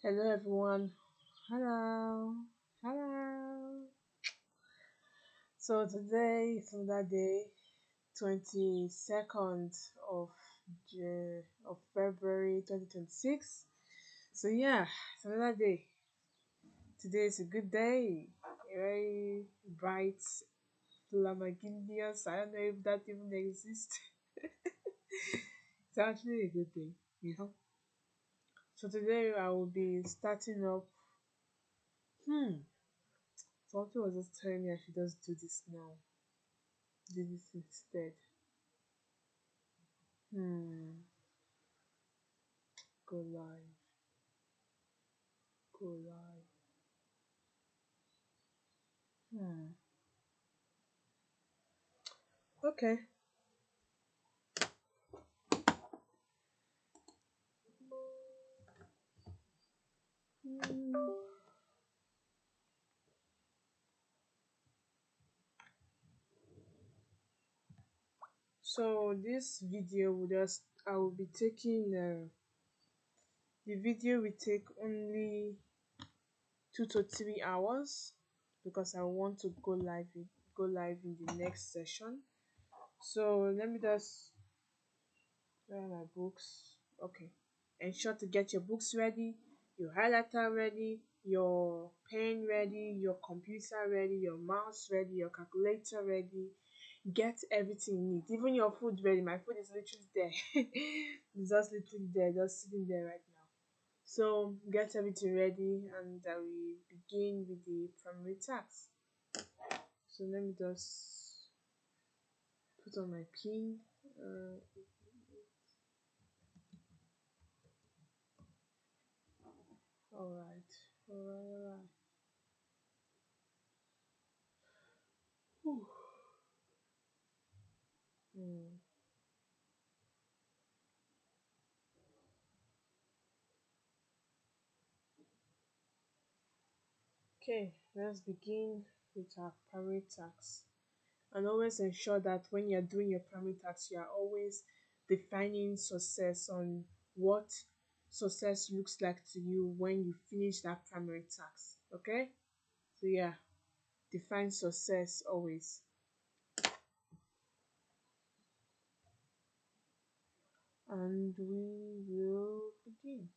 Hello everyone. Hello. Hello. So today is another day, 22nd of February 2026. So yeah, it's another day. Today is a good day. A very bright Flamagilious. I don't know if that even exists. It's actually a good day. So today I will be starting up. Hmm. Something was just telling me I should just do this now. Do this instead. Hmm. Go live. Go live. Hmm. Okay. Hmm. So this video will just I will be taking the video will take only 2 to 3 hours because I want to go live in the next session. So let me just where are my books? Okay. Ensure to get your books ready, your highlighter ready, your pen ready, your computer ready, your mouse ready, your calculator ready. Get everything you need, even your food ready. My food is literally there. It's just literally there, just sitting there right now. So get everything ready and we begin with the primary task. So let me just put on my pin. Alright, alright. Whew. Hmm. Okay, let's begin with our primary tax. And always ensure that when you're doing your primary tax, you are always defining success on what success looks like to you when you finish that primary tax. Okay? So yeah, define success always. And we will begin.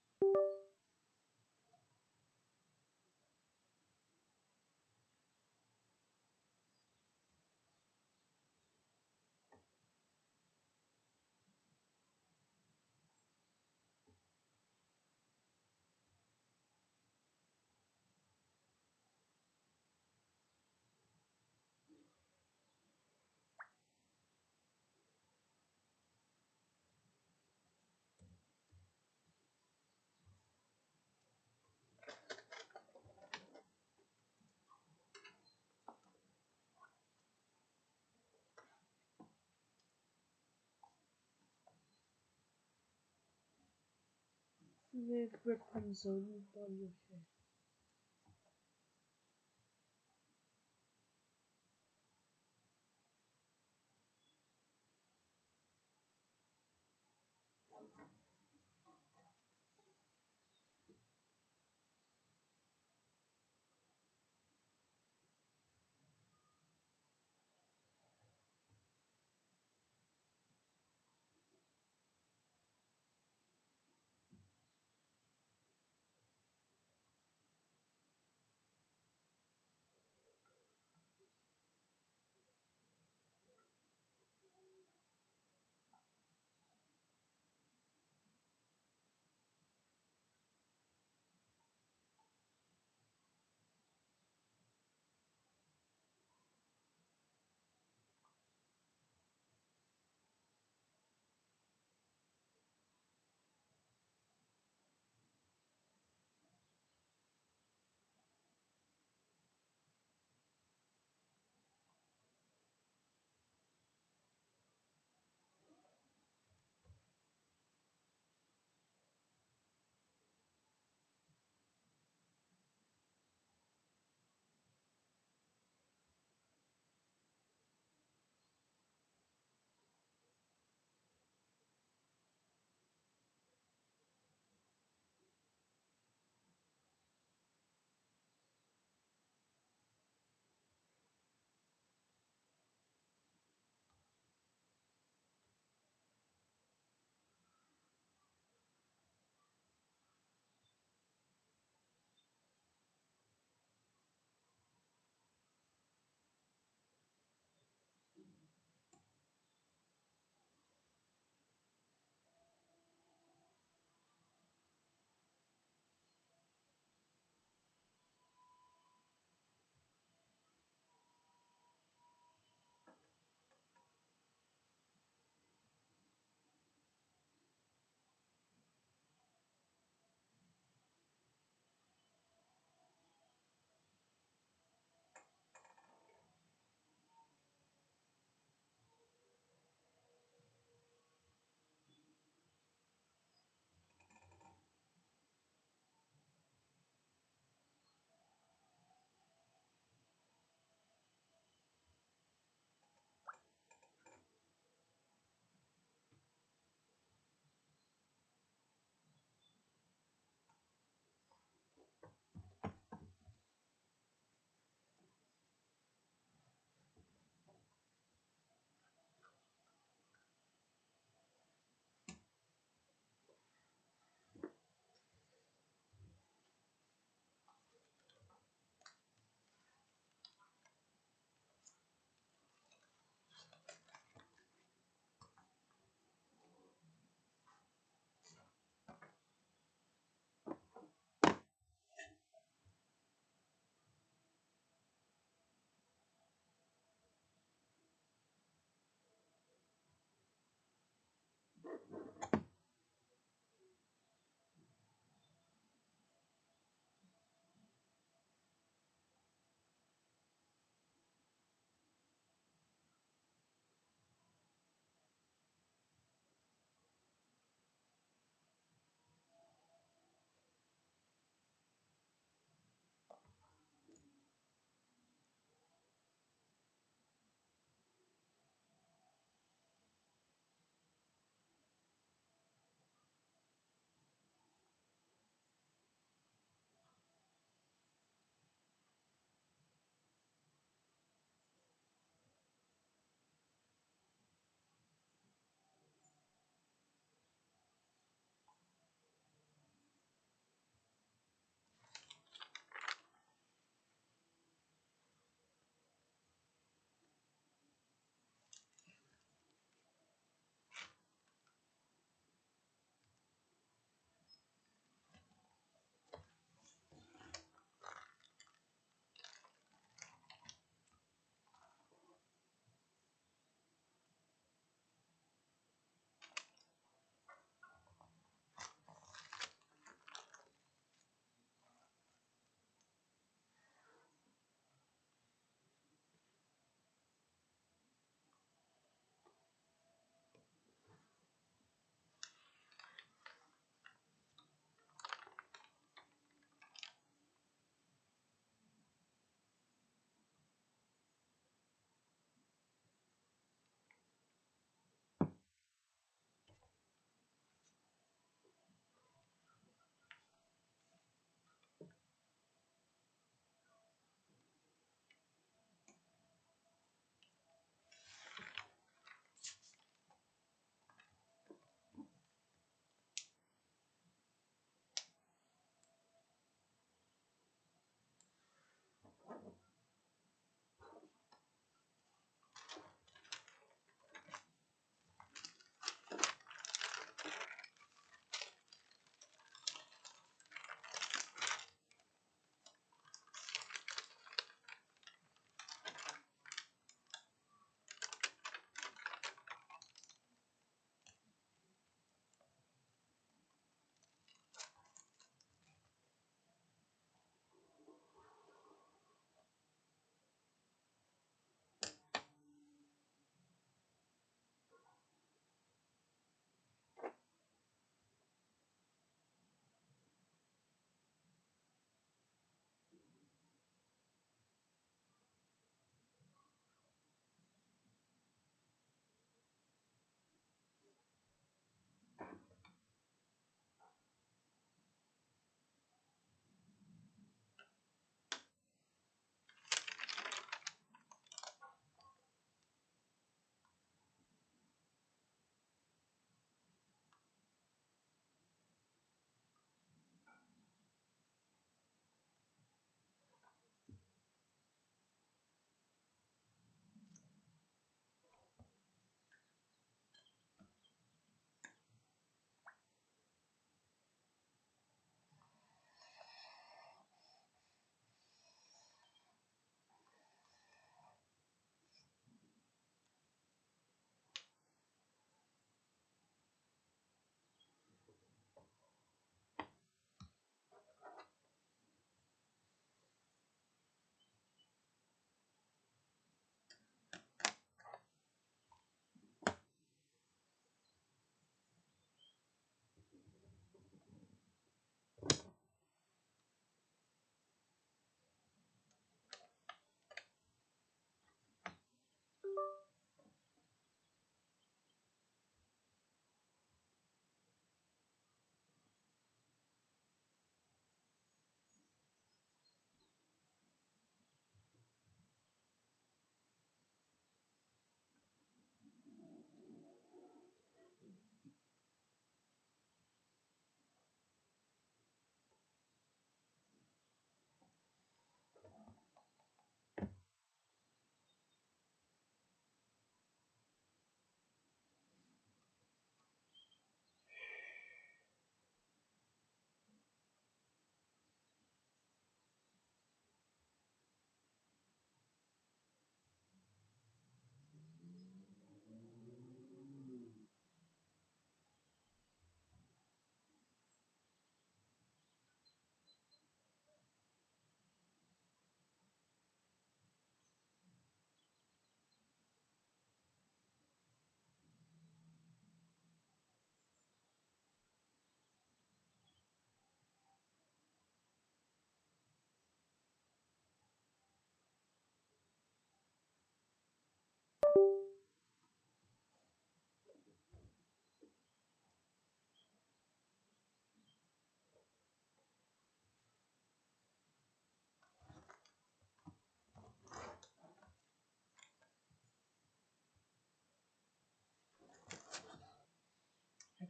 Live Rapunzel, burn your hair.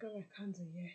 got my candle here.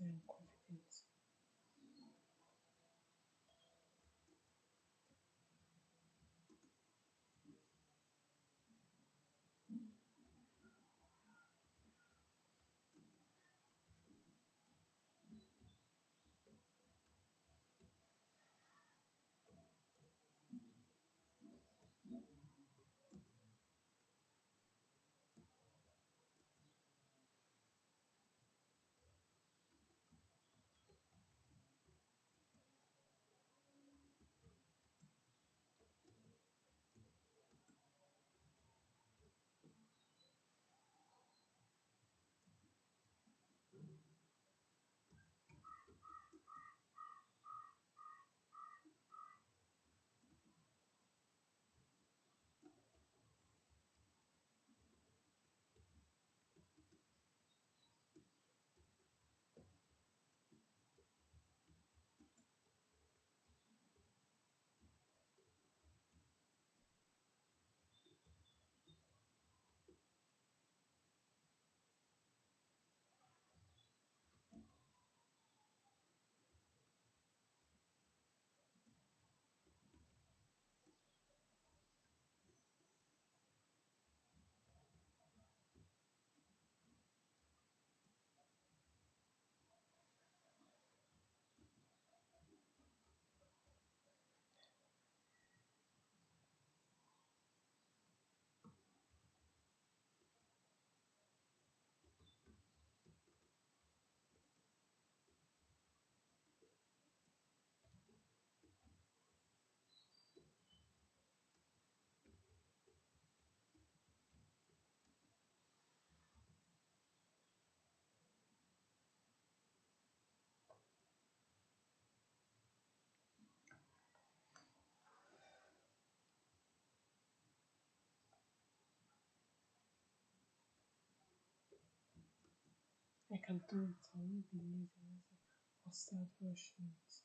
say I'm confident. I can do it. I won't be lazy. I'll start rushing it.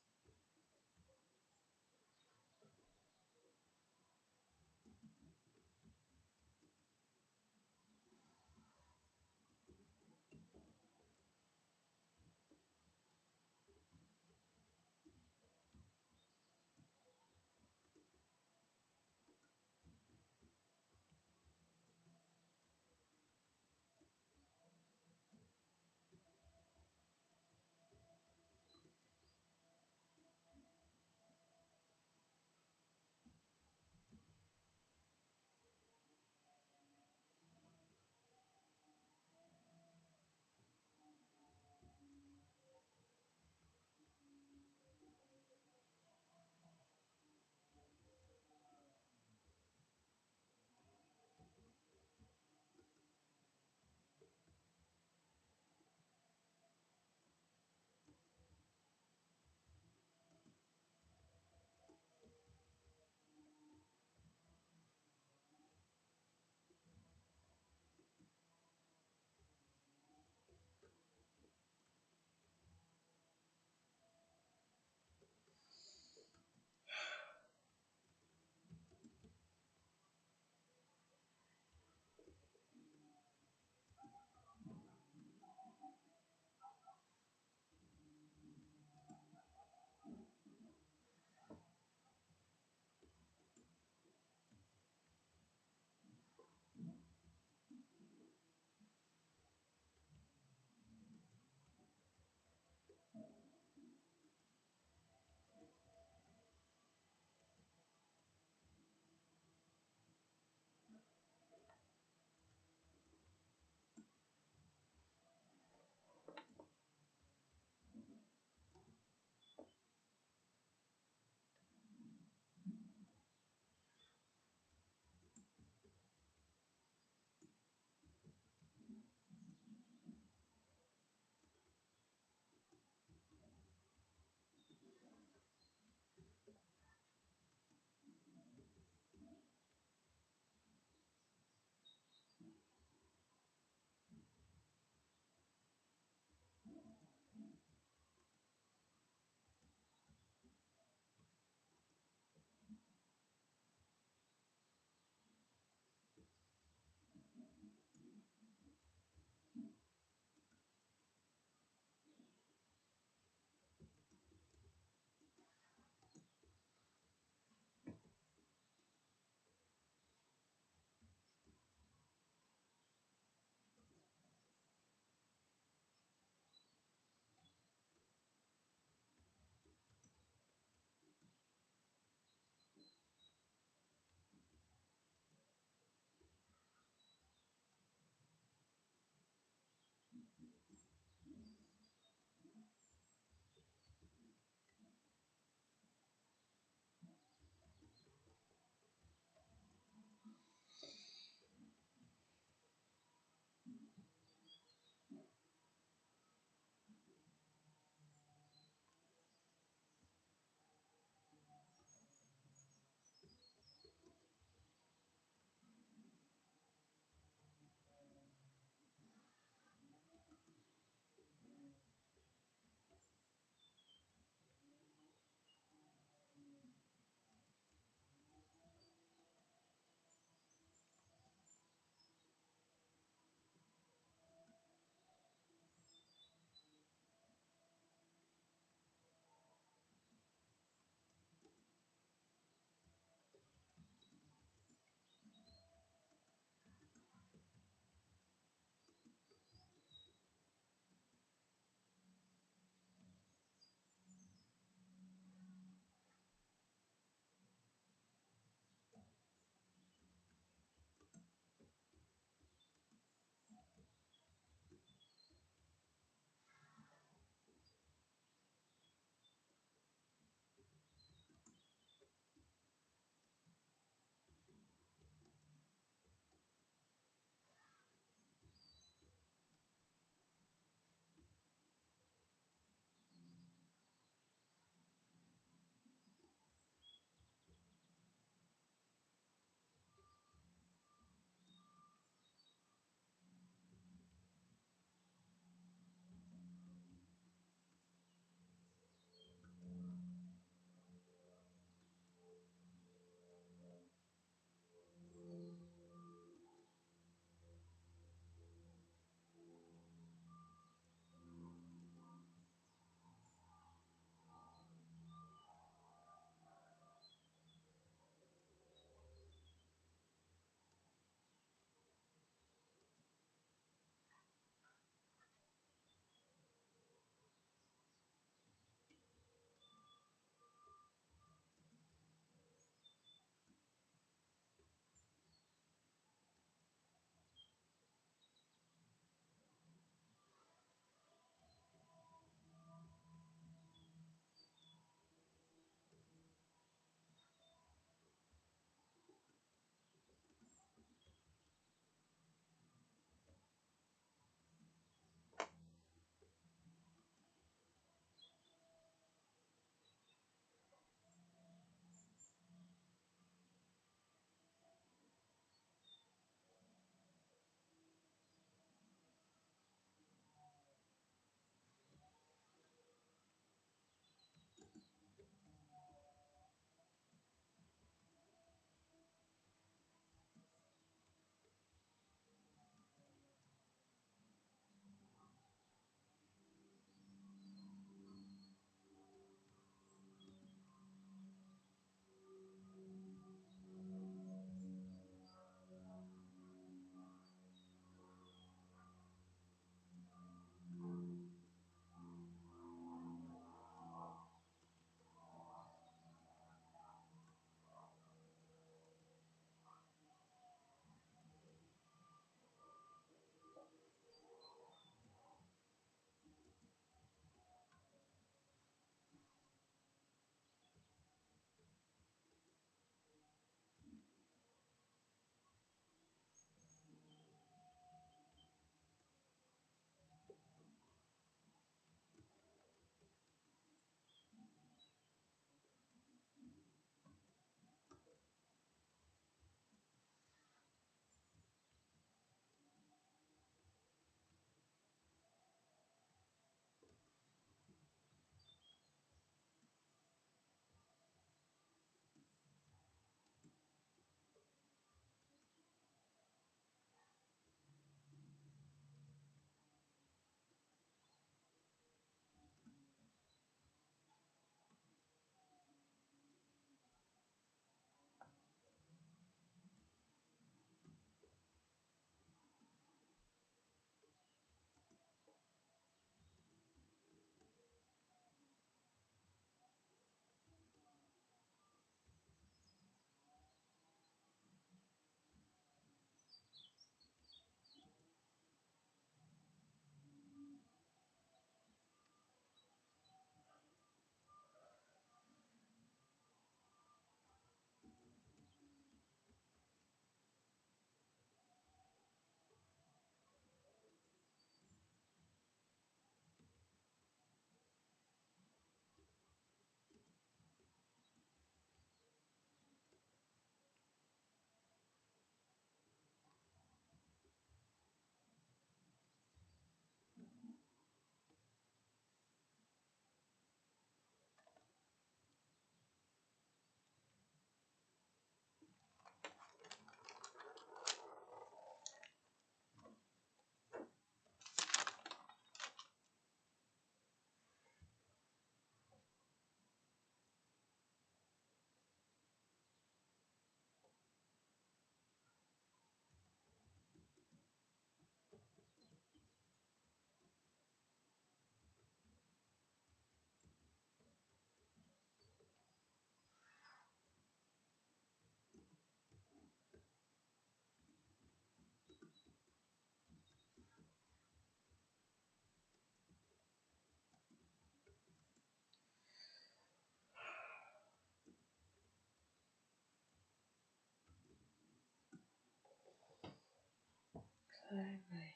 Clear mind,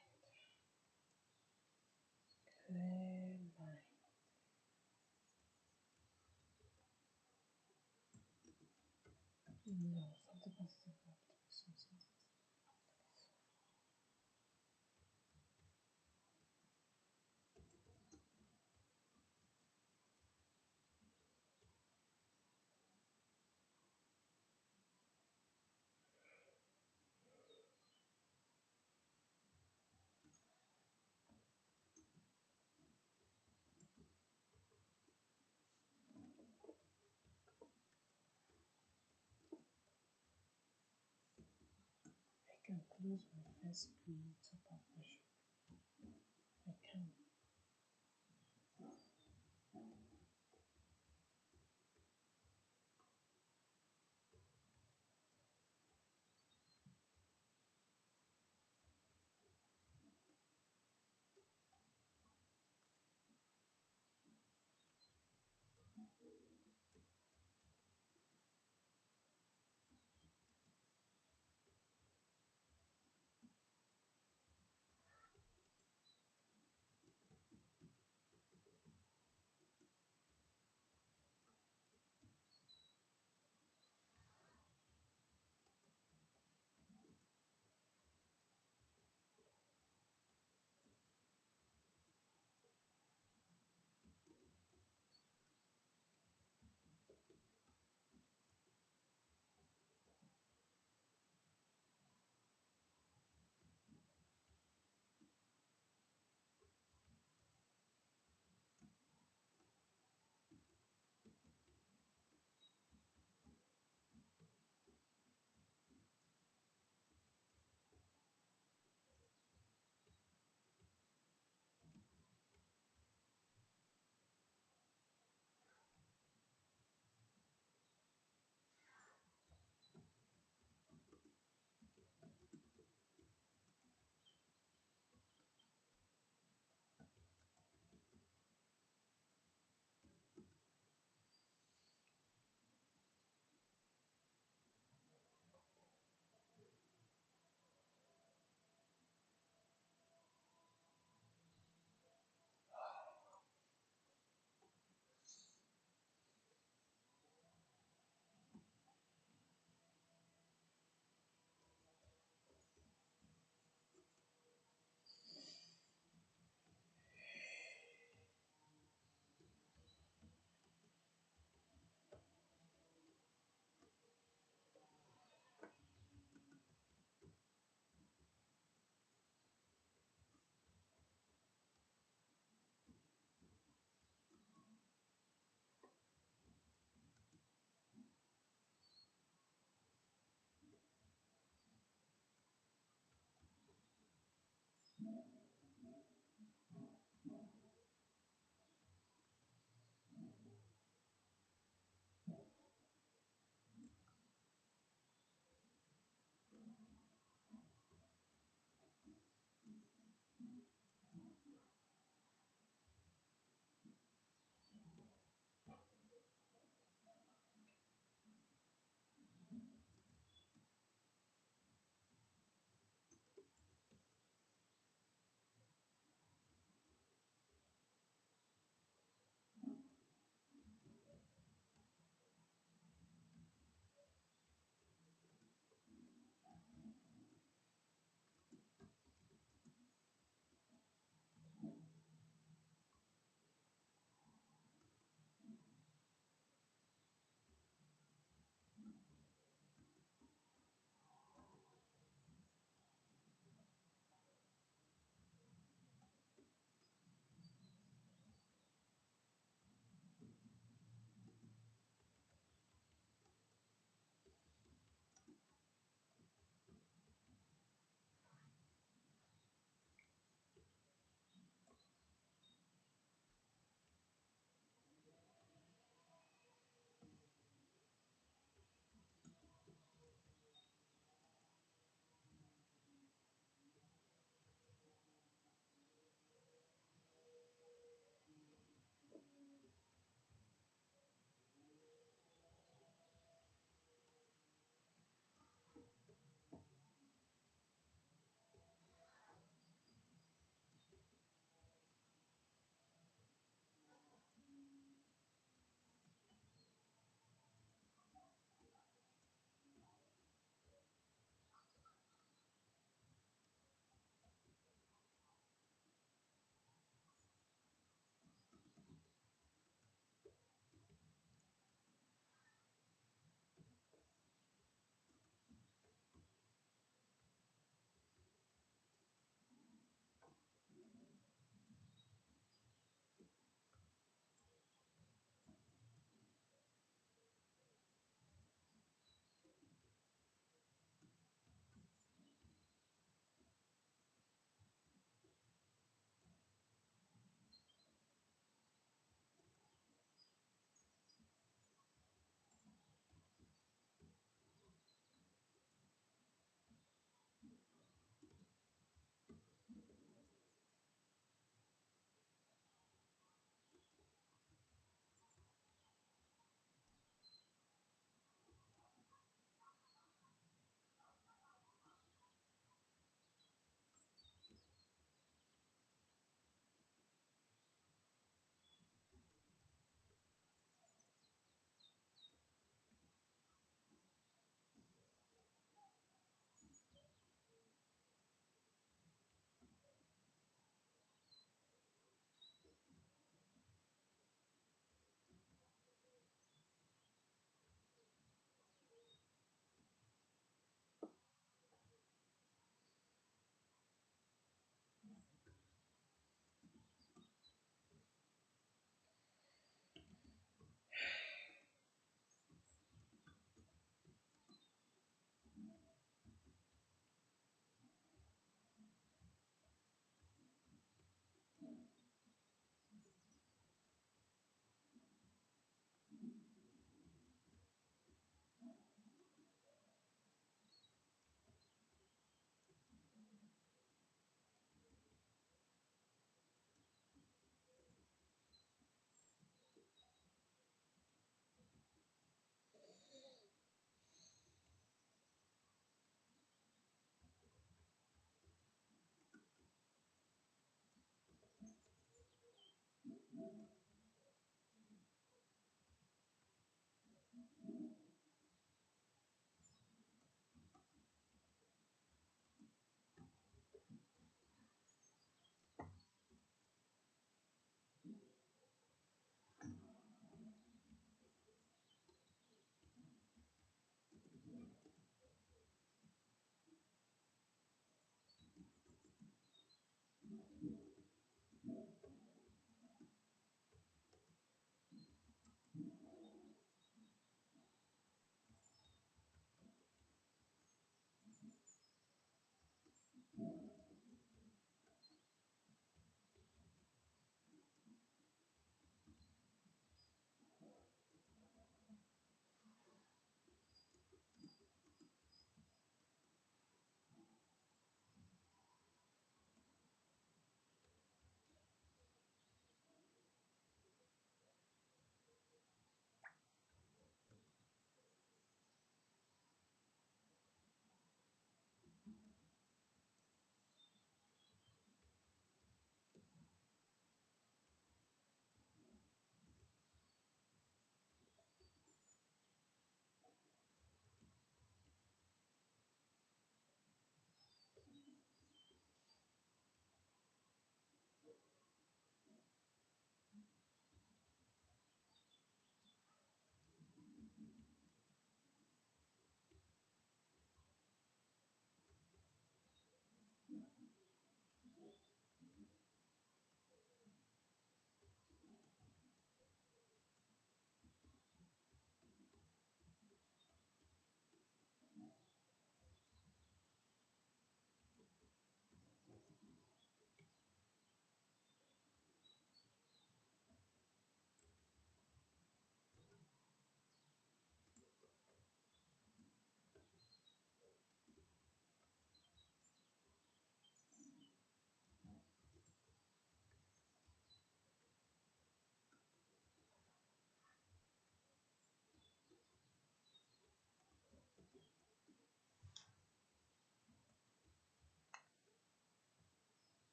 clear mind. No, something positive. Something. I can close my first creator partnership. I can.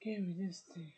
again with this thing.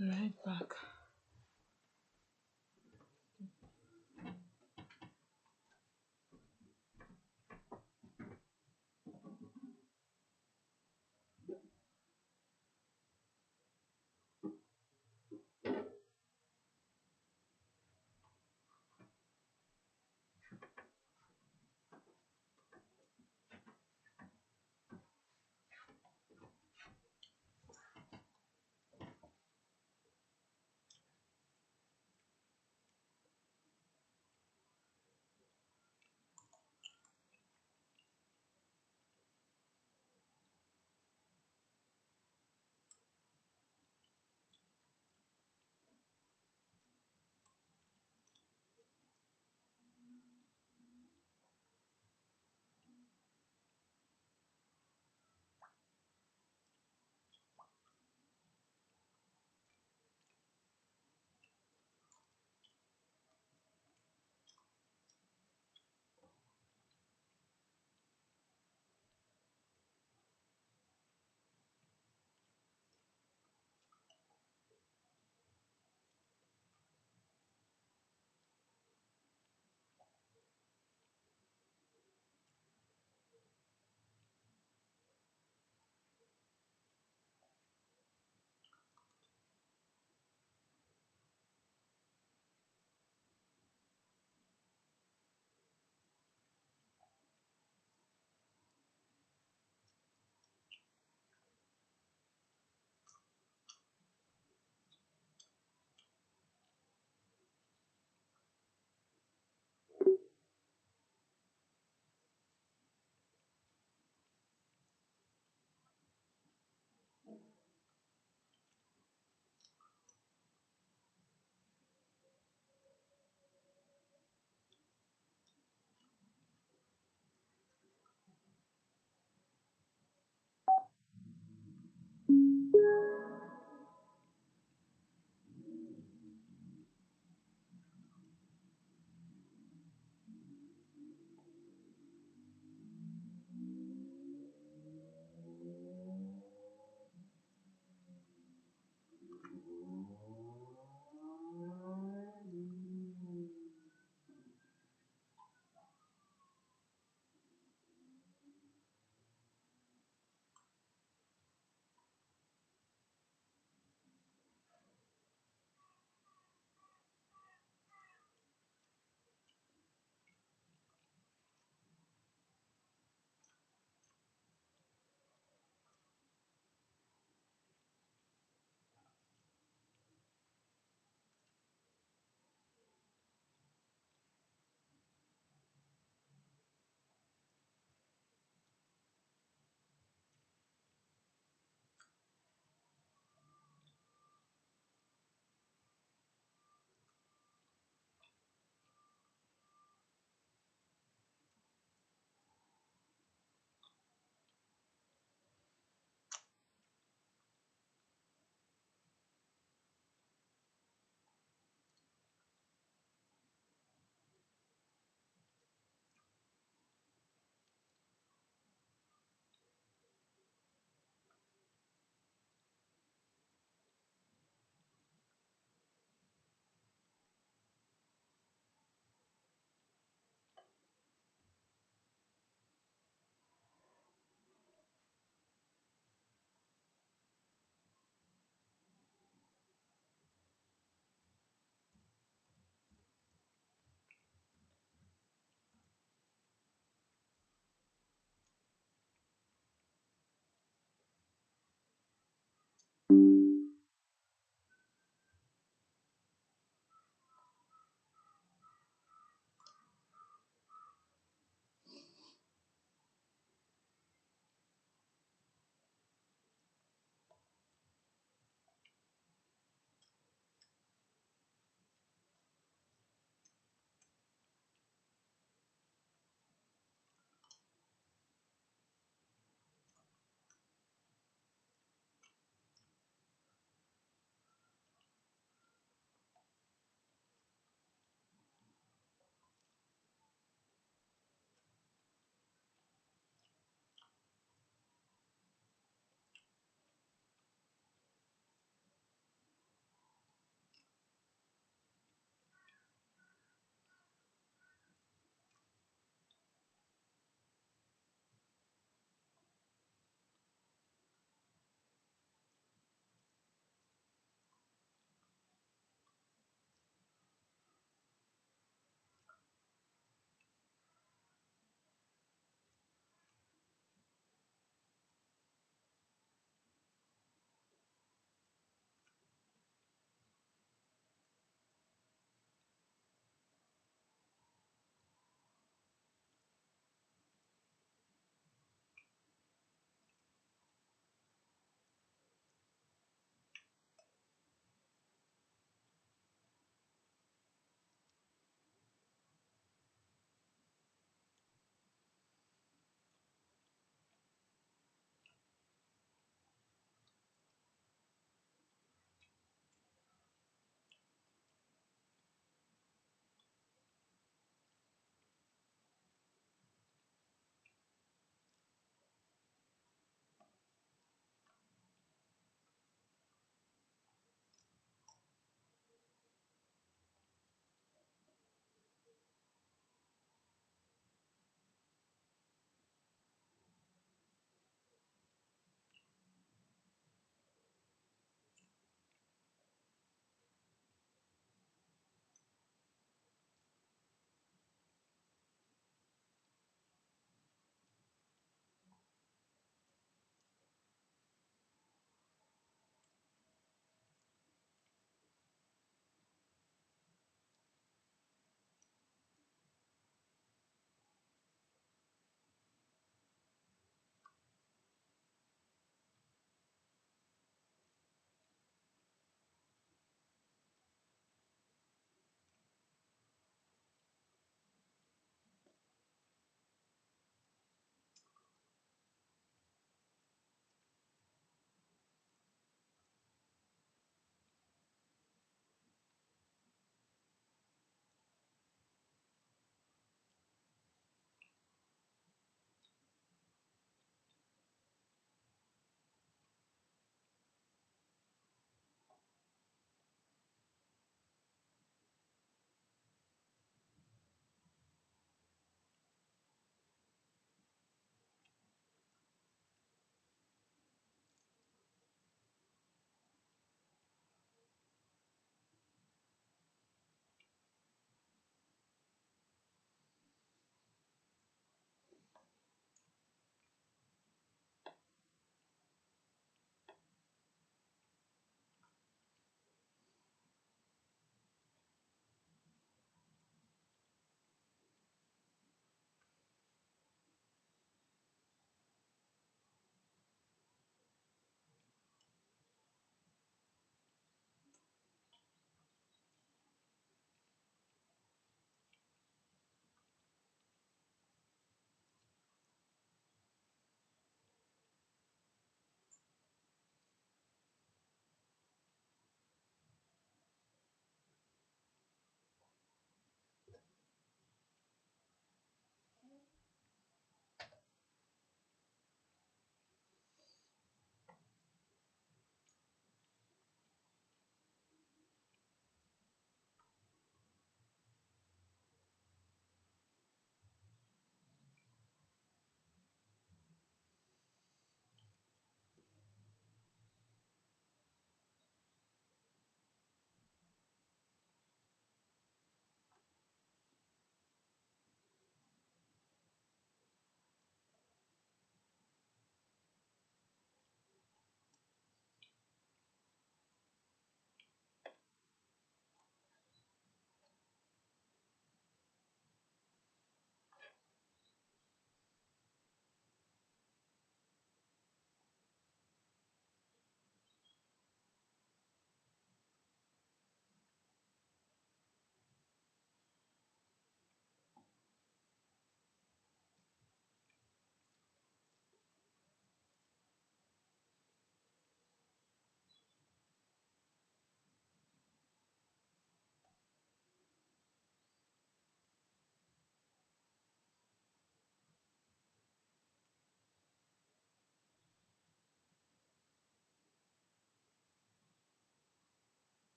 Right back.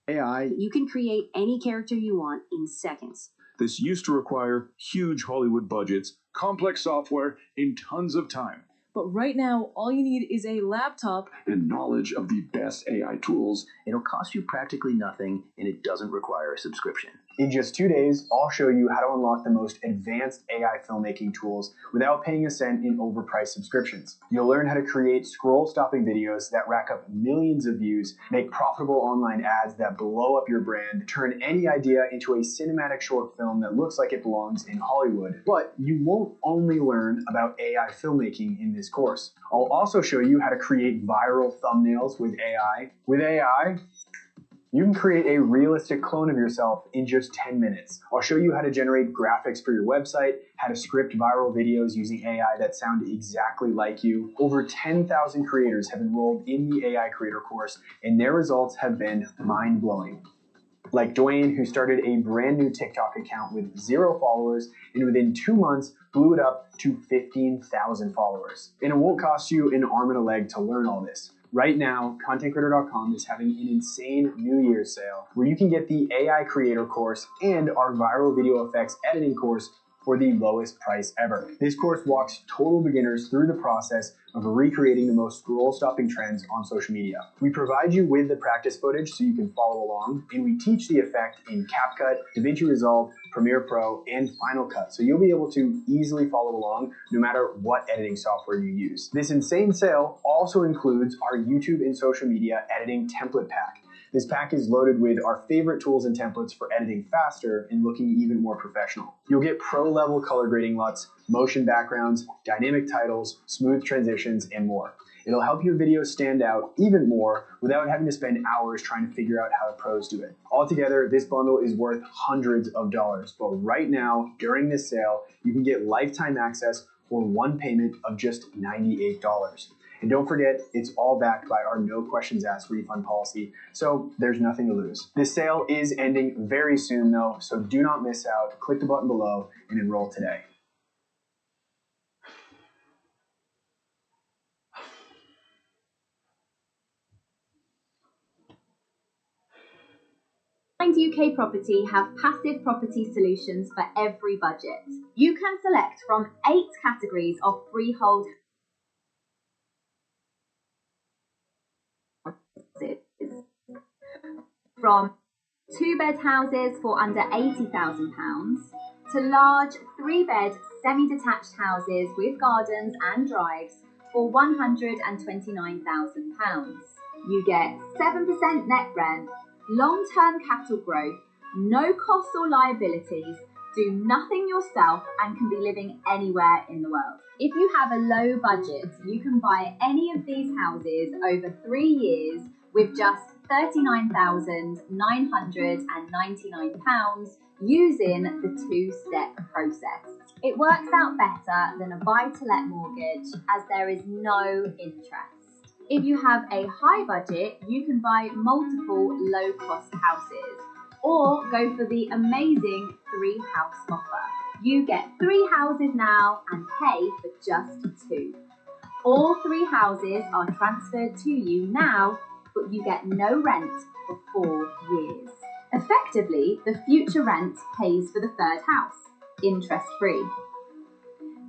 AI, you can create any character you want in seconds. This used to require huge Hollywood budgets, complex software, and tons of time. But right now, all you need is a laptop and knowledge of the best AI tools. It'll cost you practically nothing, and it doesn't require a subscription. In just 2 days, I'll show you how to unlock the most advanced AI filmmaking tools without paying a cent in overpriced subscriptions. You'll learn how to create scroll-stopping videos that rack up millions of views, make profitable online ads that blow up your brand, turn any idea into a cinematic short film that looks like it belongs in Hollywood. But you won't only learn about AI filmmaking in this course. I'll also show you how to create viral thumbnails with AI. With AI, you can create a realistic clone of yourself in just 10 minutes. I'll show you how to generate graphics for your website, how to script viral videos using AI that sound exactly like you. Over 10,000 creators have enrolled in the AI Creator course, and their results have been mind-blowing. Like Dwayne, who started a brand new TikTok account with 0 followers, and within 2 months blew it up to 15,000 followers. And it won't cost you an arm and a leg to learn all this. Right now, ContentCreator.com is having an insane New Year's sale where you can get the AI Creator course and our viral video effects editing course for the lowest price ever. This course walks total beginners through the process of recreating the most scroll-stopping trends on social media. We provide you with the practice footage so you can follow along, and we teach the effect in CapCut, DaVinci Resolve, Premiere Pro, and Final Cut, so you'll be able to easily follow along no matter what editing software you use. This insane sale also includes our YouTube and social media editing template pack. This pack is loaded with our favorite tools and templates for editing faster and looking even more professional. You'll get pro-level color grading LUTs, motion backgrounds, dynamic titles, smooth transitions, and more. It'll help your videos stand out even more without having to spend hours trying to figure out how the pros do it. Altogether, this bundle is worth hundreds of dollars, but right now, during this sale, you can get lifetime access for one payment of just $98. And don't forget, it's all backed by our no questions asked refund policy, so there's nothing to lose. This sale is ending very soon though, so do not miss out. Click the button below and enroll today. UK Property have passive property solutions for every budget. You can select from 8 categories of freehold houses, from 2-bed houses for under £80,000 to large 3-bed semi-detached houses with gardens and drives for £129,000. You get 7% net rent, long-term capital growth, no costs or liabilities, do nothing yourself, and can be living anywhere in the world. If you have a low budget, you can buy any of these houses over 3 years with just £39,999 using the 2-step process. It works out better than a buy-to-let mortgage as there is no interest. If you have a high budget, you can buy multiple low-cost houses or go for the amazing 3-house offer. You get 3 houses now and pay for just 2. All 3 houses are transferred to you now, but you get no rent for 4 years. Effectively, the future rent pays for the 3rd house, interest-free.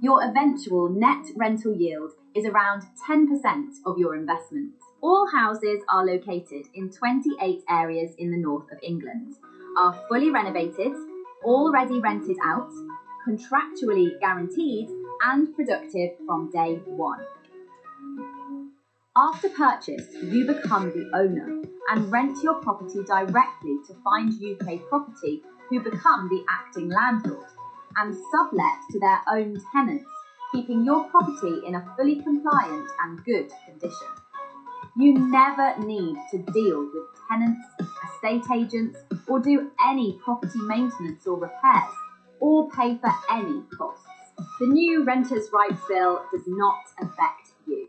Your eventual net rental yield is around 10% of your investment. All houses are located in 28 areas in the north of England, are fully renovated, already rented out, contractually guaranteed, and productive from day one. After purchase, you become the owner and rent your property directly to Find UK Property, who become the acting landlord, and sublet to their own tenants, keeping your property in a fully compliant and good condition. You never need to deal with tenants, estate agents, or do any property maintenance or repairs, or pay for any costs. The new Renters' Rights Bill does not affect you.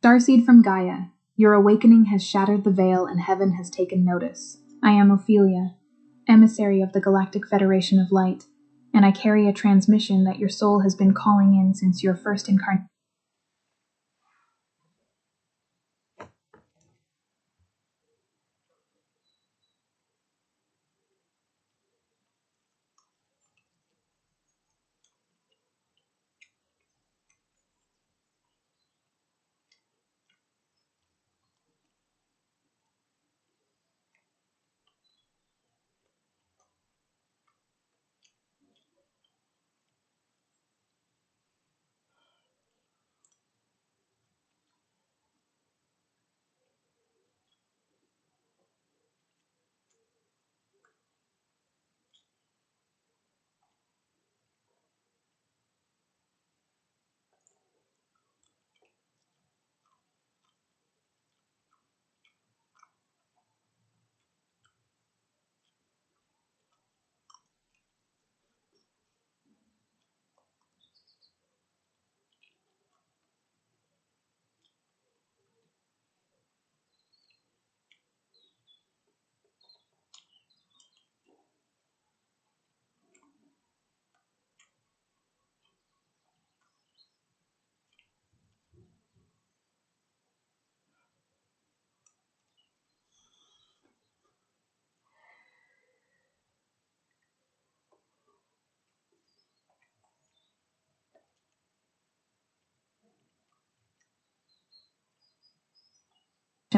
Starseed from Gaia, your awakening has shattered the veil and heaven has taken notice. I am Ophelia, emissary of the Galactic Federation of Light, and I carry a transmission that your soul has been calling in since your first incarnation.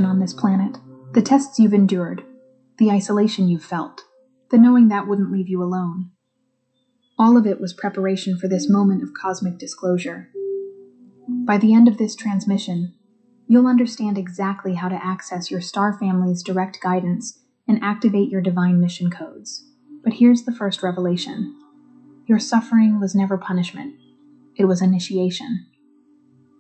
on this planet, the tests you've endured, the isolation you've felt, the knowing that wouldn't leave you alone. All of it was preparation for this moment of cosmic disclosure. By the end of this transmission, you'll understand exactly how to access your star family's direct guidance and activate your divine mission codes. But here's the first revelation. Your suffering was never punishment. It was initiation.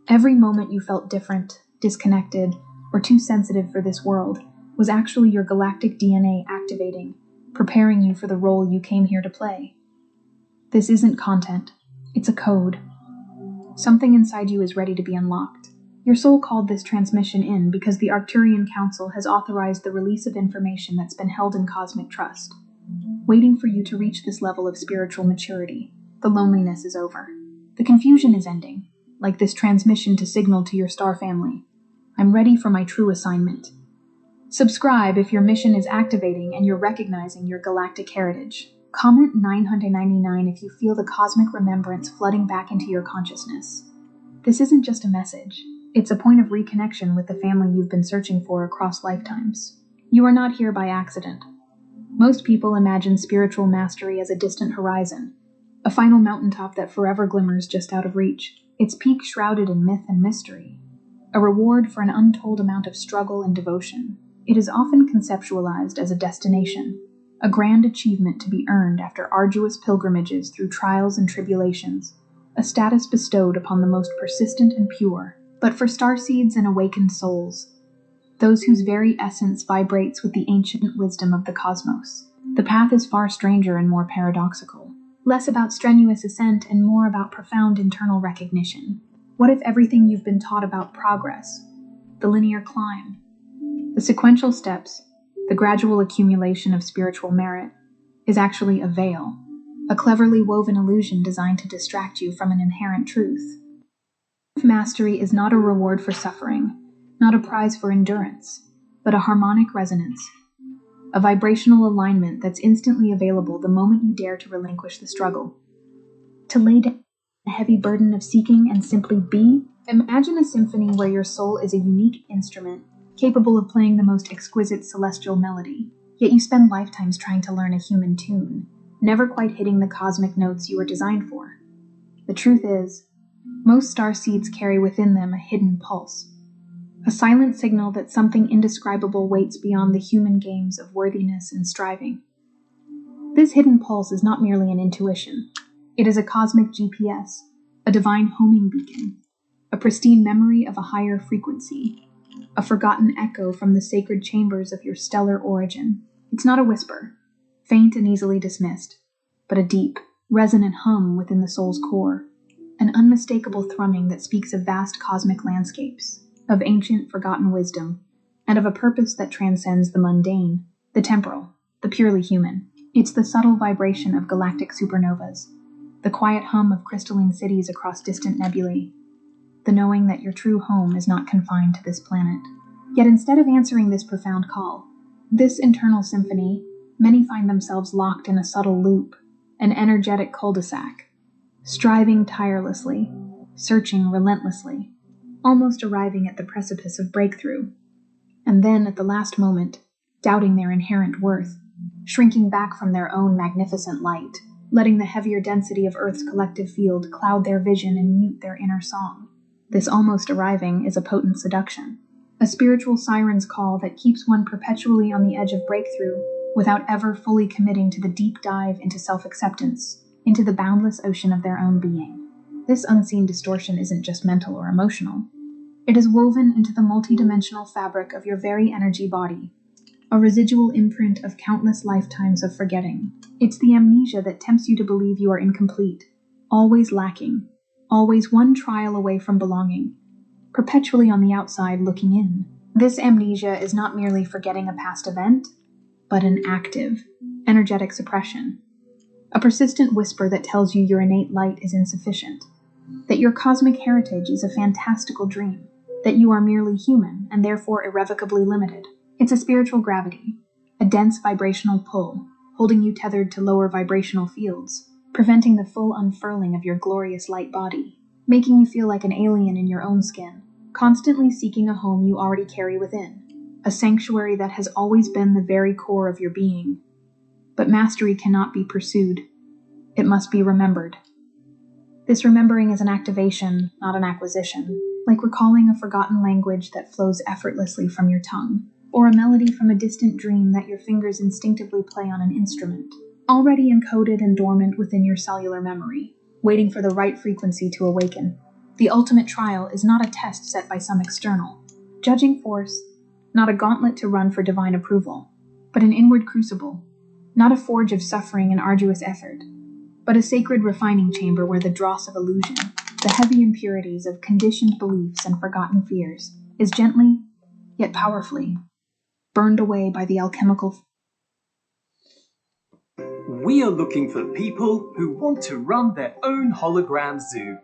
Every moment you felt different, disconnected, or too sensitive for this world was actually your galactic DNA activating, preparing you for the role you came here to play. This isn't content. It's a code. Something inside you is ready to be unlocked. Your soul called this transmission in because the Arcturian Council has authorized the release of information that's been held in cosmic trust. Waiting for you to reach this level of spiritual maturity, the loneliness is over. The confusion is ending, like this transmission to signal to your star family. I'm ready for my true assignment. Subscribe if your mission is activating and you're recognizing your galactic heritage. Comment 999 if you feel the cosmic remembrance flooding back into your consciousness. This isn't just a message. It's a point of reconnection with the family you've been searching for across lifetimes. You are not here by accident. Most people imagine spiritual mastery as a distant horizon, a final mountaintop that forever glimmers just out of reach, its peak shrouded in myth and mystery, a reward for an untold amount of struggle and devotion. It is often conceptualized as a destination, a grand achievement to be earned after arduous pilgrimages through trials and tribulations, a status bestowed upon the most persistent and pure. But for starseeds and awakened souls, those whose very essence vibrates with the ancient wisdom of the cosmos, the path is far stranger and more paradoxical. Less about strenuous ascent and more about profound internal recognition. What if everything you've been taught about progress, the linear climb, the sequential steps, the gradual accumulation of spiritual merit, is actually a veil, a cleverly woven illusion designed to distract you from an inherent truth? Mastery is not a reward for suffering, not a prize for endurance, but a harmonic resonance, a vibrational alignment that's instantly available the moment you dare to relinquish the struggle. To lay down the heavy burden of seeking and simply be, imagine a symphony where your soul is a unique instrument, capable of playing the most exquisite celestial melody, yet you spend lifetimes trying to learn a human tune, never quite hitting the cosmic notes you were designed for. The truth is, most starseeds carry within them a hidden pulse, a silent signal that something indescribable waits beyond the human games of worthiness and striving. This hidden pulse is not merely an intuition. It is a cosmic GPS, a divine homing beacon, a pristine memory of a higher frequency, a forgotten echo from the sacred chambers of your stellar origin. It's not a whisper, faint and easily dismissed, but a deep, resonant hum within the soul's core, an unmistakable thrumming that speaks of vast cosmic landscapes, of ancient forgotten wisdom, and of a purpose that transcends the mundane, the temporal, the purely human. It's the subtle vibration of galactic supernovas, the quiet hum of crystalline cities across distant nebulae, the knowing that your true home is not confined to this planet. Yet instead of answering this profound call, this internal symphony, many find themselves locked in a subtle loop, an energetic cul-de-sac, striving tirelessly, searching relentlessly, almost arriving at the precipice of breakthrough, and then at the last moment, doubting their inherent worth, shrinking back from their own magnificent light, letting the heavier density of Earth's collective field cloud their vision and mute their inner song. This almost arriving is a potent seduction, a spiritual siren's call that keeps one perpetually on the edge of breakthrough without ever fully committing to the deep dive into self-acceptance, into the boundless ocean of their own being. This unseen distortion isn't just mental or emotional. It is woven into the multidimensional fabric of your very energy body, a residual imprint of countless lifetimes of forgetting. It's the amnesia that tempts you to believe you are incomplete, always lacking, always one trial away from belonging, perpetually on the outside looking in. This amnesia is not merely forgetting a past event, but an active, energetic suppression, a persistent whisper that tells you your innate light is insufficient, that your cosmic heritage is a fantastical dream, that you are merely human and therefore irrevocably limited. It's a spiritual gravity, a dense vibrational pull, holding you tethered to lower vibrational fields, preventing the full unfurling of your glorious light body, making you feel like an alien in your own skin, constantly seeking a home you already carry within. a sanctuary that has always been the very core of your being. But mastery cannot be pursued. It must be remembered. This remembering is an activation, not an acquisition, like recalling a forgotten language that flows effortlessly from your tongue, or a melody from a distant dream that your fingers instinctively play on an instrument, already encoded and dormant within your cellular memory, waiting for the right frequency to awaken. The ultimate trial is not a test set by some external, judging force, not a gauntlet to run for divine approval, but an inward crucible, not a forge of suffering and arduous effort, but a sacred refining chamber where the dross of illusion, the heavy impurities of conditioned beliefs and forgotten fears, is gently, yet powerfully, burned away by the alchemical. We are looking for people who want to run their own hologram zoo.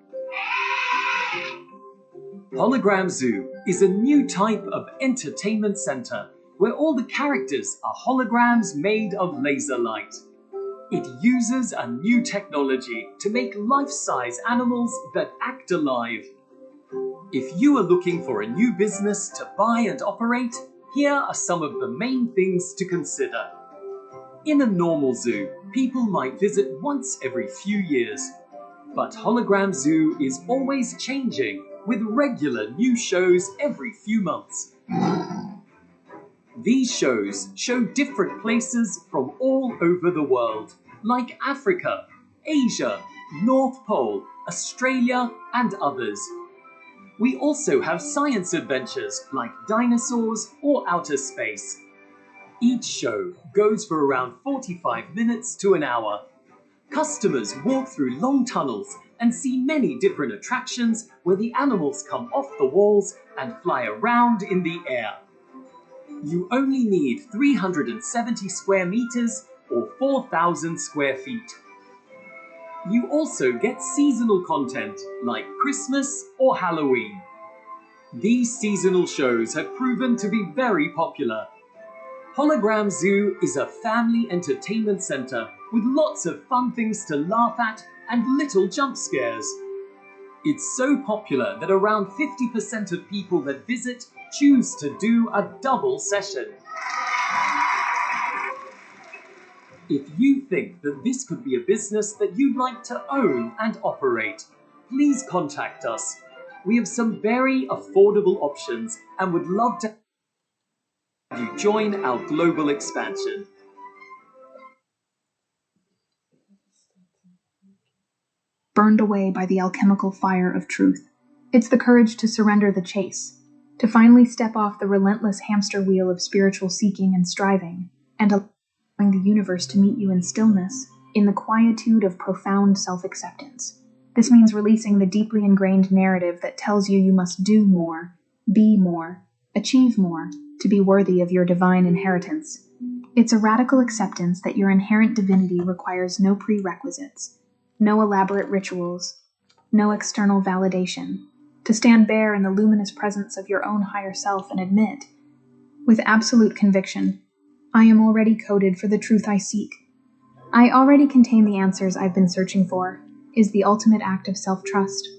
Hologram Zoo is a new type of entertainment center where all the characters are holograms made of laser light. It uses a new technology to make life-size animals that act alive. If you are looking for a new business to buy and operate, here are some of the main things to consider. In a normal zoo, people might visit once every few years. But Hologram Zoo is always changing, with regular new shows every few months. These shows show different places from all over the world, like Africa, Asia, North Pole, Australia, and others. We also have science adventures like dinosaurs or outer space. Each show goes for around 45 minutes to an hour. Customers walk through long tunnels and see many different attractions where the animals come off the walls and fly around in the air. You only need 370 square meters or 4,000 square feet. You also get seasonal content like Christmas or Halloween. These seasonal shows have proven to be very popular. Hologram Zoo is a family entertainment center with lots of fun things to laugh at and little jump scares. It's so popular that around 50% of people that visit choose to do a double session. If you think that this could be a business that you'd like to own and operate, please contact us. We have some very affordable options and would love to have you join our global expansion. Burned away by the alchemical fire of truth. It's the courage to surrender the chase, to finally step off the relentless hamster wheel of spiritual seeking and striving, and allowing the universe to meet you in stillness, in the quietude of profound self-acceptance. This means releasing the deeply ingrained narrative that tells you you must do more, be more, achieve more, to be worthy of your divine inheritance. It's a radical acceptance that your inherent divinity requires no prerequisites, no elaborate rituals, no external validation, to stand bare in the luminous presence of your own higher self and admit, with absolute conviction, I am already coded for the truth I seek. I already contain the answers I've been searching for, is the ultimate act of self-trust,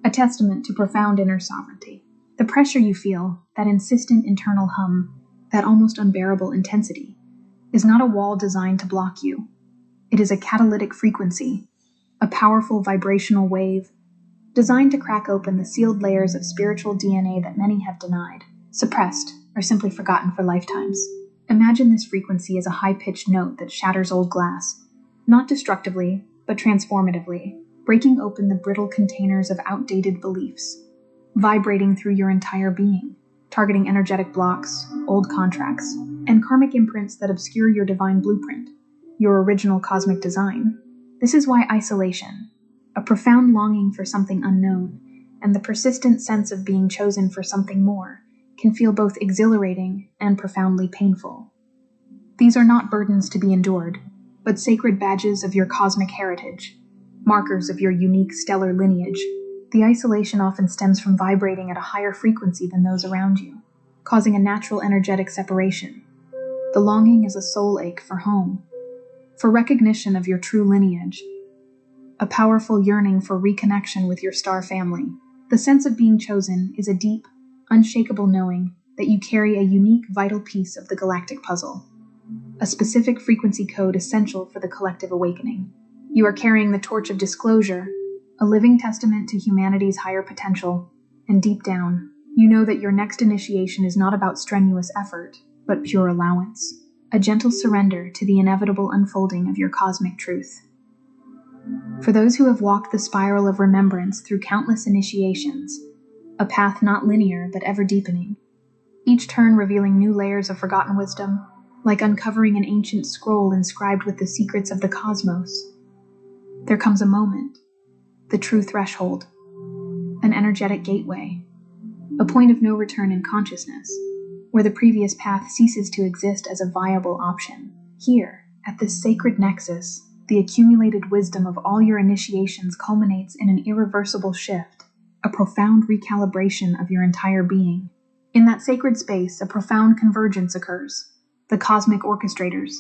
a testament to profound inner sovereignty. The pressure you feel, that insistent internal hum, that almost unbearable intensity, is not a wall designed to block you. It is a catalytic frequency, a powerful vibrational wave, designed to crack open the sealed layers of spiritual DNA that many have denied, suppressed, or simply forgotten for lifetimes. Imagine this frequency as a high-pitched note that shatters old glass, not destructively, but transformatively, breaking open the brittle containers of outdated beliefs, vibrating through your entire being, targeting energetic blocks, old contracts, and karmic imprints that obscure your divine blueprint, your original cosmic design. This is why isolation, a profound longing for something unknown, and the persistent sense of being chosen for something more, can feel both exhilarating and profoundly painful. These are not burdens to be endured, but sacred badges of your cosmic heritage, markers of your unique stellar lineage. The isolation often stems from vibrating at a higher frequency than those around you, causing a natural energetic separation. The longing is a soul ache for home, for recognition of your true lineage, a powerful yearning for reconnection with your star family. The sense of being chosen is a deep, unshakable knowing that you carry a unique vital piece of the galactic puzzle, a specific frequency code essential for the collective awakening. You are carrying the torch of disclosure, a living testament to humanity's higher potential, and deep down, you know that your next initiation is not about strenuous effort, but pure allowance, a gentle surrender to the inevitable unfolding of your cosmic truth. For those who have walked the spiral of remembrance through countless initiations, a path not linear but ever deepening, each turn revealing new layers of forgotten wisdom, like uncovering an ancient scroll inscribed with the secrets of the cosmos, there comes a moment, the true threshold, an energetic gateway, a point of no return in consciousness, where the previous path ceases to exist as a viable option. Here, at this sacred nexus, the accumulated wisdom of all your initiations culminates in an irreversible shift, a profound recalibration of your entire being. In that sacred space, a profound convergence occurs. The cosmic orchestrators,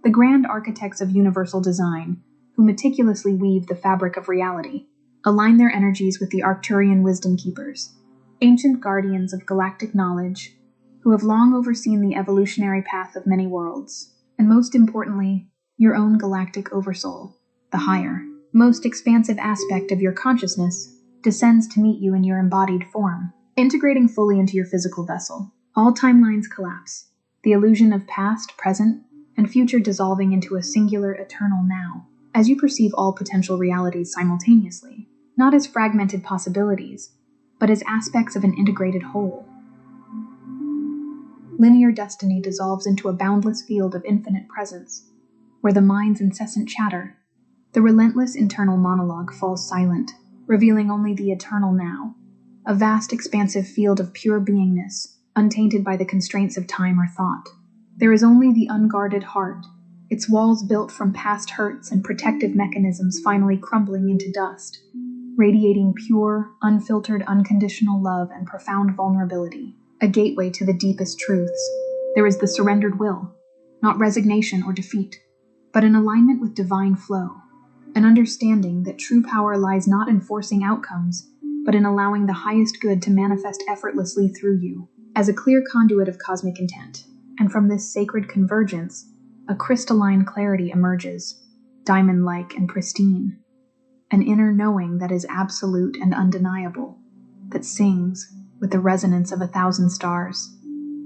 the grand architects of universal design, who meticulously weave the fabric of reality, align their energies with the Arcturian wisdom keepers, ancient guardians of galactic knowledge, who have long overseen the evolutionary path of many worlds, and most importantly, your own galactic oversoul, the higher, most expansive aspect of your consciousness, descends to meet you in your embodied form, integrating fully into your physical vessel. All timelines collapse, the illusion of past, present, and future dissolving into a singular eternal now, as you perceive all potential realities simultaneously, not as fragmented possibilities, but as aspects of an integrated whole. Linear destiny dissolves into a boundless field of infinite presence, where the mind's incessant chatter, the relentless internal monologue falls silent, revealing only the eternal now, a vast expansive field of pure beingness, untainted by the constraints of time or thought. There is only the unguarded heart, its walls built from past hurts and protective mechanisms finally crumbling into dust, radiating pure, unfiltered, unconditional love and profound vulnerability, a gateway to the deepest truths. There is the surrendered will, not resignation or defeat, but an alignment with divine flow, an understanding that true power lies not in forcing outcomes, but in allowing the highest good to manifest effortlessly through you, as a clear conduit of cosmic intent. And from this sacred convergence, a crystalline clarity emerges, diamond-like and pristine, an inner knowing that is absolute and undeniable, that sings with the resonance of 1,000 stars.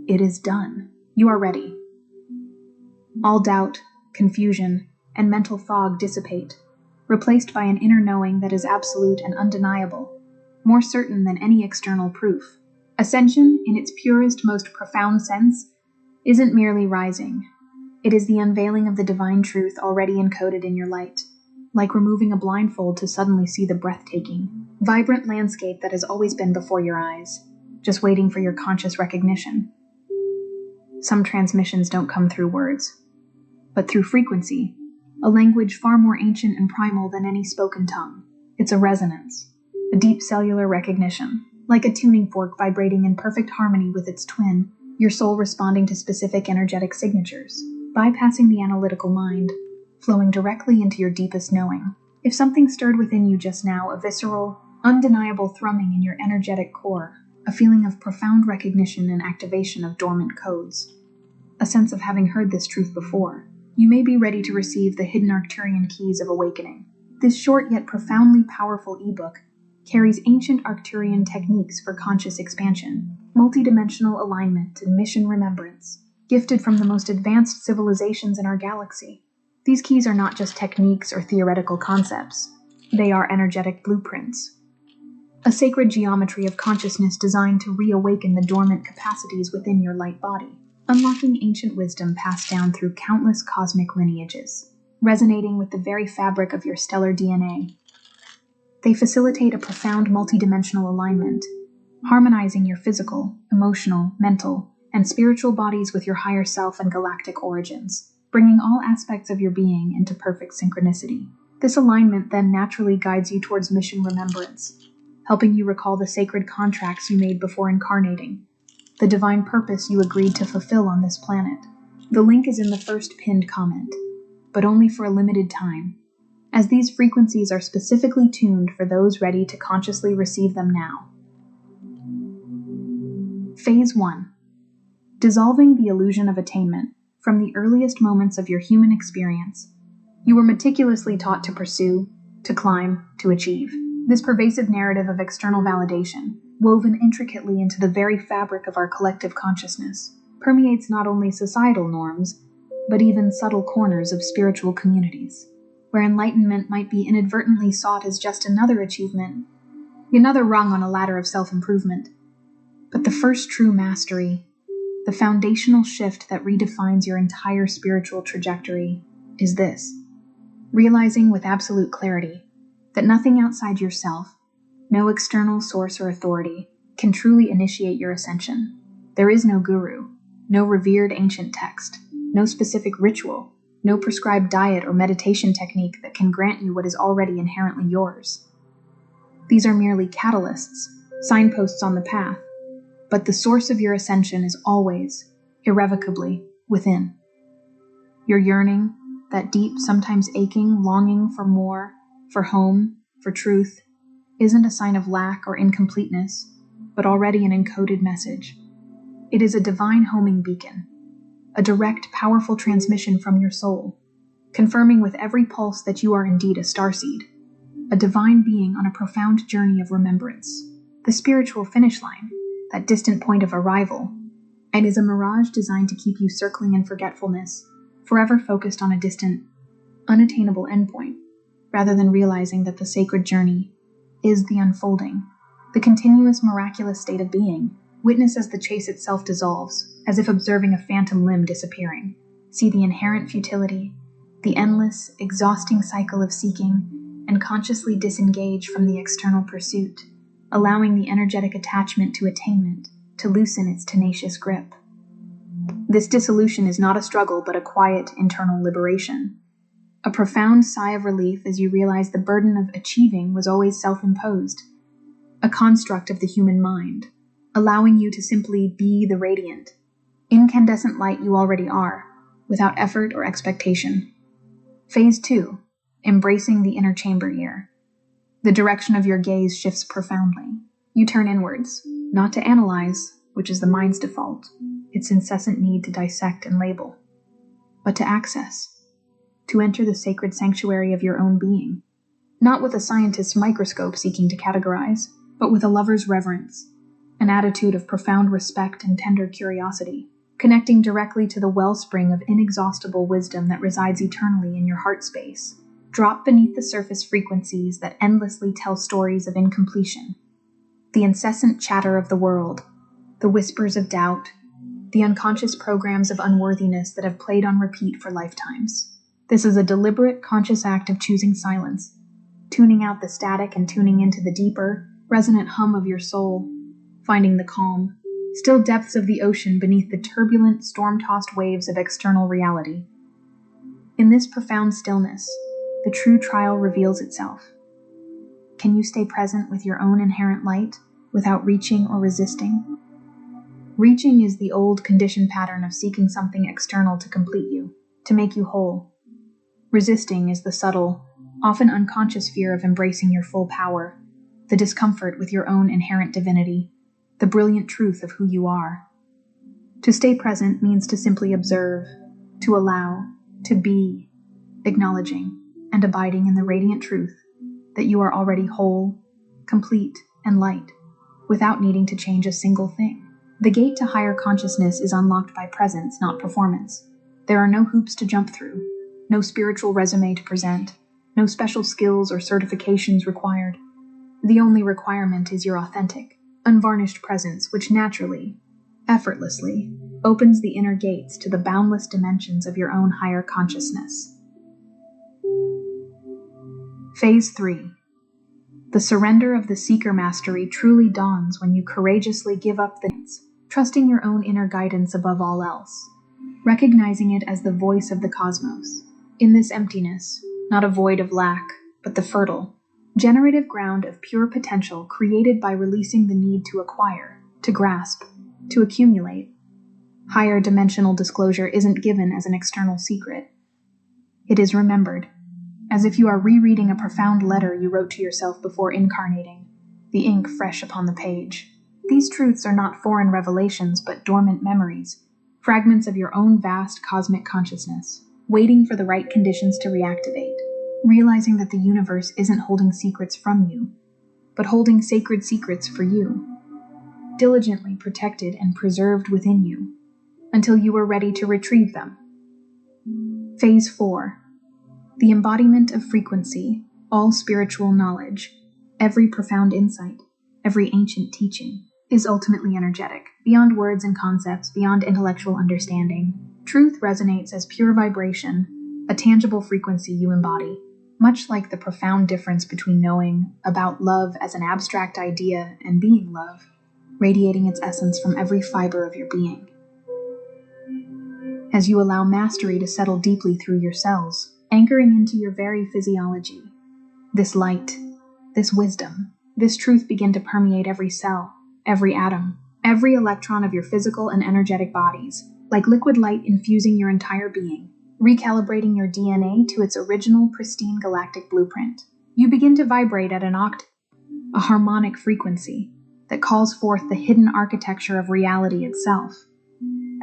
It is done. You are ready. All doubt, confusion, and mental fog dissipate, replaced by an inner knowing that is absolute and undeniable, more certain than any external proof. Ascension, in its purest, most profound sense, isn't merely rising. It is the unveiling of the divine truth already encoded in your light, like removing a blindfold to suddenly see the breathtaking, vibrant landscape that has always been before your eyes, just waiting for your conscious recognition. Some transmissions don't come through words, but through frequency, a language far more ancient and primal than any spoken tongue. It's a resonance, a deep cellular recognition, like a tuning fork vibrating in perfect harmony with its twin, your soul responding to specific energetic signatures, bypassing the analytical mind, flowing directly into your deepest knowing. If something stirred within you just now, a visceral, undeniable thrumming in your energetic core, a feeling of profound recognition and activation of dormant codes, a sense of having heard this truth before, you may be ready to receive the hidden Arcturian keys of awakening. This short yet profoundly powerful ebook carries ancient Arcturian techniques for conscious expansion, multidimensional alignment, and mission remembrance, gifted from the most advanced civilizations in our galaxy. These keys are not just techniques or theoretical concepts. They are energetic blueprints, a sacred geometry of consciousness designed to reawaken the dormant capacities within your light body, unlocking ancient wisdom passed down through countless cosmic lineages, resonating with the very fabric of your stellar DNA. They facilitate a profound multidimensional alignment, harmonizing your physical, emotional, mental, and spiritual bodies with your higher self and galactic origins, bringing all aspects of your being into perfect synchronicity. This alignment then naturally guides you towards mission remembrance, helping you recall the sacred contracts you made before incarnating, the divine purpose you agreed to fulfill on this planet. The link is in the first pinned comment, but only for a limited time, as these frequencies are specifically tuned for those ready to consciously receive them now. Phase 1. dissolving the illusion of attainment from the earliest moments of your human experience. You were meticulously taught to pursue, to climb, to achieve. This pervasive narrative of external validation, woven intricately into the very fabric of our collective consciousness, permeates not only societal norms, but even subtle corners of spiritual communities, where enlightenment might be inadvertently sought as just another achievement, another rung on a ladder of self-improvement. But the first true mastery, the foundational shift that redefines your entire spiritual trajectory, is this: realizing with absolute clarity that nothing outside yourself, no external source or authority, can truly initiate your ascension. There is no guru, no revered ancient text, no specific ritual, no prescribed diet or meditation technique that can grant you what is already inherently yours. These are merely catalysts, signposts on the path, but the source of your ascension is always, irrevocably, within. Your yearning, that deep, sometimes aching longing for more, for home, for truth, isn't a sign of lack or incompleteness, but already an encoded message. It is a divine homing beacon, a direct, powerful transmission from your soul, confirming with every pulse that you are indeed a starseed, a divine being on a profound journey of remembrance, the spiritual finish line, that distant point of arrival, and is a mirage designed to keep you circling in forgetfulness, forever focused on a distant, unattainable endpoint, rather than realizing that the sacred journey is the unfolding, the continuous miraculous state of being. Witness as the chase itself dissolves, as if observing a phantom limb disappearing. See the inherent futility, the endless, exhausting cycle of seeking, and consciously disengage from the external pursuit, allowing the energetic attachment to attainment to loosen its tenacious grip. This dissolution is not a struggle, but a quiet internal liberation. A profound sigh of relief as you realize the burden of achieving was always self-imposed, a construct of the human mind, allowing you to simply be the radiant, incandescent light you already are, without effort or expectation. Phase 2, embracing the inner chamber year. The direction of your gaze shifts profoundly. You turn inwards, not to analyze, which is the mind's default, its incessant need to dissect and label, but to access, to enter the sacred sanctuary of your own being, not with a scientist's microscope seeking to categorize, but with a lover's reverence, an attitude of profound respect and tender curiosity, connecting directly to the wellspring of inexhaustible wisdom that resides eternally in your heart space. Drop beneath the surface frequencies that endlessly tell stories of incompletion, the incessant chatter of the world, the whispers of doubt, the unconscious programs of unworthiness that have played on repeat for lifetimes. This is a deliberate, conscious act of choosing silence, tuning out the static and tuning into the deeper, resonant hum of your soul, finding the calm, still depths of the ocean beneath the turbulent, storm-tossed waves of external reality. In this profound stillness, the true trial reveals itself. Can you stay present with your own inherent light without reaching or resisting? Reaching is the old conditioned pattern of seeking something external to complete you, to make you whole. Resisting is the subtle, often unconscious fear of embracing your full power, the discomfort with your own inherent divinity, the brilliant truth of who you are. To stay present means to simply observe, to allow, to be, acknowledging and abiding in the radiant truth that you are already whole, complete, and light, without needing to change a single thing. The gate to higher consciousness is unlocked by presence, not performance. There are no hoops to jump through, no spiritual resume to present, no special skills or certifications required. The only requirement is your authentic, unvarnished presence, which naturally, effortlessly, opens the inner gates to the boundless dimensions of your own higher consciousness. Phase 3. The surrender of the seeker mastery truly dawns when you courageously give up the trusting your own inner guidance above all else, recognizing it as the voice of the cosmos. In this emptiness, not a void of lack, but the fertile, generative ground of pure potential created by releasing the need to acquire, to grasp, to accumulate. Higher dimensional disclosure isn't given as an external secret. It is remembered, as if you are rereading a profound letter you wrote to yourself before incarnating, the ink fresh upon the page. These truths are not foreign revelations, but dormant memories, fragments of your own vast cosmic consciousness, waiting for the right conditions to reactivate, realizing that the universe isn't holding secrets from you, but holding sacred secrets for you, diligently protected and preserved within you, until you are ready to retrieve them. Phase 4. The embodiment of frequency, all spiritual knowledge, every profound insight, every ancient teaching, is ultimately energetic, beyond words and concepts, beyond intellectual understanding. Truth resonates as pure vibration, a tangible frequency you embody, much like the profound difference between knowing about love as an abstract idea and being love, radiating its essence from every fiber of your being. As you allow mastery to settle deeply through your cells, anchoring into your very physiology, this light, this wisdom, this truth begin to permeate every cell, every atom, every electron of your physical and energetic bodies, like liquid light infusing your entire being, recalibrating your DNA to its original pristine galactic blueprint. You begin to vibrate at an octave, a harmonic frequency that calls forth the hidden architecture of reality itself,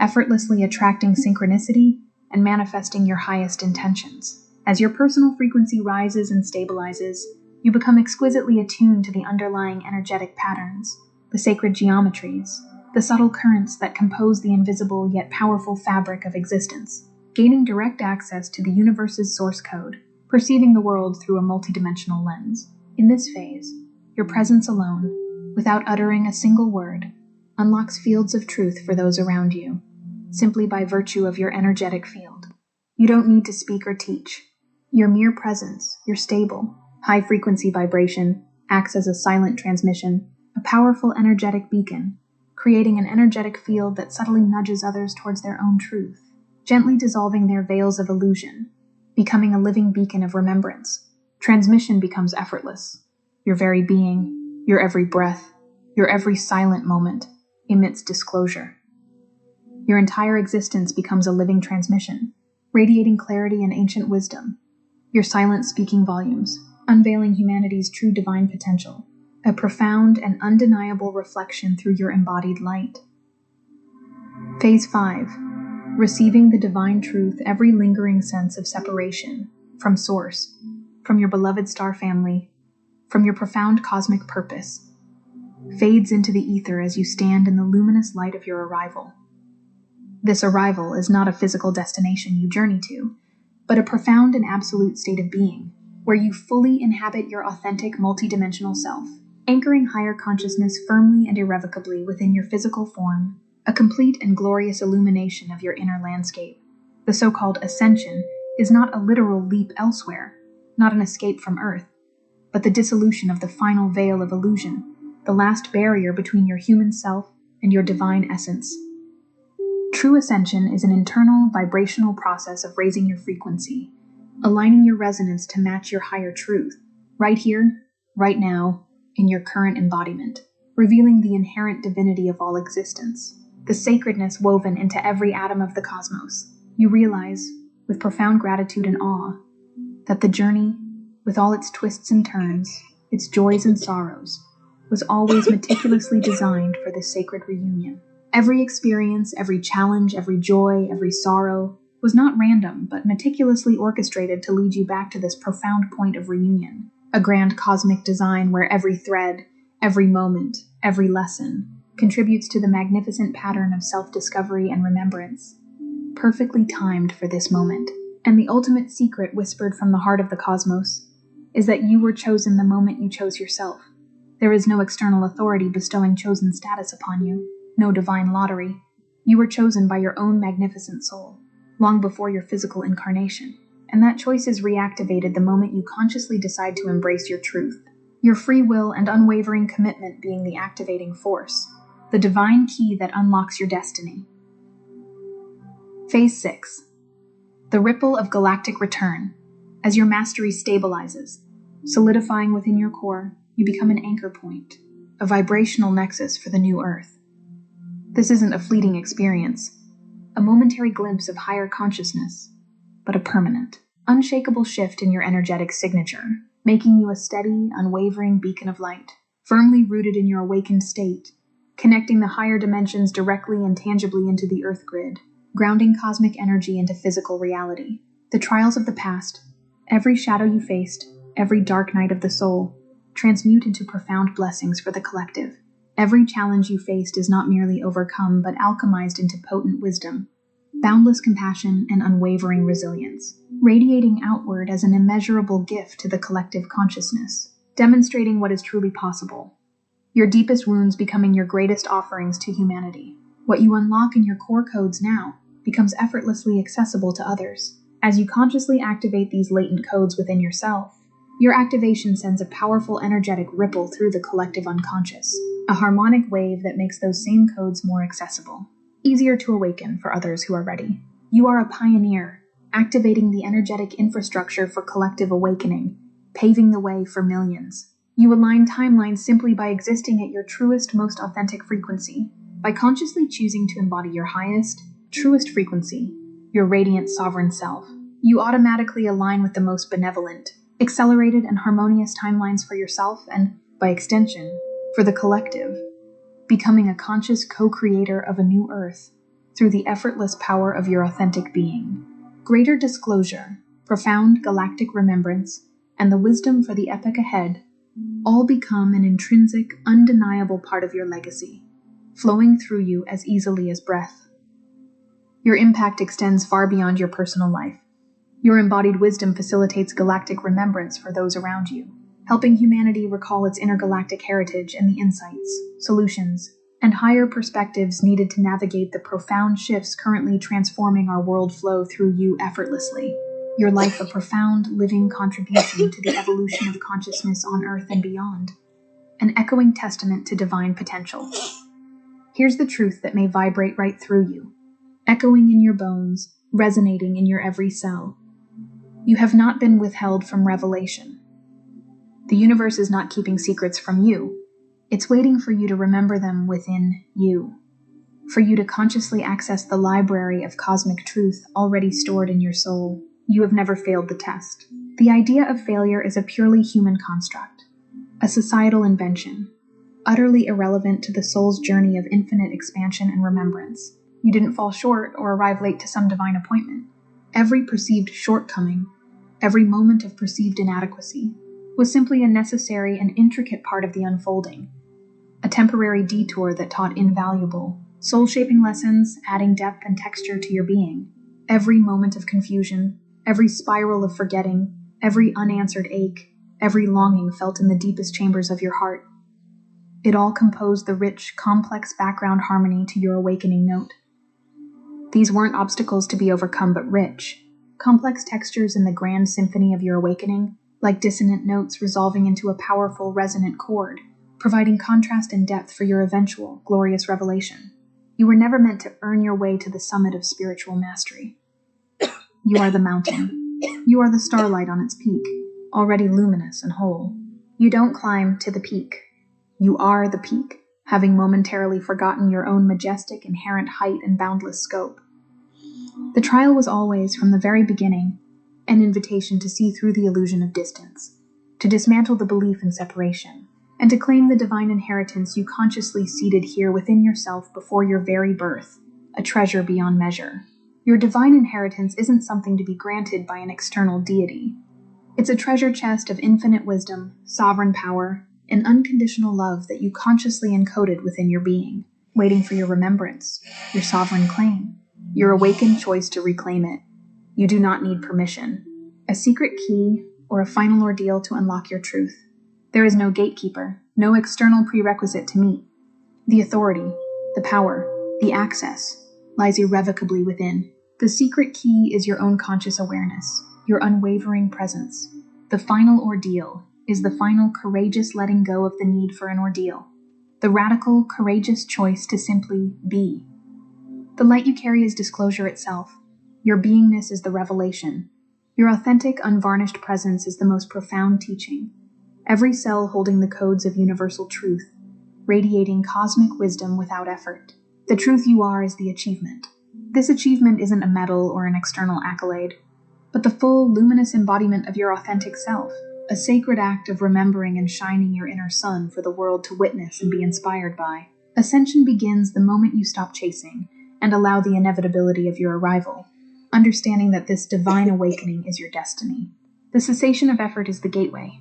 effortlessly attracting synchronicity and manifesting your highest intentions. As your personal frequency rises and stabilizes, you become exquisitely attuned to the underlying energetic patterns, the sacred geometries, the subtle currents that compose the invisible yet powerful fabric of existence, gaining direct access to the universe's source code, perceiving the world through a multidimensional lens. In this phase, your presence alone, without uttering a single word, unlocks fields of truth for those around you, simply by virtue of your energetic field. You don't need to speak or teach. Your mere presence, your stable, high-frequency vibration, acts as a silent transmission, a powerful energetic beacon, creating an energetic field that subtly nudges others towards their own truth, gently dissolving their veils of illusion, becoming a living beacon of remembrance. Transmission becomes effortless. Your very being, your every breath, your every silent moment emits disclosure. Your entire existence becomes a living transmission, radiating clarity and ancient wisdom. Your silence speaking volumes, unveiling humanity's true divine potential, a profound and undeniable reflection through your embodied light. Phase 5. Receiving the divine truth, every lingering sense of separation from source, from your beloved star family, from your profound cosmic purpose, fades into the ether as you stand in the luminous light of your arrival. This arrival is not a physical destination you journey to, but a profound and absolute state of being, where you fully inhabit your authentic multidimensional self, anchoring higher consciousness firmly and irrevocably within your physical form, a complete and glorious illumination of your inner landscape. The so-called ascension is not a literal leap elsewhere, not an escape from Earth, but the dissolution of the final veil of illusion, the last barrier between your human self and your divine essence. True ascension is an internal, vibrational process of raising your frequency, aligning your resonance to match your higher truth, right here, right now, in your current embodiment, revealing the inherent divinity of all existence, the sacredness woven into every atom of the cosmos. You realize, with profound gratitude and awe, that the journey, with all its twists and turns, its joys and sorrows, was always meticulously designed for this sacred reunion. Every experience, every challenge, every joy, every sorrow was not random, but meticulously orchestrated to lead you back to this profound point of reunion, a grand cosmic design where every thread, every moment, every lesson contributes to the magnificent pattern of self-discovery and remembrance, perfectly timed for this moment. And the ultimate secret whispered from the heart of the cosmos is that you were chosen the moment you chose yourself. There is no external authority bestowing chosen status upon you, no divine lottery. You were chosen by your own magnificent soul, long before your physical incarnation, and that choice is reactivated the moment you consciously decide to embrace your truth, your free will and unwavering commitment being the activating force, the divine key that unlocks your destiny. Phase 6. The ripple of galactic return. As your mastery stabilizes, solidifying within your core, you become an anchor point, a vibrational nexus for the new Earth. This isn't a fleeting experience, a momentary glimpse of higher consciousness, but a permanent, unshakable shift in your energetic signature, making you a steady, unwavering beacon of light, firmly rooted in your awakened state, connecting the higher dimensions directly and tangibly into the Earth grid, grounding cosmic energy into physical reality. The trials of the past, every shadow you faced, every dark night of the soul, transmute into profound blessings for the collective. Every challenge you faced is not merely overcome, but alchemized into potent wisdom, boundless compassion, and unwavering resilience, radiating outward as an immeasurable gift to the collective consciousness, demonstrating what is truly possible. Your deepest wounds becoming your greatest offerings to humanity. What you unlock in your core codes now becomes effortlessly accessible to others. As you consciously activate these latent codes within yourself, your activation sends a powerful energetic ripple through the collective unconscious, a harmonic wave that makes those same codes more accessible, easier to awaken for others who are ready. You are a pioneer, activating the energetic infrastructure for collective awakening, paving the way for millions. You align timelines simply by existing at your truest, most authentic frequency, by consciously choosing to embody your highest, truest frequency, your radiant sovereign self. You automatically align with the most benevolent, accelerated, and harmonious timelines for yourself and, by extension, for the collective, becoming a conscious co-creator of a new earth through the effortless power of your authentic being. Greater disclosure, profound galactic remembrance, and the wisdom for the epoch ahead all become an intrinsic, undeniable part of your legacy, flowing through you as easily as breath. Your impact extends far beyond your personal life. Your embodied wisdom facilitates galactic remembrance for those around you, helping humanity recall its intergalactic heritage and the insights, solutions, and higher perspectives needed to navigate the profound shifts currently transforming our world flow through you effortlessly. Your life a profound, living contribution to the evolution of consciousness on Earth and beyond, an echoing testament to divine potential. Here's the truth that may vibrate right through you, echoing in your bones, resonating in your every cell. You have not been withheld from revelation. The universe is not keeping secrets from you. It's waiting for you to remember them within you, for you to consciously access the library of cosmic truth already stored in your soul. You have never failed the test. The idea of failure is a purely human construct, a societal invention, utterly irrelevant to the soul's journey of infinite expansion and remembrance. You didn't fall short or arrive late to some divine appointment. Every perceived shortcoming, every moment of perceived inadequacy, was simply a necessary and intricate part of the unfolding, a temporary detour that taught invaluable, soul-shaping lessons, adding depth and texture to your being. Every moment of confusion, every spiral of forgetting, every unanswered ache, every longing felt in the deepest chambers of your heart. It all composed the rich, complex background harmony to your awakening note. These weren't obstacles to be overcome, but rich, complex textures in the grand symphony of your awakening, like dissonant notes resolving into a powerful, resonant chord, providing contrast and depth for your eventual, glorious revelation. You were never meant to earn your way to the summit of spiritual mastery. You are the mountain. You are the starlight on its peak, already luminous and whole. You don't climb to the peak. You are the peak, having momentarily forgotten your own majestic inherent height and boundless scope. The trial was always, from the very beginning, an invitation to see through the illusion of distance, to dismantle the belief in separation, and to claim the divine inheritance you consciously seated here within yourself before your very birth, a treasure beyond measure. Your divine inheritance isn't something to be granted by an external deity. It's a treasure chest of infinite wisdom, sovereign power, and unconditional love that you consciously encoded within your being, waiting for your remembrance, your sovereign claim, your awakened choice to reclaim it. You do not need permission, a secret key, or a final ordeal to unlock your truth. There is no gatekeeper, no external prerequisite to meet. The authority, the power, the access lies irrevocably within. The secret key is your own conscious awareness, your unwavering presence. The final ordeal is the final courageous letting go of the need for an ordeal, the radical, courageous choice to simply be. The light you carry is disclosure itself. Your beingness is the revelation. Your authentic, unvarnished presence is the most profound teaching. Every cell holding the codes of universal truth, radiating cosmic wisdom without effort. The truth you are is the achievement. This achievement isn't a medal or an external accolade, but the full, luminous embodiment of your authentic self, a sacred act of remembering and shining your inner sun for the world to witness and be inspired by. Ascension begins the moment you stop chasing and allow the inevitability of your arrival, understanding that this divine awakening is your destiny. The cessation of effort is the gateway.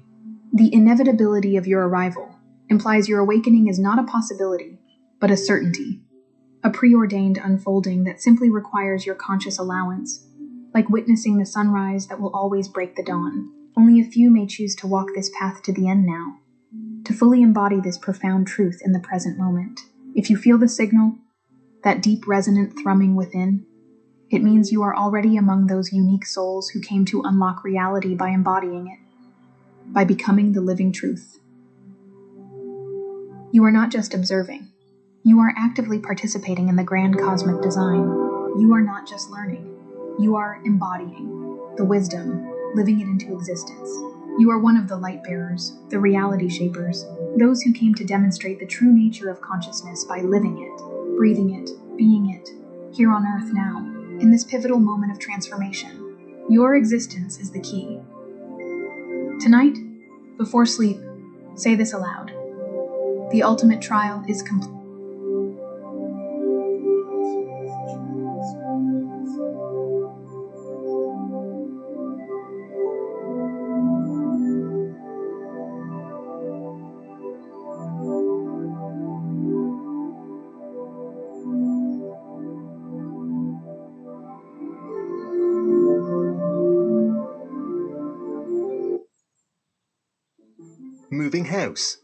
The inevitability of your arrival implies your awakening is not a possibility, but a certainty, a preordained unfolding that simply requires your conscious allowance. Like witnessing the sunrise that will always break the dawn, only a few may choose to walk this path to the end now, to fully embody this profound truth in the present moment. If you feel the signal, that deep resonant thrumming within, it means you are already among those unique souls who came to unlock reality by embodying it, by becoming the living truth. You are not just observing. You are actively participating in the grand cosmic design. You are not just learning. You are embodying the wisdom, living it into existence. You are one of the light bearers, the reality shapers, those who came to demonstrate the true nature of consciousness by living it, breathing it, being it, here on Earth now, in this pivotal moment of transformation. Your existence is the key. Tonight, before sleep, say this aloud. The ultimate trial is complete. Moving house.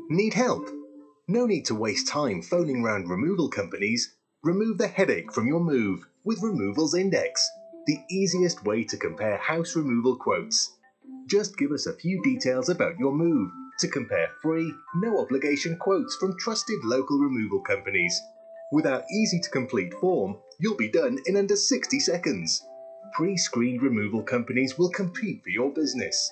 Need help? No need to waste time phoning round removal companies. Remove the headache from your move with Removals Index, the easiest way to compare house removal quotes. Just give us a few details about your move to compare free, no obligation quotes from trusted local removal companies. With our easy to complete form, you'll be done in under 60 seconds. Pre-screened removal companies will compete for your business.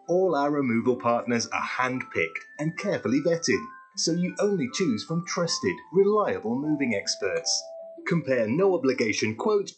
All our removal partners are hand-picked and carefully vetted, so you only choose from trusted, reliable moving experts. Compare no obligation quotes.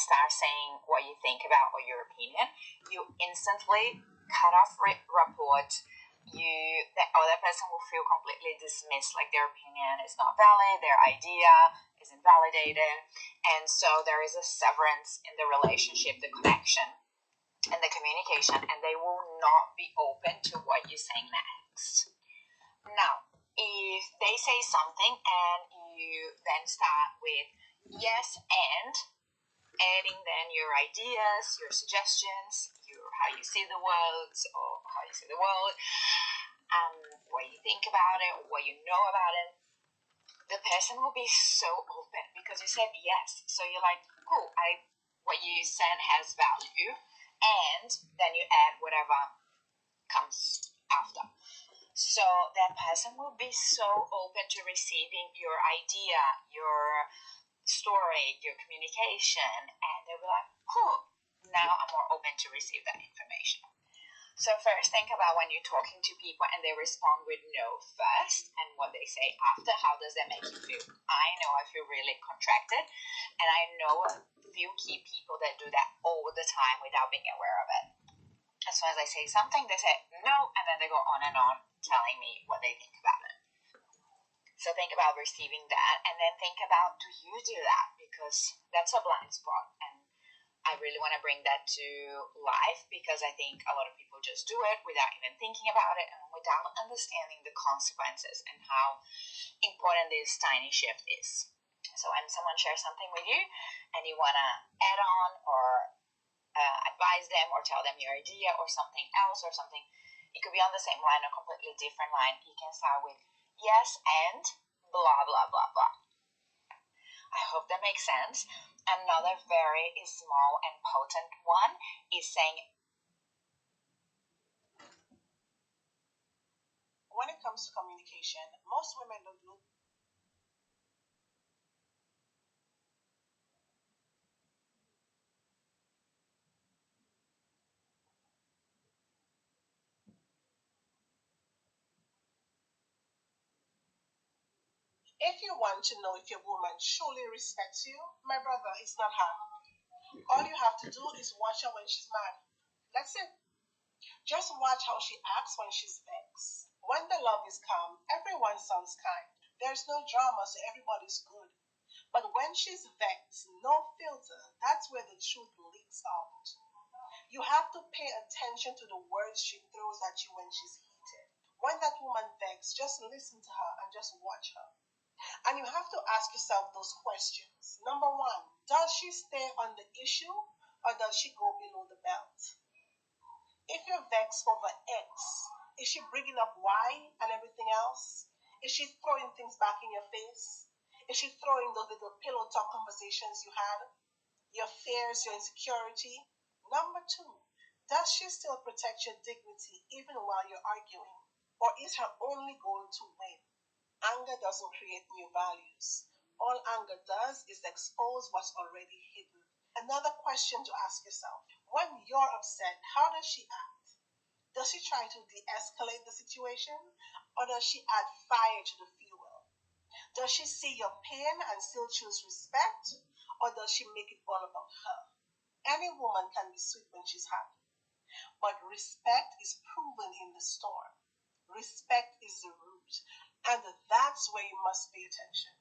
start saying what you think about or your opinion, you instantly cut off rapport. The other person will feel completely dismissed, like their opinion is not valid, their idea isn't validated, and so there is a severance in the relationship, the connection, and the communication, and they will not be open to what you're saying next. Now, if they say something and you then start with yes and adding then your ideas, your suggestions, how you see the world, what you think about it, what you know about it, the person will be so open because you said yes. So you're like, cool, what you said has value, and then you add whatever comes after. So that person will be so open to receiving your idea, your story, your communication, and they'll be like, cool, now I'm more open to receive that information. So first think about when you're talking to people and they respond with no first, and what they say after, how does that make you feel? I know I feel really contracted, and I know a few key people that do that all the time without being aware of it. As soon as I say something, they say no, and then they go on and on telling me what they think about it. So think about receiving that, and then think about, do you do that? Because that's a blind spot, and I really want to bring that to life, because I think a lot of people just do it without even thinking about it and without understanding the consequences and how important this tiny shift is. So when someone shares something with you and you want to add on or advise them or tell them your idea or something else or something, it could be on the same line or completely different line. You can start with yes and blah blah blah blah. I hope that makes sense. Another very small and potent one is saying, when it comes to communication, most women don't look. If you want to know if your woman truly respects you, my brother, it's not hard. All you have to do is watch her when she's mad. That's it. Just watch how she acts when she's vexed. When the love is calm, everyone sounds kind. There's no drama, so everybody's good. But when she's vexed, no filter, that's where the truth leaks out. You have to pay attention to the words she throws at you when she's heated. When that woman vexed, just listen to her and just watch her. And you have to ask yourself those questions. Number one, does she stay on the issue or does she go below the belt? If you're vexed over X, is she bringing up Y and everything else? Is she throwing things back in your face? Is she throwing those little pillow talk conversations you had? Your fears, your insecurity? Number two, does she still protect your dignity even while you're arguing? Or is her only goal to win? Anger doesn't create new values. All anger does is expose what's already hidden. Another question to ask yourself, when you're upset, how does she act? Does she try to de-escalate the situation? Or does she add fire to the fuel? Does she see your pain and still choose respect? Or does she make it all about her? Any woman can be sweet when she's happy, but respect is proven in the storm. Respect is the root, and that's where you must pay attention.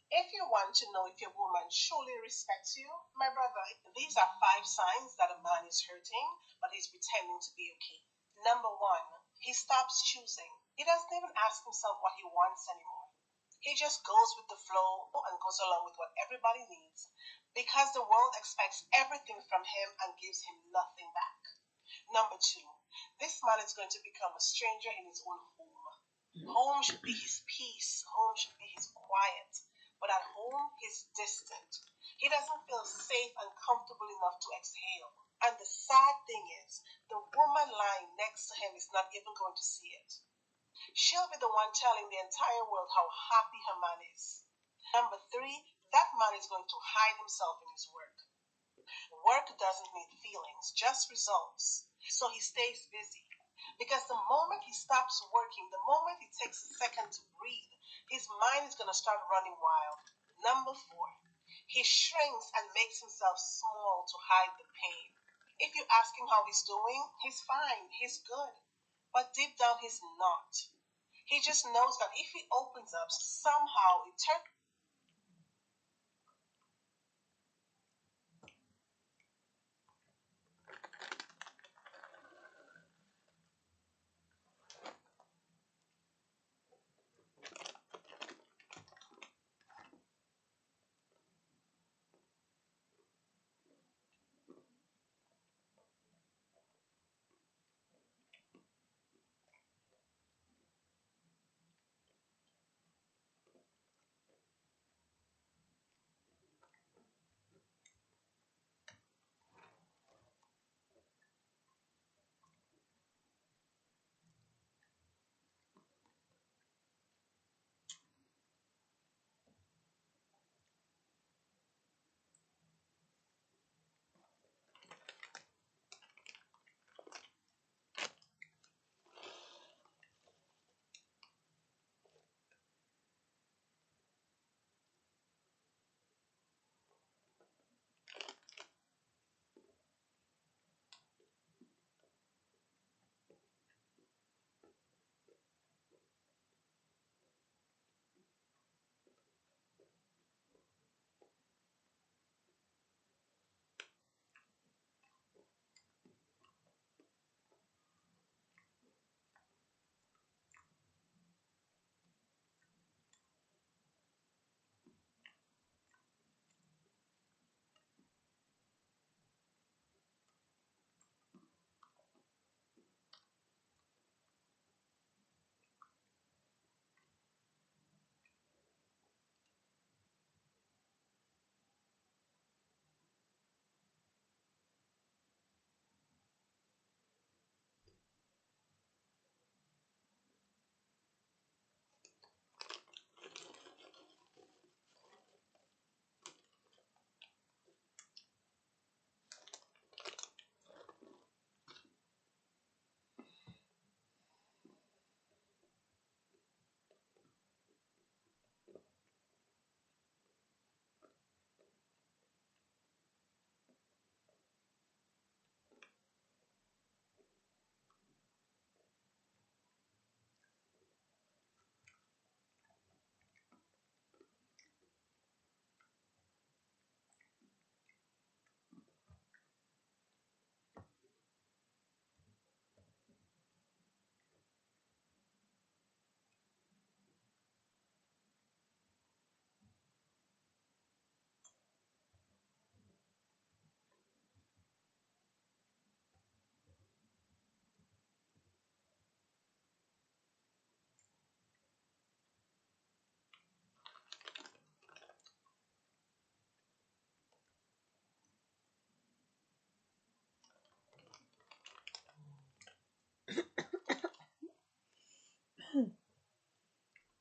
If you want to know if your woman truly respects you, my brother, these are 5 signs that a man is hurting, but he's pretending to be okay. Number 1, he stops choosing. He doesn't even ask himself what he wants anymore. He just goes with the flow and goes along with what everybody needs because the world expects everything from him and gives him nothing back. Number 2, this man is going to become a stranger in his own home. Home should be his peace. Home should be his quiet. But at home, he's distant. He doesn't feel safe and comfortable enough to exhale. And the sad thing is, the woman lying next to him is not even going to see it. She'll be the one telling the entire world how happy her man is. Number 3, that man is going to hide himself in his work. Work doesn't need feelings, just results. So he stays busy. Because the moment he stops working, the moment he takes a second to breathe, his mind is going to start running wild. Number 4, He shrinks and makes himself small to hide the pain. If you ask him how he's doing, he's fine, he's good. But deep down, he's not. He just knows that if he opens up, somehow it turns.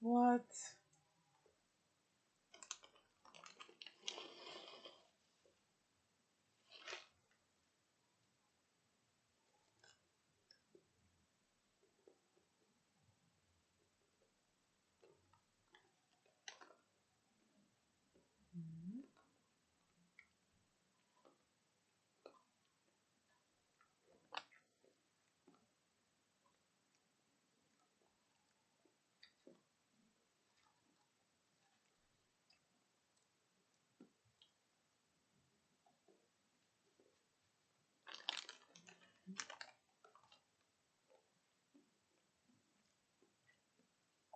What?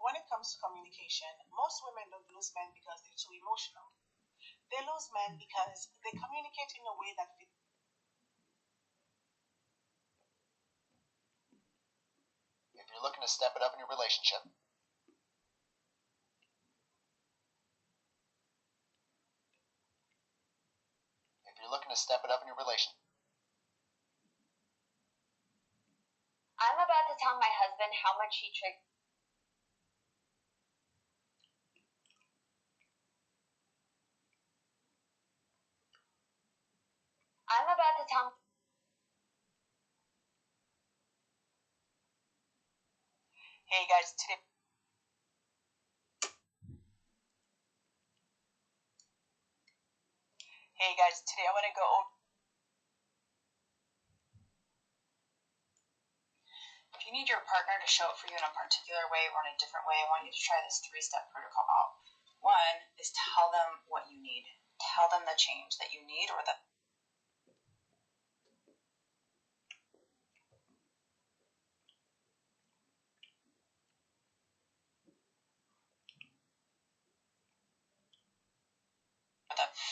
When it comes to communication, most women don't lose men because they're too emotional. They lose men because they communicate in a way that fits. If you're looking to step it up in your relationship, I'm about to tell my husband how much he tricked. I'm about to tell. Hey guys, today. Hey guys, today I want to go over. If you need your partner to show up for you in a particular way or in a different way, I want you to try this 3-step protocol out. One is tell them what you need. Tell them the change that you need or the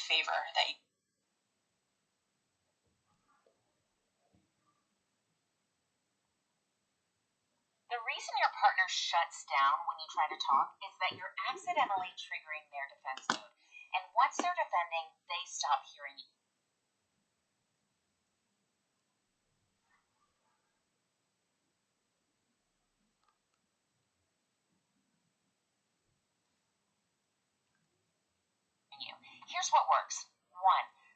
favor that you. The reason your partner shuts down when you try to talk is that you're accidentally triggering their defense mode. And once they're defending, they stop hearing you. Here's what works. 1.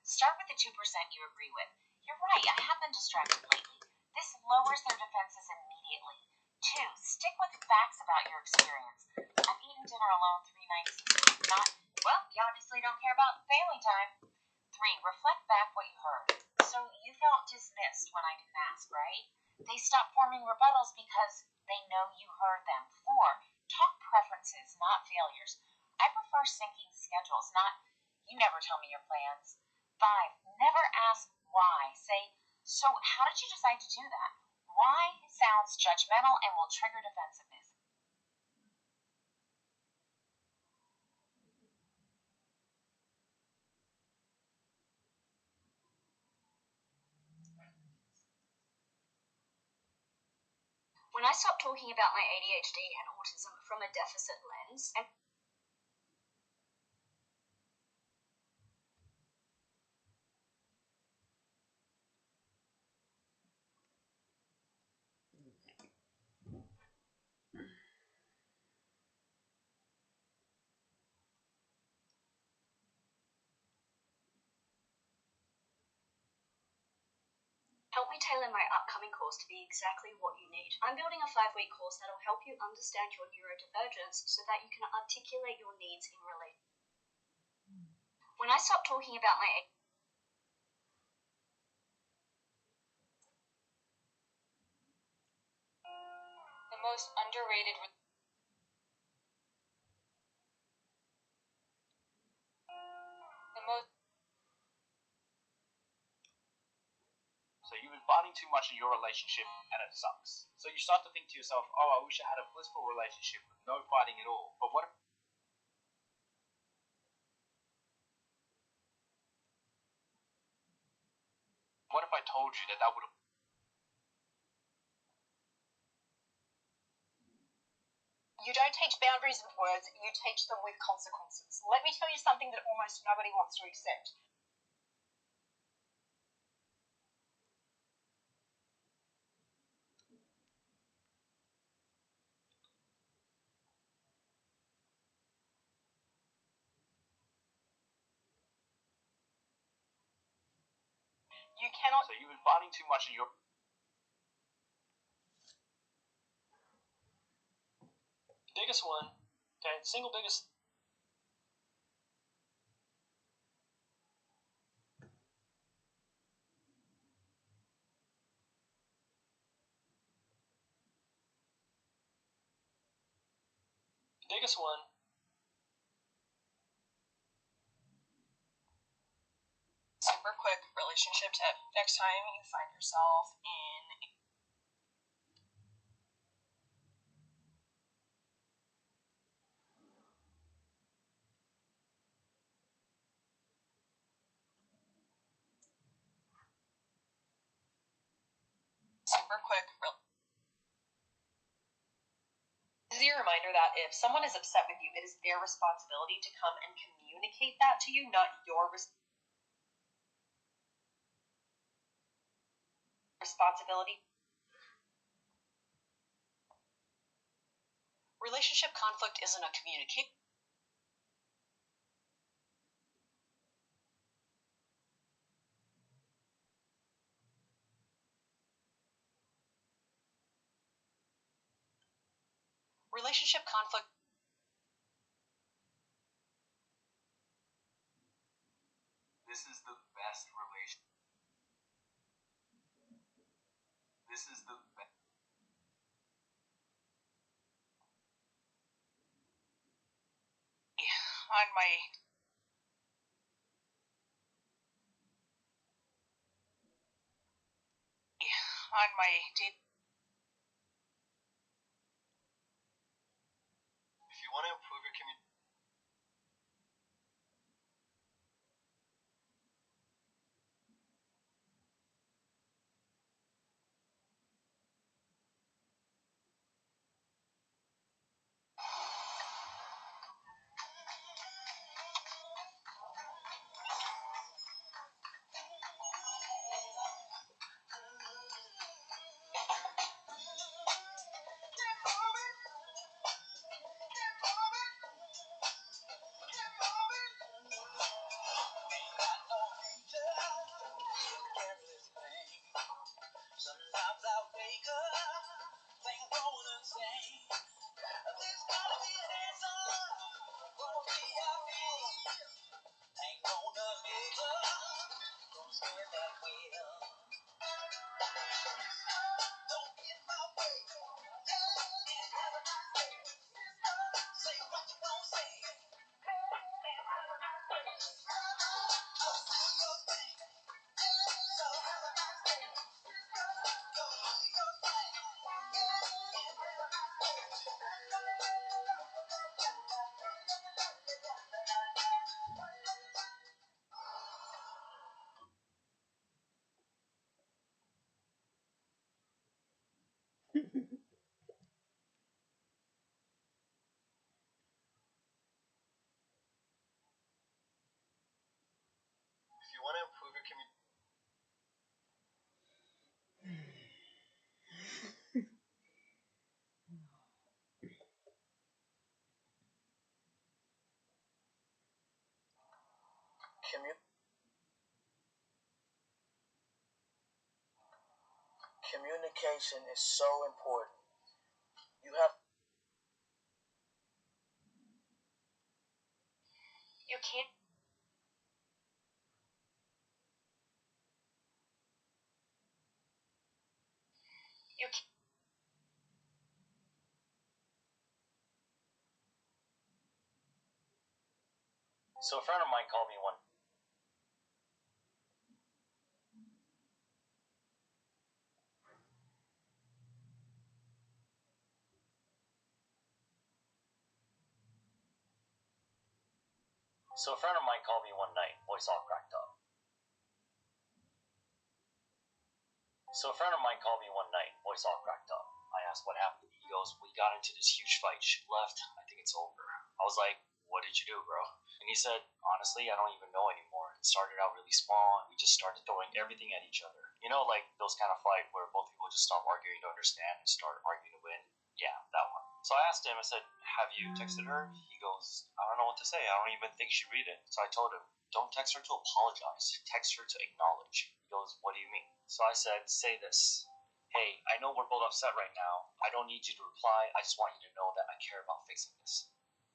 Start with the 2% you agree with. You're right, I have been distracted lately. This lowers their defenses immediately. 2. Stick with facts about your experience. I've eaten dinner alone 3 nights. Not, well, you obviously don't care about family time. 3. Reflect back what you heard. So you felt dismissed when I didn't ask, right? They stop forming rebuttals because they know you heard them. 4. Talk preferences, not failures. I prefer syncing schedules, not you never tell me your plans. 5. Never ask why. Say, so how did you decide to do that? Why sounds judgmental and will trigger defensiveness. When I stopped talking about my ADHD and autism from a deficit lens and help me tailor my upcoming course to be exactly what you need. I'm building a 5-week course that'll help you understand your neurodivergence so that you can articulate your needs in relation. When I stopped talking about my the most underrated the most So you've been fighting too much in your relationship and it sucks. So you start to think to yourself, oh, I wish I had a blissful relationship with no fighting at all. But what if I told you that would have. You don't teach boundaries with words, you teach them with consequences. Let me tell you something that almost nobody wants to accept. You cannot. So you've been fighting too much in your. Biggest one, okay, single biggest. Biggest one. Super quick relationship tip. Next time you find yourself in super quick. This is your reminder that if someone is upset with you, it is their responsibility to come and communicate that to you, not your responsibility. Relationship conflict isn't a communication. Relationship conflict. This is the best relation. This is the best. On my date. If you want to improve your communication. Sometimes I wake up, think wrong and insane. There's gotta be an answer. What way I feel, ain't gonna give up. Don't spin that wheel. Don't get my way. And have a nice day. Say what you gon' say. And have a nice day. Go do your thing. So have a nice day. Go do your thing. And have a nice If you want to improve your communication is so important. You have. You can't. You can't. So a friend of mine called me one. So a friend of mine called me one night, voice all cracked up. So a friend of mine called me one night, voice all cracked up. I asked what happened. He goes, "We got into this huge fight. She left. I think it's over." I was like, "What did you do, bro?" And he said, "Honestly, I don't even know anymore. It started out really small, and we just started throwing everything at each other. You know, like those kind of fight where both people just stop arguing to understand and start arguing to win. Yeah, that one." So I asked him, I said, "Have you texted her?" He goes, "I don't know what to say. I don't even think she'd read it." So I told him, "Don't text her to apologize. Text her to acknowledge." He goes, "What do you mean?" So I said, "Say this. Hey, I know we're both upset right now. I don't need you to reply. I just want you to know that I care about fixing this."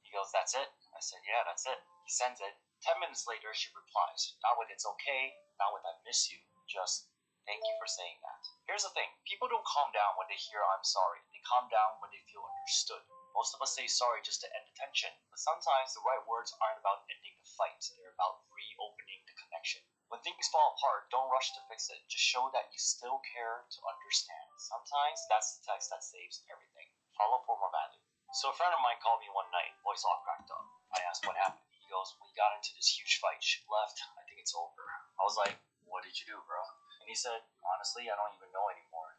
He goes, "That's it?" I said, "Yeah, that's it." He sends it. 10 minutes later, she replies. Not with "it's okay," not with "I miss you," just "thank you for saying that." Here's the thing. People don't calm down when they hear "I'm sorry." They calm down when they feel understood. Most of us say sorry just to end the tension, but sometimes the right words aren't about ending the fight. They're about reopening the connection. When things fall apart, don't rush to fix it. Just show that you still care to understand. Sometimes that's the text that saves everything. Follow for more value. So a friend of mine called me one night, voice all cracked up. I asked what happened. He goes, "We got into this huge fight. She left. I think it's over." I was like, "What did you do, bro?" And he said, "Honestly, I don't even know anymore."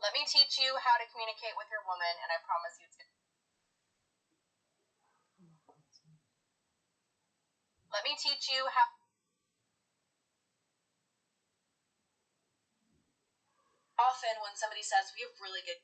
Let me teach you how to communicate with your woman, and I promise you it's good. Let me teach you how. Often, when somebody says, "We have really good."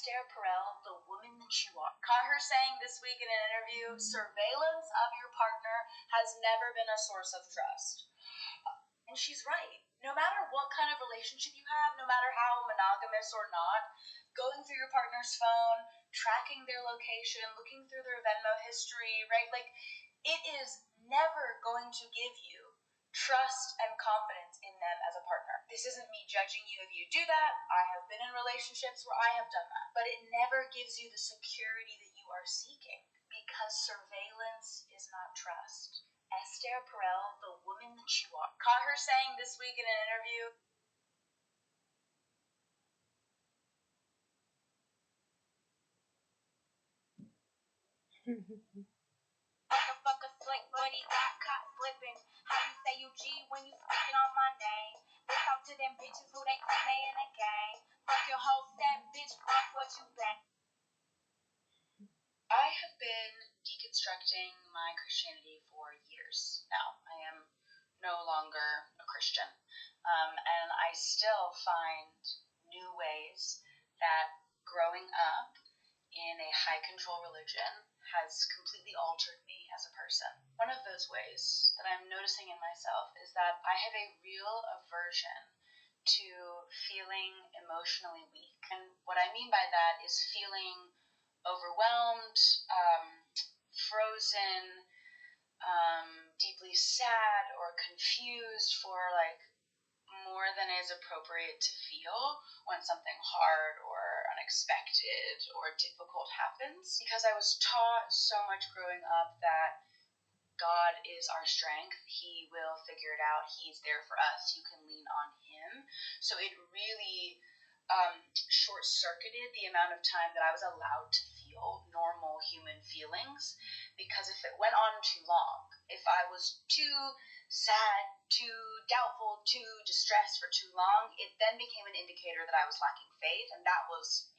Esther Perel, the woman that you are. Caught her saying this week in an interview, surveillance of your partner has never been a source of trust. And she's right. No matter what kind of relationship you have, no matter how monogamous or not, going through your partner's phone, tracking their location, looking through their Venmo history, right? Like, it is never going to give you trust and confidence in them as a partner. This isn't me judging you if you do that. I have been in relationships where I have done that. But it never gives you the security that you are seeking, because surveillance is not trust. Esther Perel, the woman that you are. Caught her saying this week in an interview, motherfucker slick, but he got caught slipping. How you say you G when you speaking on my name? Let's talk to them bitches who they claim they in a gang. Fuck your whole set, bitch, fuck what you bet. I have been deconstructing my Christianity for years now. I am no longer a Christian. And I still find new ways that growing up in a high control religion has completely altered me as a person. One of those ways that I'm noticing in myself is that I have a real aversion to feeling emotionally weak. And what I mean by that is feeling overwhelmed, frozen, deeply sad or confused for like more than is appropriate to feel when something hard or unexpected or difficult happens. Because I was taught so much growing up that God is our strength. He will figure it out. He's there for us. You can lean on him. So it really short-circuited the amount of time that I was allowed to feel normal human feelings, because if it went on too long, if I was too sad, too doubtful, too distressed for too long, it then became an indicator that I was lacking faith, and that was,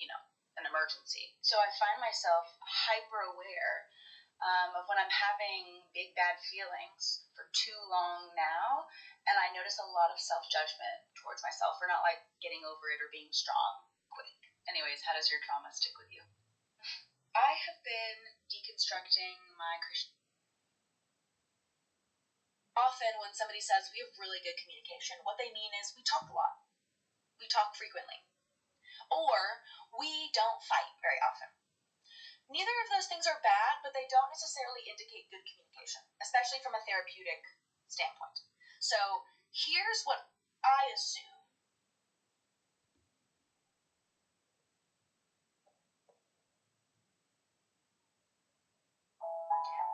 an emergency. So I find myself hyper-aware of when I'm having big bad feelings for too long now, and I notice a lot of self-judgment towards myself for not like getting over it or being strong quick. Anyways, how does your trauma stick with you? I have been deconstructing my Christian. Often when somebody says we have really good communication, what they mean is we talk a lot. We talk frequently. Or we don't fight very often. Neither of those things are bad, but they don't necessarily indicate good communication, especially from a therapeutic standpoint. So here's what I assume.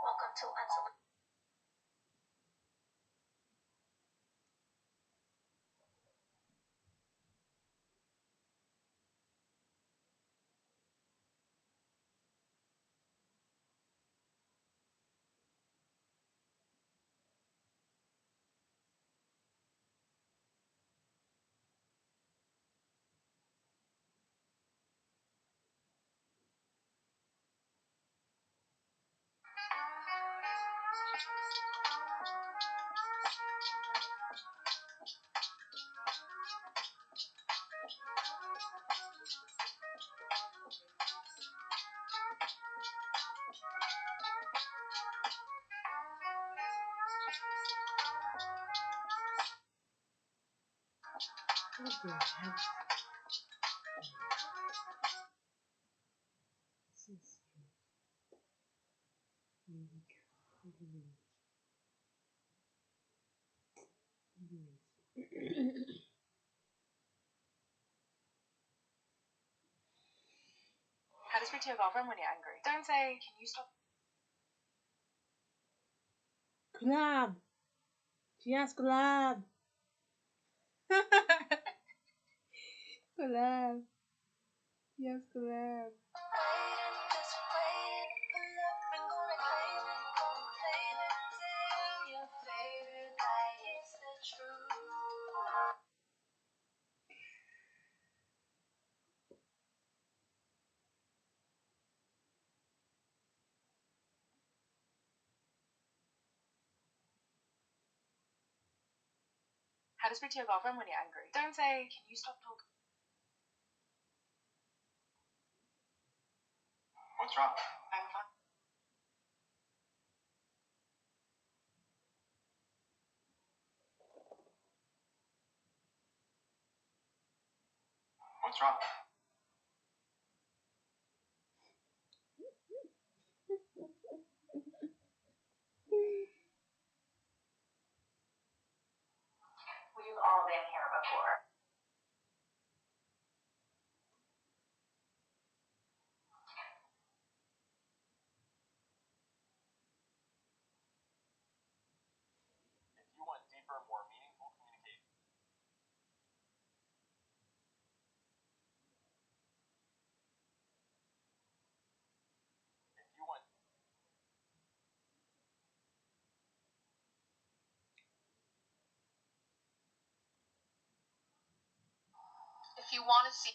Welcome to Unsolicited. How to speak to your girlfriend when you're angry. Don't say, can you stop? Collab. Yes, collab. Collab. Yes, collab. How to speak to your girlfriend when you're angry. Don't say, can you stop talking? What's wrong? I'm fine. What's wrong? We've all been here before. If you want deeper, more meaningful communication, if you want If you want to see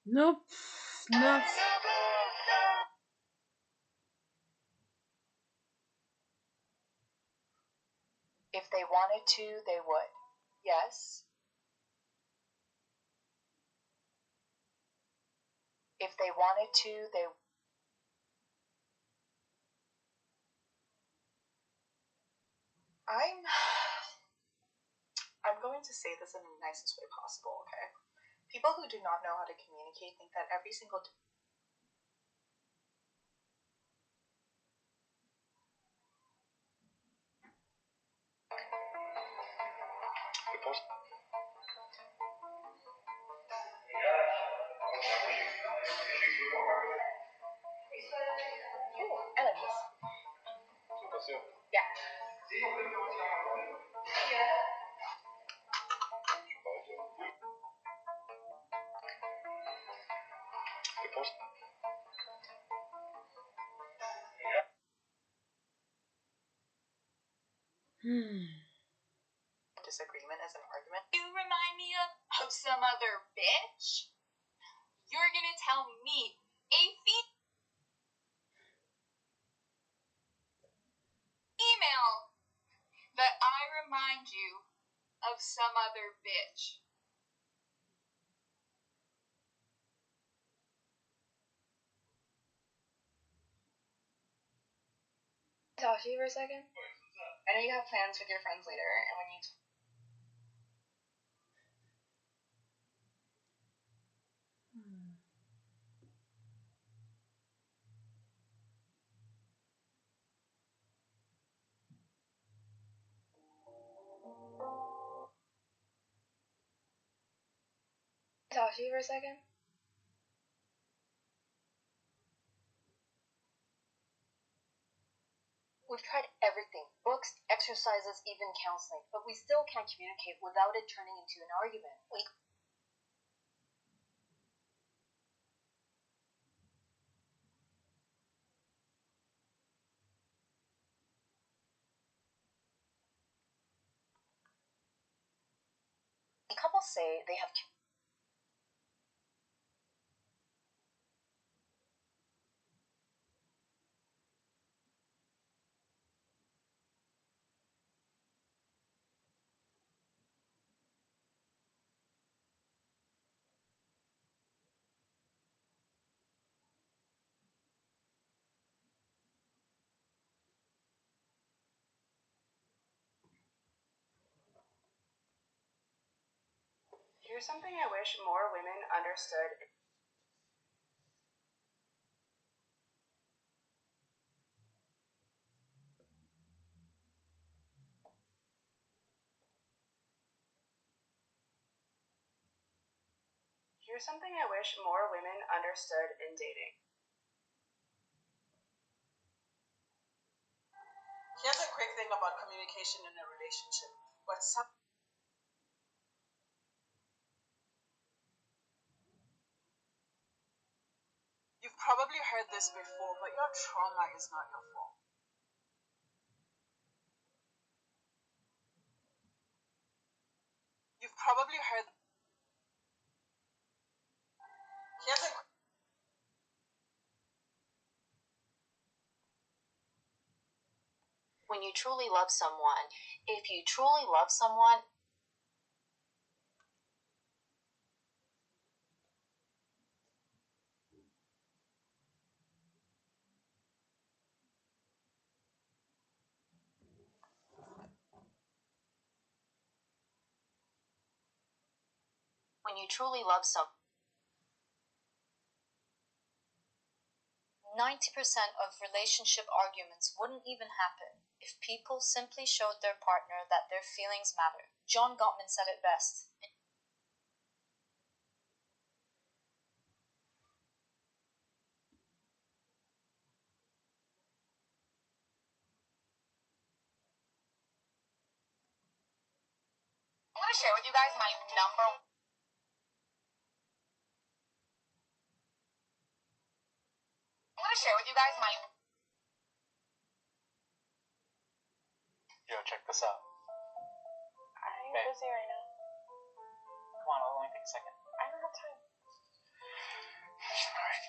Nope. Not. if they wanted to, they would. Yes. If they wanted to, they I'm going to say this in the nicest way possible, okay? People who do not know how to communicate think that every single The post. I like this. Yeah. The post. Disagreement as an argument. You remind me of some other bitch? You're gonna tell me a female that I remind you of some other bitch. Talk to you for a second. I know you have plans with your friends later, and when you talk to you for a second. We've tried everything, books, exercises, even counseling, but we still can't communicate without it turning into an argument. Couples say they have. Here's something I wish more women understood. Here's something I wish more women understood in dating. Here's a quick thing about communication in a relationship. What some You've probably heard this before, but your trauma is not your fault. You've probably heard. Here's a When you truly love someone, if you truly love someone, when you truly love someone, 90% of relationship arguments wouldn't even happen if people simply showed their partner that their feelings matter. John Gottman said it best. I'm going to share with you guys my number. I'm going to share with you guys my. Yo, check this out. I'm Hey. busy right now. Come on, it'll only take a second. I don't have time. Alright.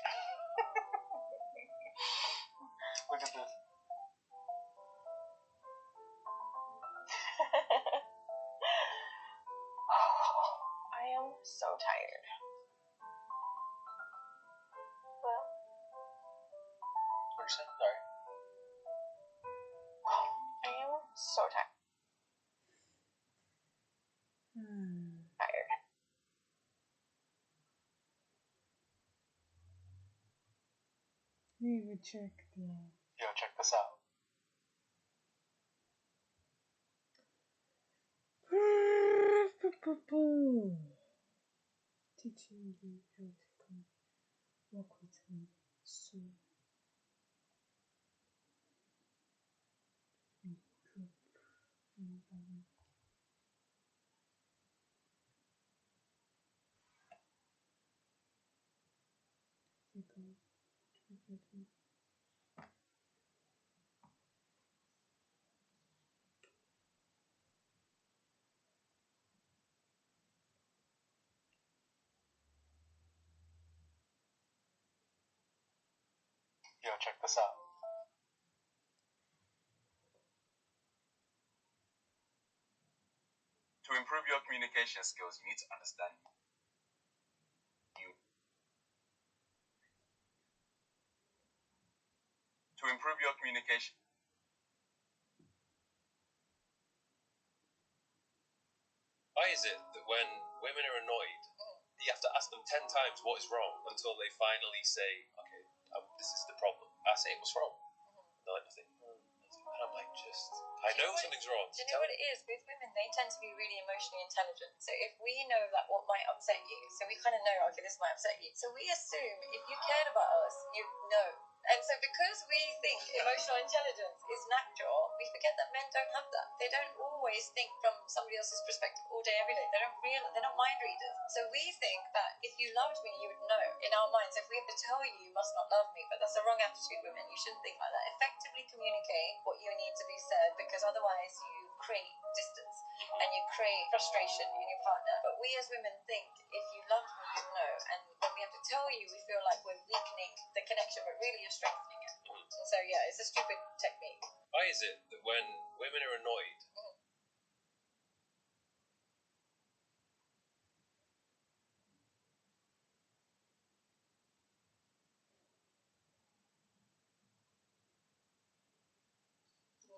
Look at this. I am so tired. Well, What you saying? Sorry. I am so tired. Tired. Let me check the. Yo, check this out. Teaching you how to come work with me. So we drop Yo, check this out. To improve your communication skills, you need to understand you. To improve your communication. Why is it that when women are annoyed, you have to ask them 10 times what is wrong until they finally say, okay, this is the problem. I say, what's wrong? And they're like, nothing. And I'm like, I know something's wrong. Do you know what it is? With women, they tend to be really emotionally intelligent. So if we know that what might upset you, so we kind of know, okay, this might upset you. So we assume if you cared about us, you'd know. And so because we think emotional intelligence is natural, we forget that men don't have that. They don't always think from somebody else's perspective all day, every day. They're not mind readers. So we think that if you loved me, you would know. In our minds, if we have to tell you, you must not love me. But that's a wrong attitude, women. You shouldn't think like that. Effectively communicate what you need to be said, because otherwise you create distance and you create frustration in your partner. But we as women think if you loved me, you'd know. And when we have to tell you, we feel like we're weakening the connection, but really you're strengthening it. And so yeah, it's a stupid technique. Why is it that when women are annoyed,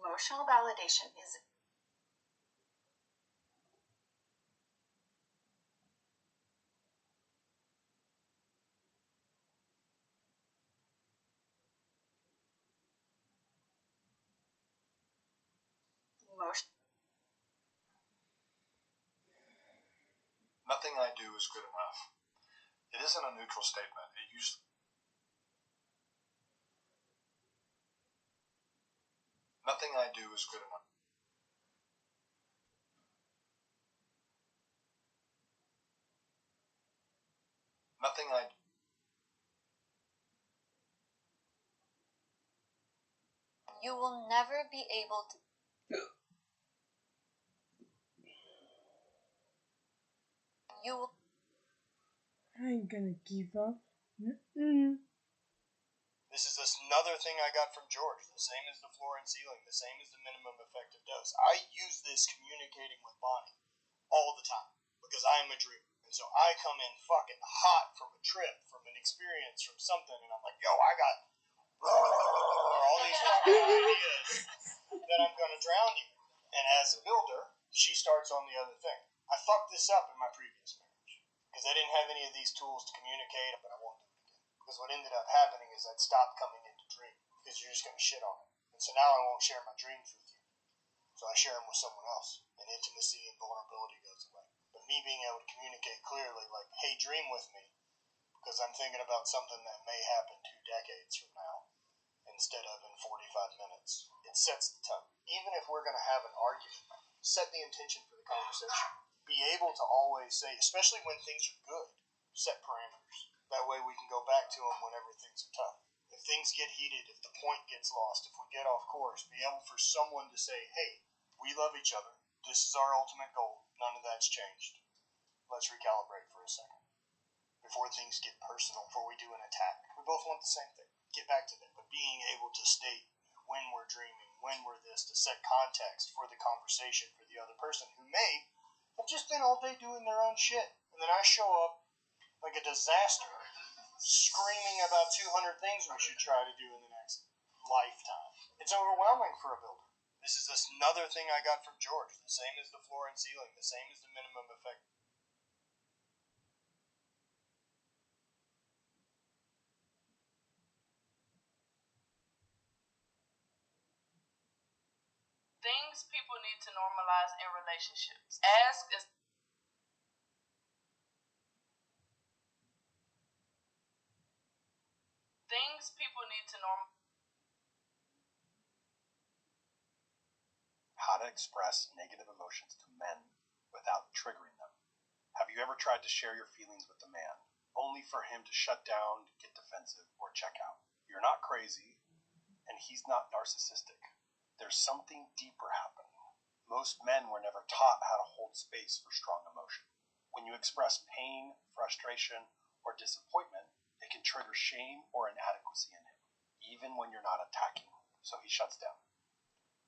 Emotional validation is emotion. Nothing I do is good enough. It isn't a neutral statement. It usually. Nothing I do is good enough. Nothing I do. You will never be able to. You will. I ain't gonna give up. Mm-mm. This is another thing I got from George. The same as the floor and ceiling. The same as the minimum effective dose. I use this communicating with Bonnie all the time because I am a dreamer. And so I come in fucking hot from a trip, from an experience, from something, and I'm like, yo, I got all these fucking ideas that I'm going to drown you. And as a builder, she starts on the other thing. I fucked this up in my previous marriage because I didn't have any of these tools to communicate, but I won't do it again. Because what ended up happening is I'd stop coming into dream because you're just going to shit on it. And so now I won't share my dreams with you. So I share them with someone else. And intimacy and vulnerability goes away. But me being able to communicate clearly, like, hey, dream with me, because I'm thinking about something that may happen 2 decades from now instead of in 45 minutes. It sets the tone. Even if we're going to have an argument, set the intention for the conversation. Be able to always say, especially when things are good, set parameters. That way we can go back to them whenever things are tough. If things get heated, if the point gets lost, if we get off course, be able for someone to say, hey, we love each other. This is our ultimate goal. None of that's changed. Let's recalibrate for a second. Before things get personal, before we do an attack. We both want the same thing. Get back to that. But being able to state when we're dreaming, when we're this, to set context for the conversation for the other person who may have just been all day doing their own shit. And then I show up like a disaster, screaming about 200 things we should try to do in the next lifetime. It's overwhelming for a builder. This is another thing I got from George. The same as the floor and ceiling. The same as the minimum effect. Things people need to normalize in relationships. Ask is things people need to normalize. How to express negative emotions to men without triggering them. Have you ever tried to share your feelings with a man, only for him to shut down, get defensive, or check out? You're not crazy, and he's not narcissistic. There's something deeper happening. Most men were never taught how to hold space for strong emotion. When you express pain, frustration, or disappointment, it can trigger shame or inadequacy in him, even when you're not attacking, so he shuts down.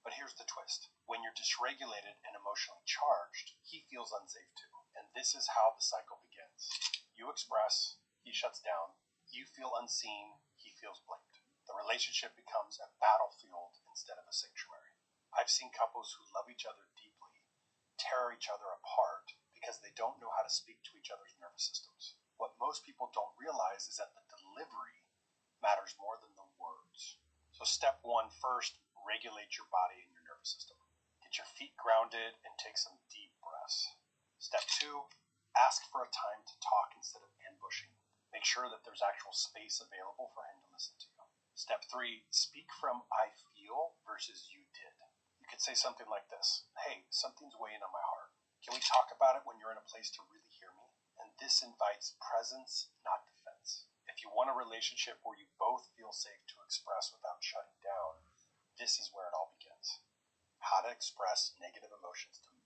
But here's the twist. When you're dysregulated and emotionally charged, he feels unsafe too. And this is how the cycle begins. You express, he shuts down. You feel unseen, he feels blamed. The relationship becomes a battlefield instead of a sanctuary. I've seen couples who love each other deeply tear each other apart because they don't know how to speak to each other's nervous systems. What most people don't realize is that the delivery matters more than the words. So step 1, first, regulate your body and your nervous system. Get your feet grounded and take some deep breaths. Step 2, ask for a time to talk instead of ambushing. Make sure that there's actual space available for him to listen to you. Step 3, speak from I feel versus you did. You could say something like this. Hey, something's weighing on my heart. Can we talk about it when you're in a place to really hear me? And this invites presence, not defense. If you want a relationship where you both feel safe to express without shutting down, this is where it all begins. How to express negative emotions to me.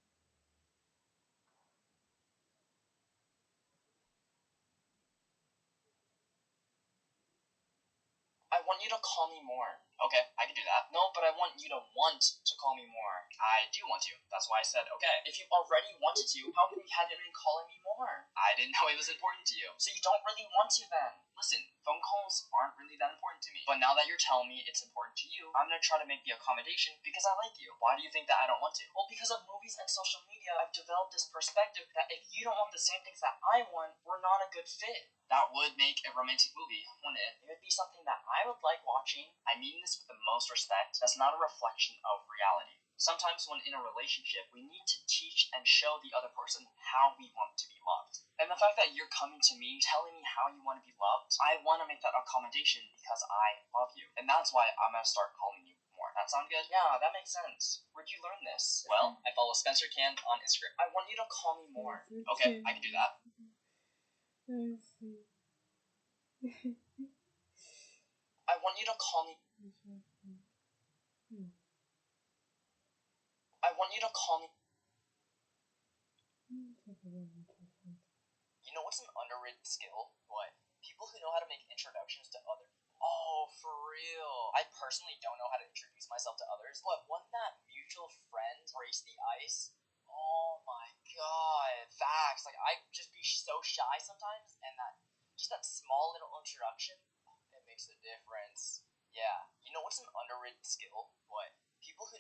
I want you to call me more. Okay, I can do that. No, but I want you to want to call me more. I do want to. That's why I said, okay, if you already wanted to, how come you hadn't been calling me more? I didn't know it was important to you. So you don't really want to then. Listen, phone calls aren't really that important to me. But now that you're telling me it's important to you, I'm gonna try to make the accommodation because I like you. Why do you think that I don't want to? Well, because of movies and social media, I've developed this perspective that if you don't want the same things that I want, we're not a good fit. That would make a romantic movie, wouldn't it? It would be something that I would like watching. I mean this with the most respect. That's not a reflection of reality. Sometimes when in a relationship, we need to teach and show the other person how we want to be loved. And the fact that you're coming to me, telling me how you want to be loved, I want to make that accommodation because I love you. And that's why I'm going to start calling you more. That sound good? Yeah, that makes sense. Where'd you learn this? Well, I follow Spencer Cant on Instagram. I want you to call me more. Okay, I can do that. I want you to call me. I want you to call me. You know what's an underrated skill? What? People who know how to make introductions to other people. Oh, for real. I personally don't know how to introduce myself to others, but when that mutual friend breaks the ice, oh my god. Facts. Like, I just be so shy sometimes, and that small little introduction, it makes a difference. Yeah. You know what's an underrated skill? What? People who...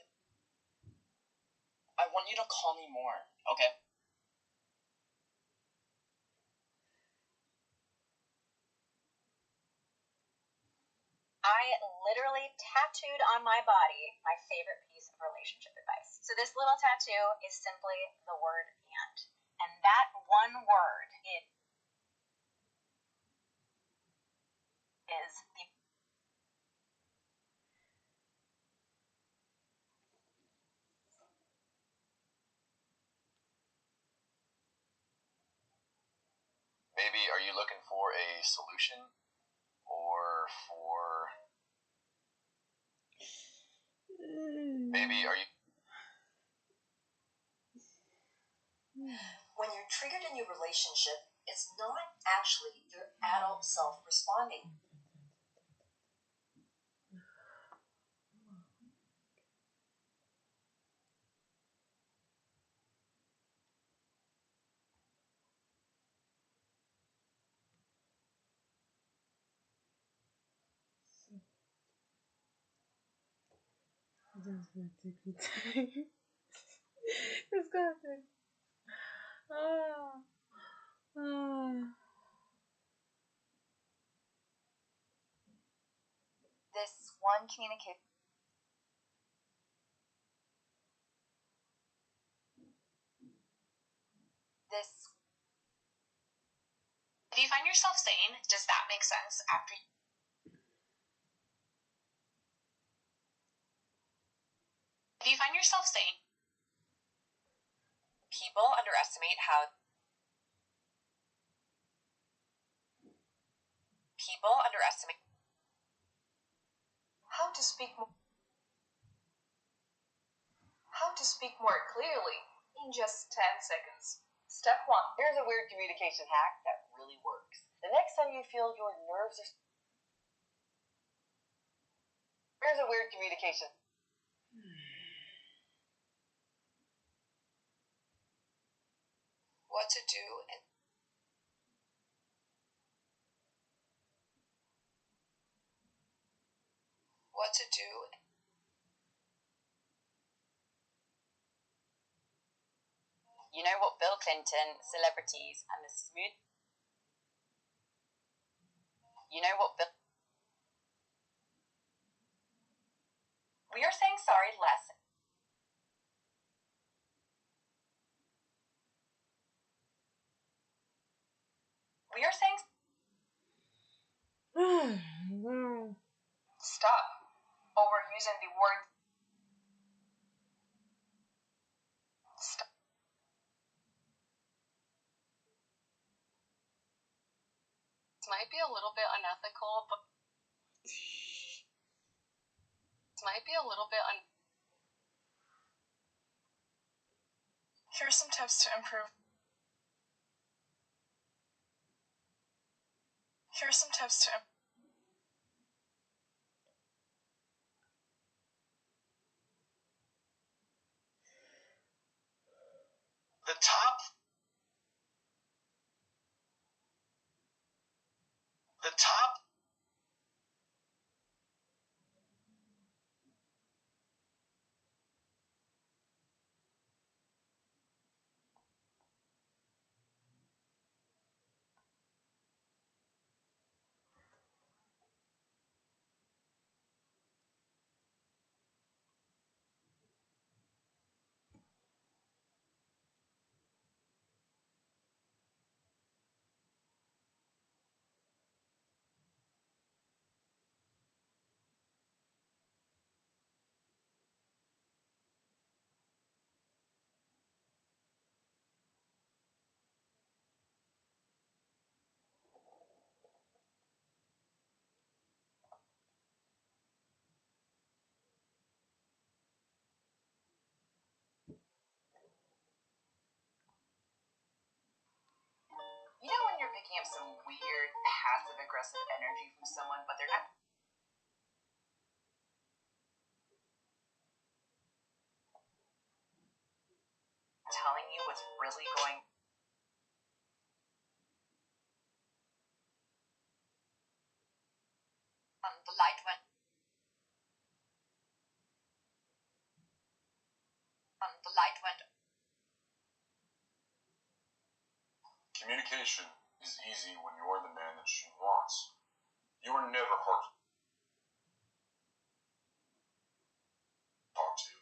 I want you to call me more, okay? I literally tattooed on my body my favorite piece of relationship advice. So this little tattoo is simply the word and. And that one word is the Maybe are you looking for a solution or for maybe are you When you're triggered in your relationship, it's not actually your adult self responding. That's gonna take me time. It's gonna take. Ah, ah. this one communication. This. If you find yourself saying, does that make sense after you... If you find yourself saying, people underestimate how... People underestimate... How to speak more clearly in just 10 seconds. Step 1. Here's a weird communication hack that really works. The next time you feel your nerves are... Here's a weird communication. What to do and... What to do... You know what Bill Clinton, celebrities, and the smooth... You know what Bill... We are saying sorry less. We are saying... Wow. Stop overusing the word. Stop. This might be a little bit unethical, but... This might be a little bit Here are some tips to improve. Here are some tips to the top the top You know when you're picking up some weird passive aggressive energy from someone, but they're not... you what's really going on. The light went on. The light went. Communication is easy when you're the man that she wants. You are never hard to talk to.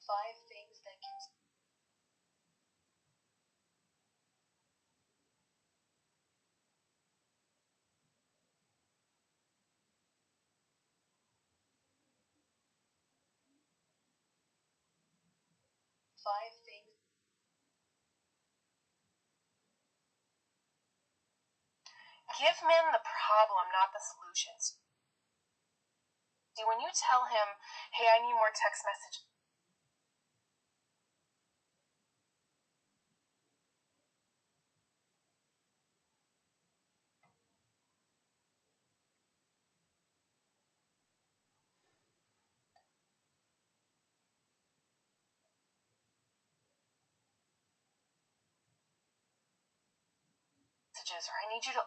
Five things that can. Five things. Give men the problem, not the solutions. See, when you tell him, hey, I need more text messages or I need you to.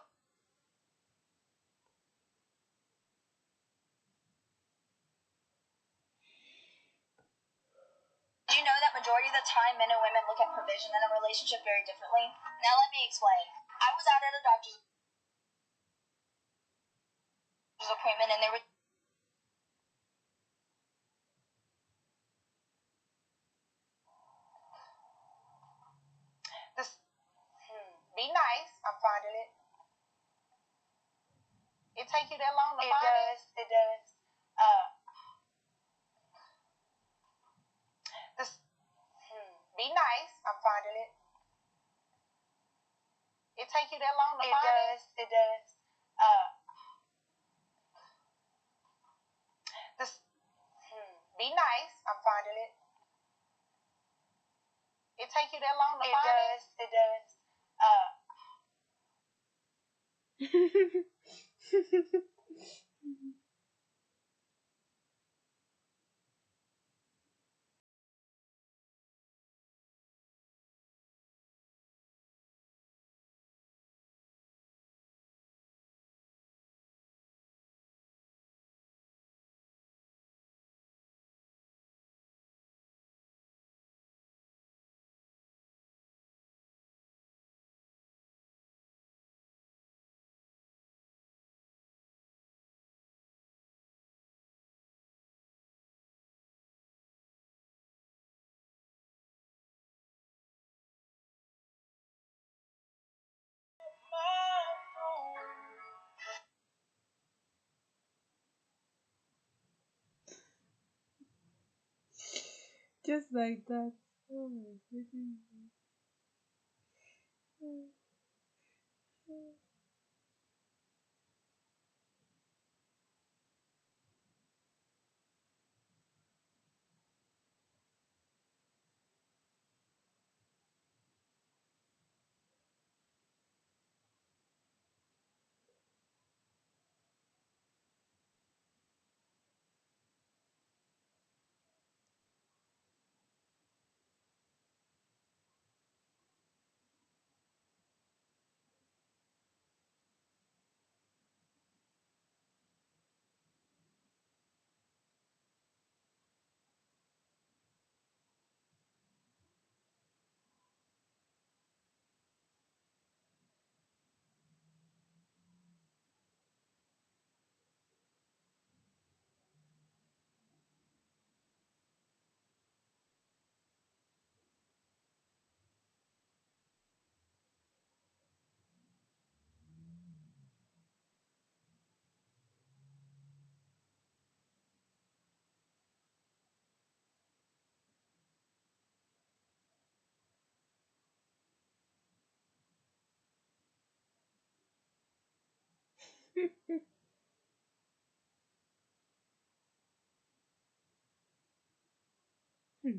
Do you know that majority of the time men and women look at provision in a relationship very differently? Now let me explain. I was out at a doctor's appointment and they were This, be nice. I'm finding it. It take you that long to find it? It does. This, be nice. I'm finding it. It take you that long to find it? It does. This, be nice. I'm finding it. It take you that long to find it? It does. Just like that. Oh my goodness.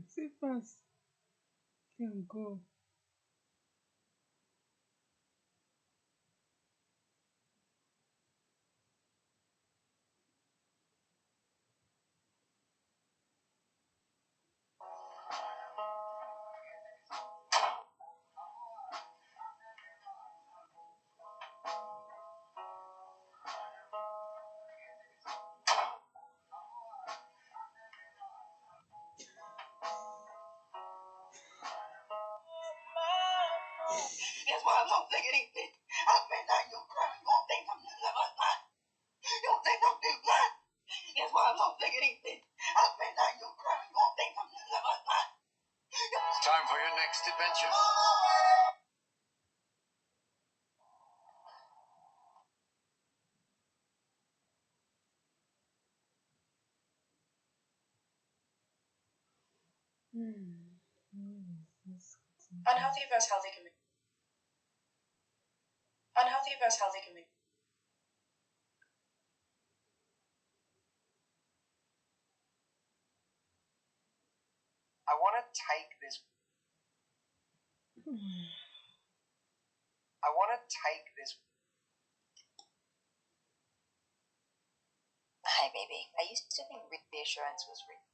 Say fast. Can go. That's why I don't think anything. I bet not you cry. You won't think I'm not lying. You won't think I'm lying. That's why I don't think anything. I bet not you cry. You won't think I'm not lying. It's time for your next adventure. Unhealthy versus healthy commitment. Unhealthy versus healthy commitment. I want to take this. I want to take this. Hi, baby. I used to think reassurance was real.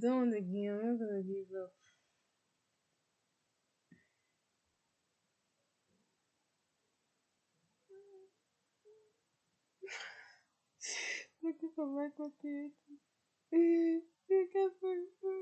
Don't again. I'm not gonna give up. Looking for my computer. Looking for.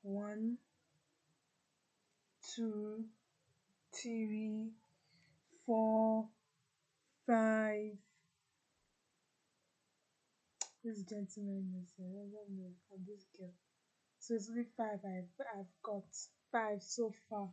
One, two, three, 4, 5. This gentleman is, I don't know, and this girl. So it's only 5. I've got 5 so far.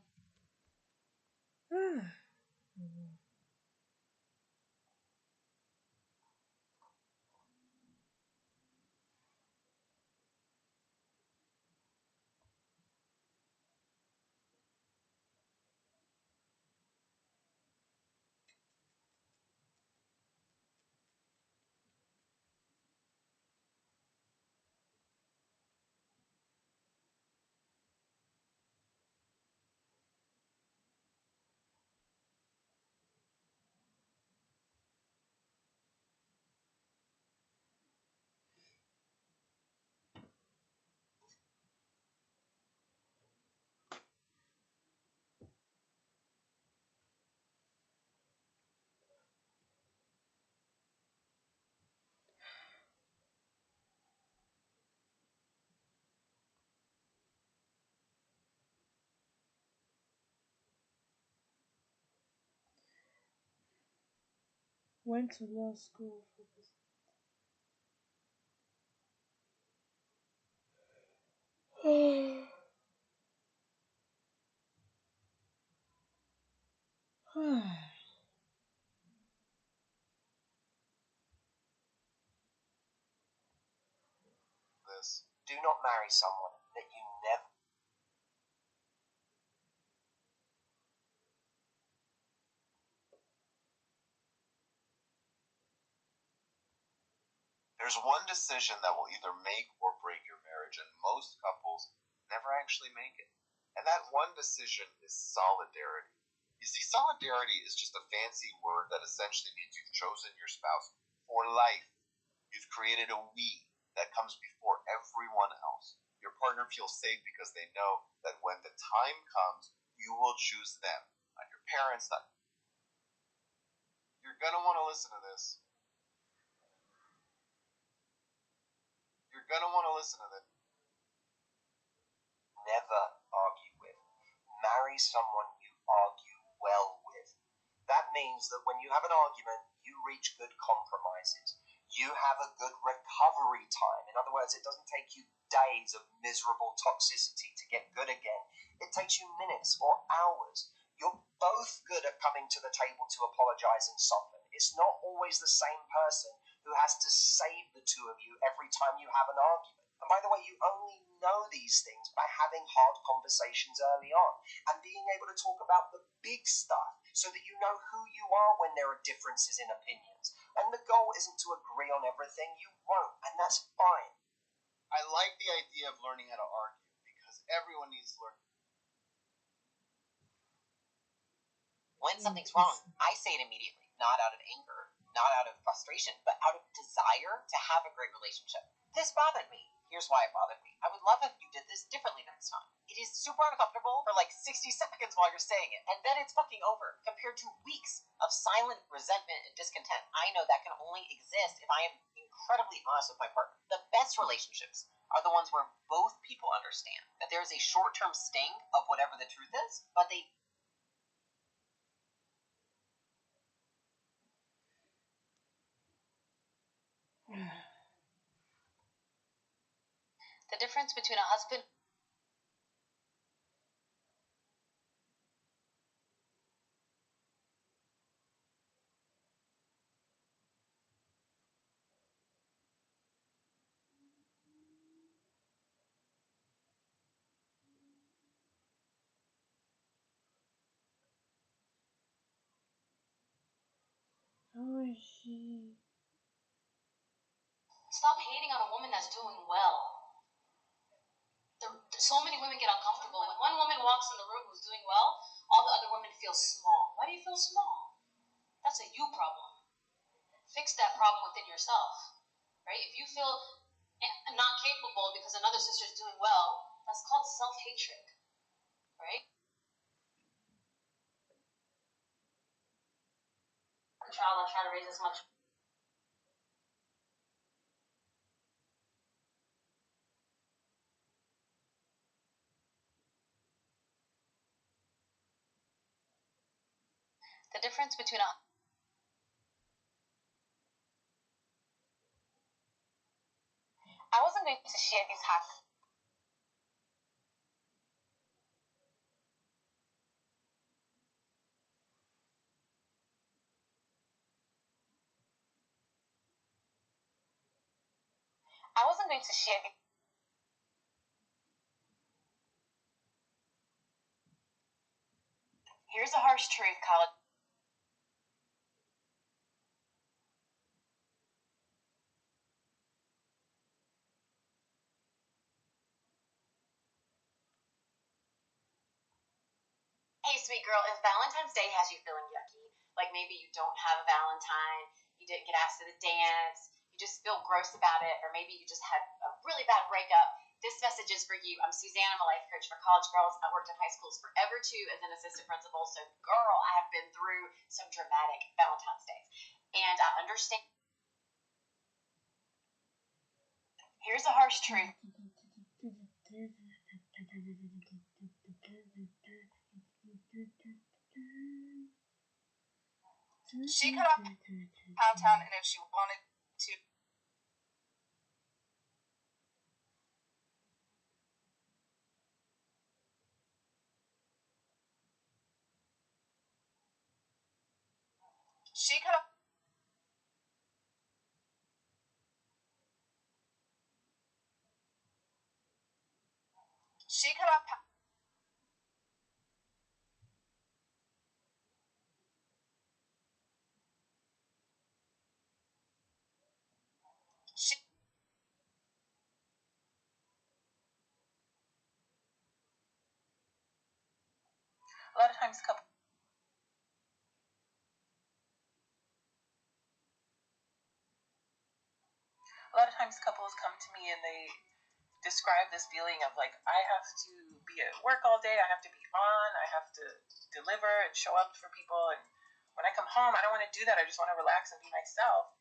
Went to law school for this. This. Do not marry someone that you never. There's one decision that will either make or break your marriage, and most couples never actually make it. And that one decision is solidarity. You see, solidarity is just a fancy word that essentially means you've chosen your spouse for life. You've created a we that comes before everyone else. Your partner feels safe because they know that when the time comes, you will choose them, not your parents, not. You're gonna want to listen to this. You're gonna want to listen to this. Never argue with. Marry someone you argue well with. That means that when you have an argument, you reach good compromises. You have a good recovery time. In other words, it doesn't take you days of miserable toxicity to get good again. It takes you minutes or hours. You're both good at coming to the table to apologize and soften. It's not always the same person who has to save the two of you every time you have an argument. And by the way, you only know these things by having hard conversations early on and being able to talk about the big stuff so that you know who you are when there are differences in opinions. And the goal isn't to agree on everything. You won't, and that's fine. I like the idea of learning how to argue because everyone needs to learn. When something's wrong, I say it immediately, not out of anger, not out of frustration, but out of desire to have a great relationship. This bothered me. Here's why it bothered me. I would love if you did this differently next time. It is super uncomfortable for like 60 seconds while you're saying it, and then it's fucking over, compared to weeks of silent resentment and discontent. I know that can only exist if I am incredibly honest with my partner. The best relationships are the ones where both people understand that there is a short-term sting of whatever the truth is, but they the difference between a husband How is she? Stop hating on a woman that's doing well. So many women get uncomfortable. When one woman walks in the room who's doing well, all the other women feel small. Why do you feel small? That's a you problem. Fix that problem within yourself, right? If you feel not capable because another sister's doing well, that's called self-hatred, right? A child, I try to raise as much. The difference between a I wasn't going to share this half. I wasn't going to share this. Here's a harsh truth, college. Hey, sweet girl, if Valentine's Day has you feeling yucky, like maybe you don't have a Valentine, you didn't get asked to the dance, you just feel gross about it, or maybe you just had a really bad breakup, this message is for you. I'm Suzanne. I'm a life coach for college girls. I worked in high schools forever, too, as an assistant principal. So, girl, I have been through some dramatic Valentine's Days. And I understand. Here's a harsh truth. She could have downtown, and if she wanted to. She could have. She could have. She. A lot of times, couples. A lot of times, couples come to me and they describe this feeling of like, I have to be at work all day, I have to be on, I have to deliver and show up for people, and when I come home, I don't want to do that. I just want to relax and be myself.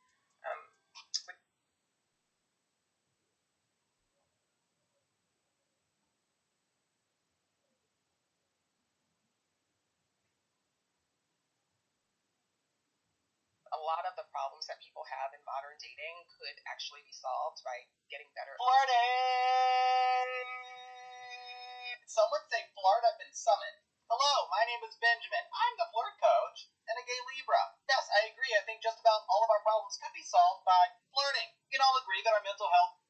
A lot of the problems that people have in modern dating could actually be solved by getting better. Flirting! Some would say flirt have been summoned. Hello, my name is Benjamin. I'm the flirt coach and a gay Libra. Yes, I agree. I think just about all of our problems could be solved by flirting. We can all agree that our mental health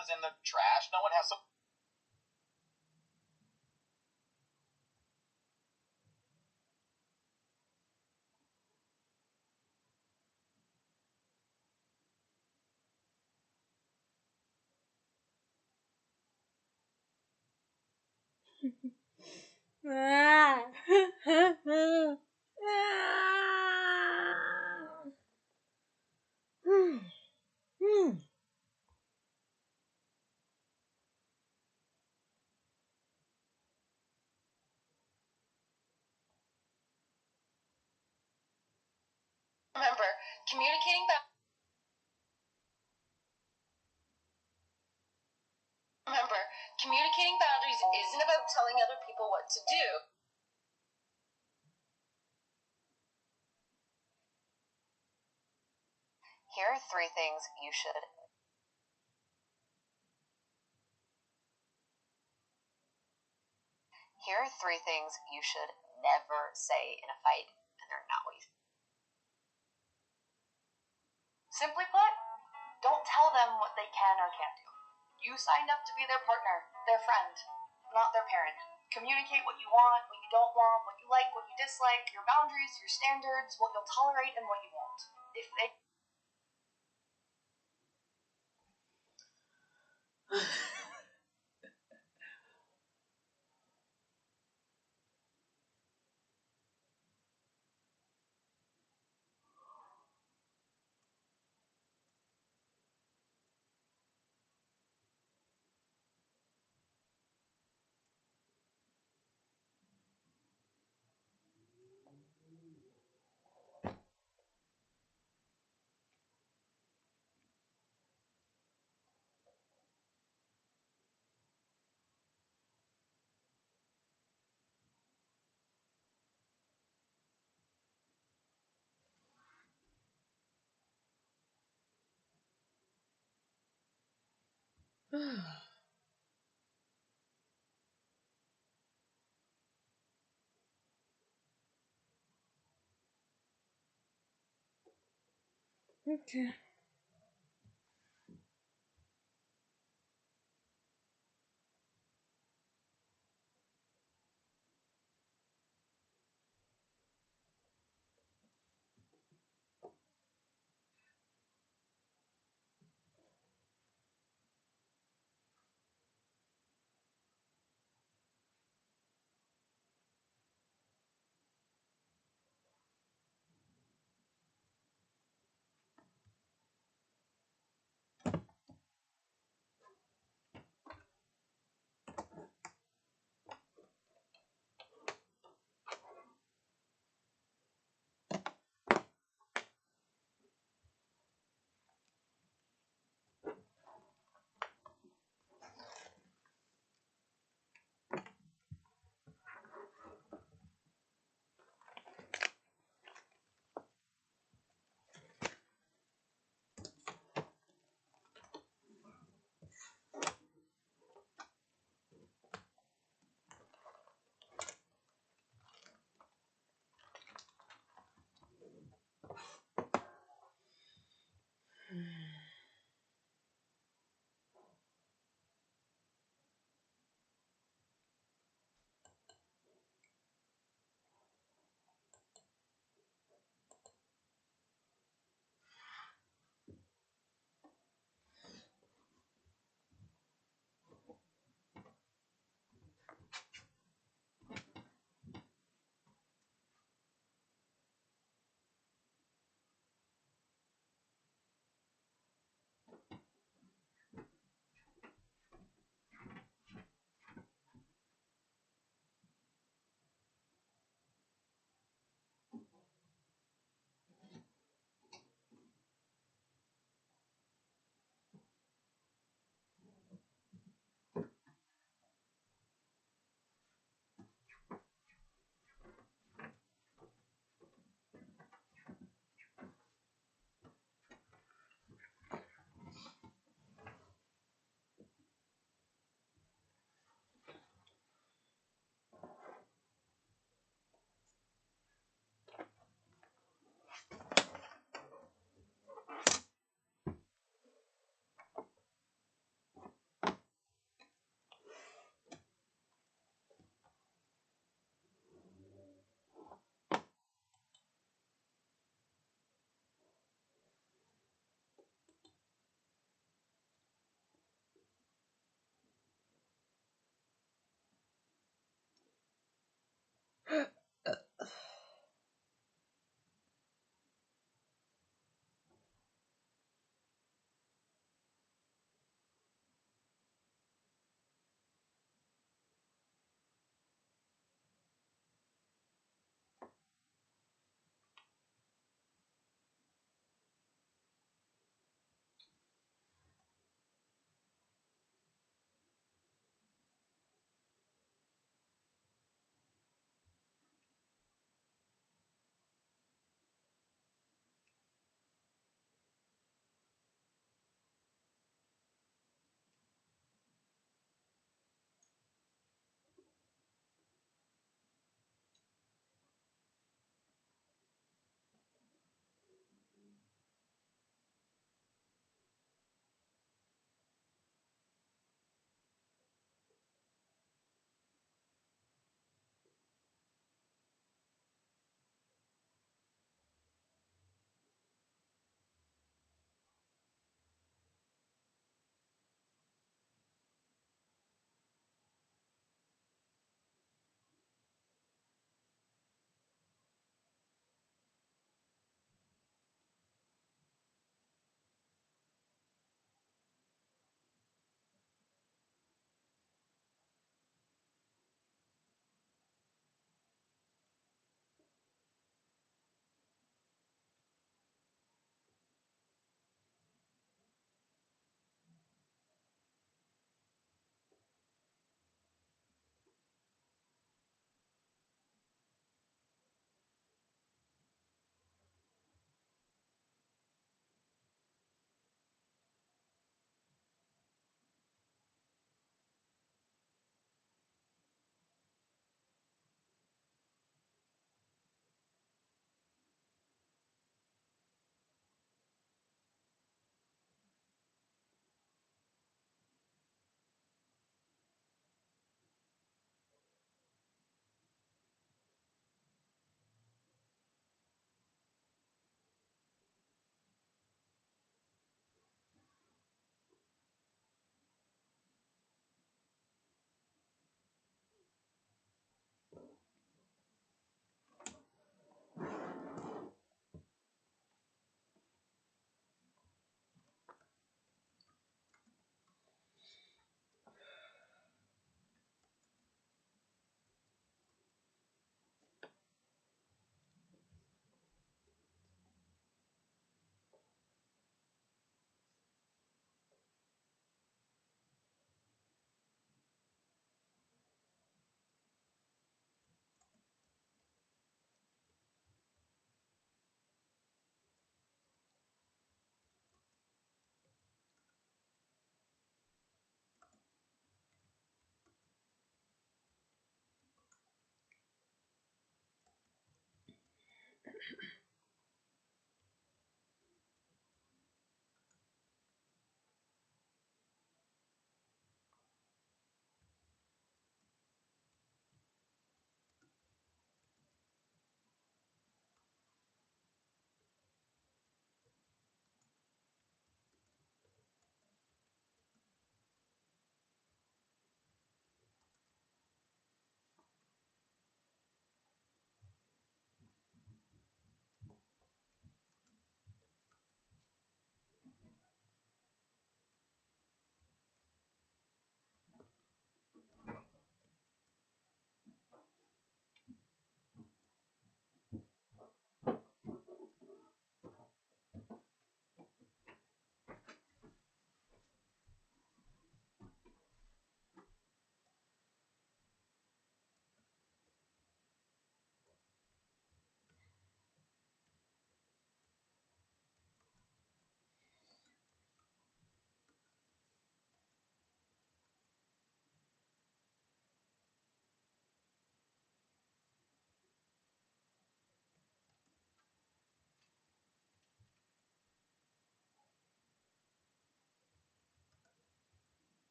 is in the trash. No one has some. Remember, communicating Remember, communicating boundaries isn't about telling other people what to do. Here are 3 things you should. Here are 3 things you should never say in a fight, and they're not what you. Simply put, don't tell them what they can or can't do. You signed up to be their partner, their friend, not their parent. Communicate what you want, what you don't want, what you like, what you dislike, your boundaries, your standards, what you'll tolerate, and what you won't. If they Okay.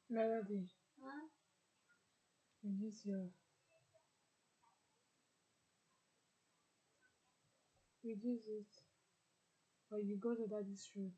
Melody, Huh? reduce your reduce it, or you go to daddy's room.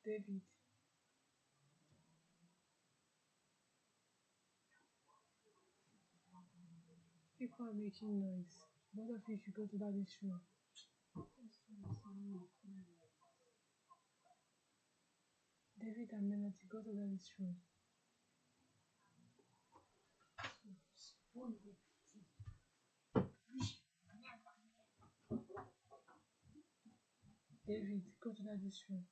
David, people are making noise. Both of you should go to daddy's room. David and Melody, go to daddy's room. David, go to daddy's room.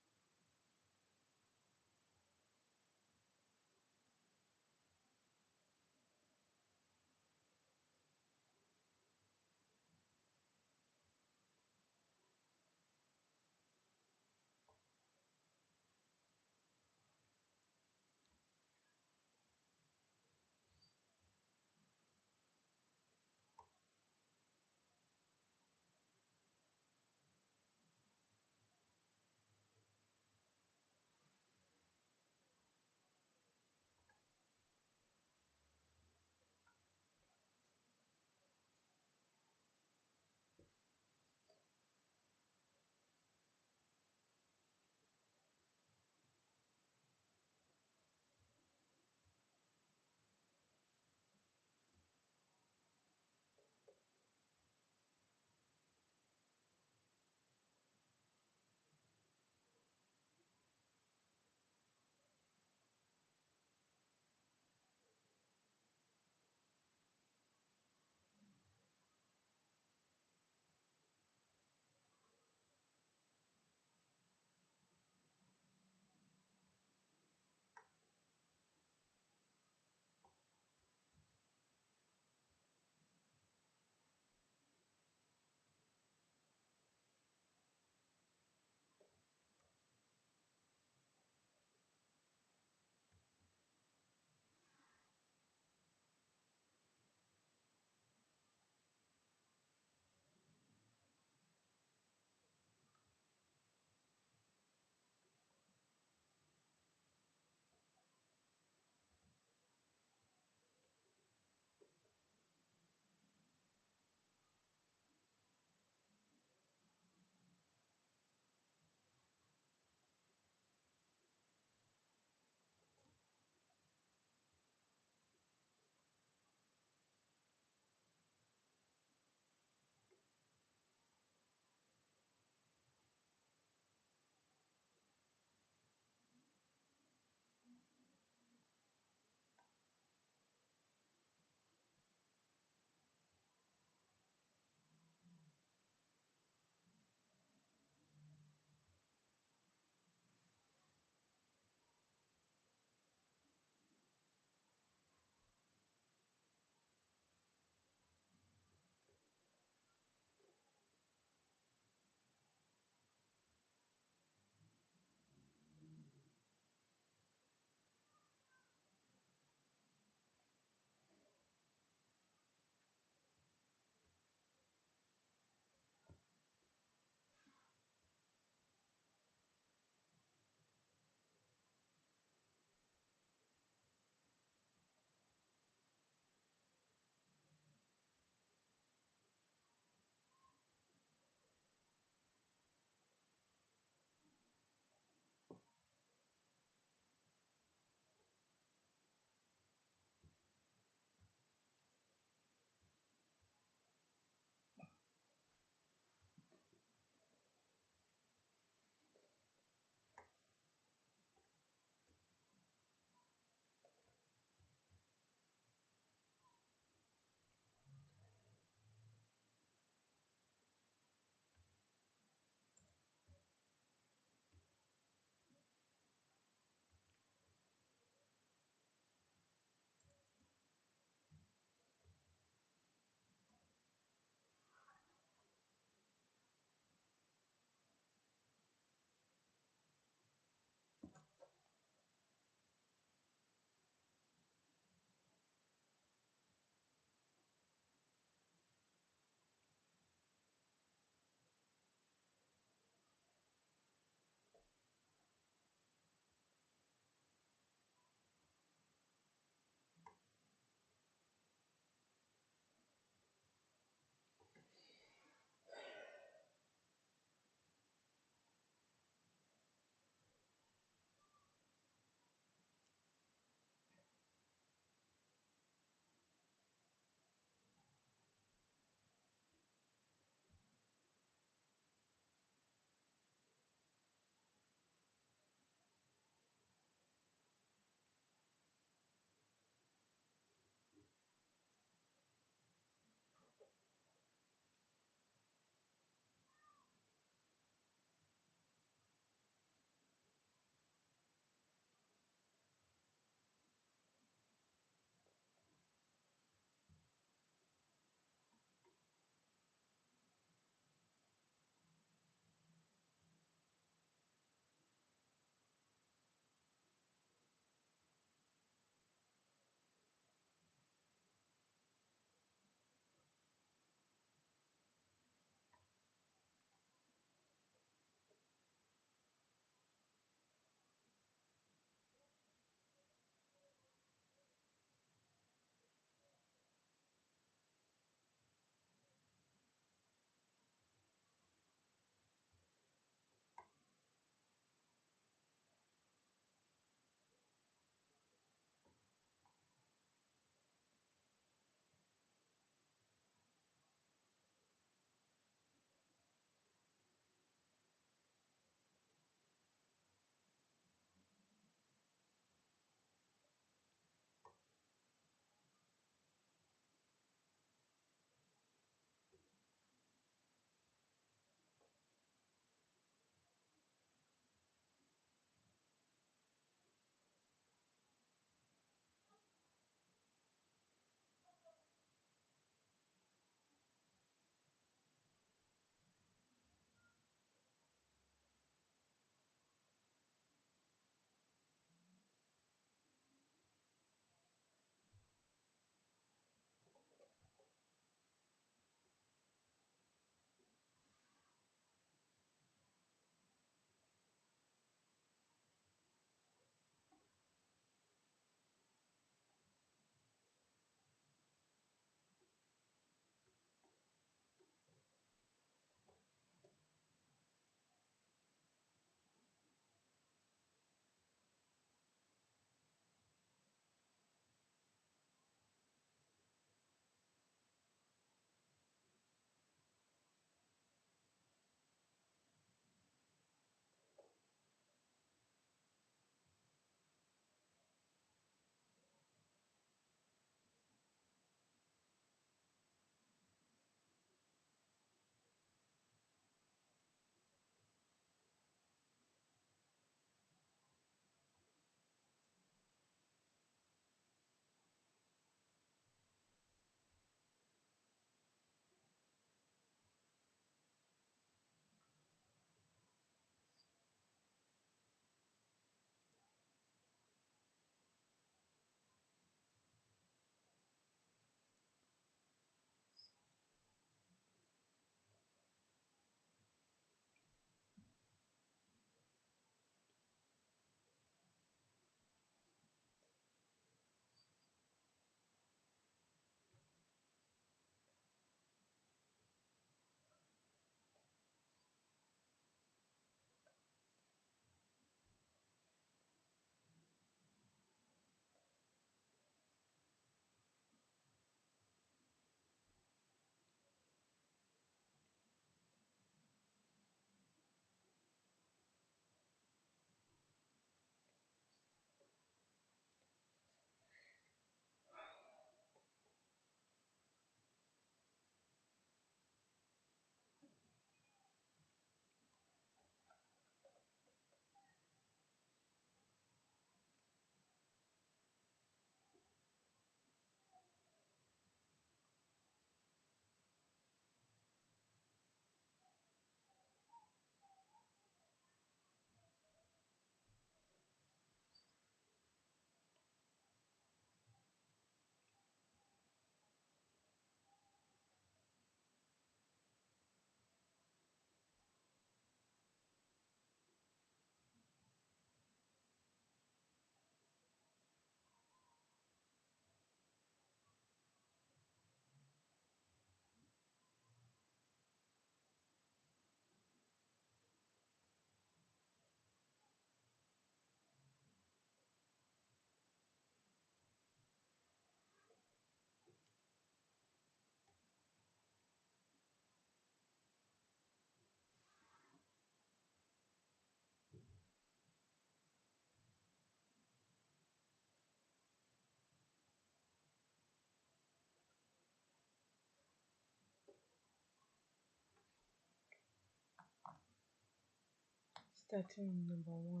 Starting number 1.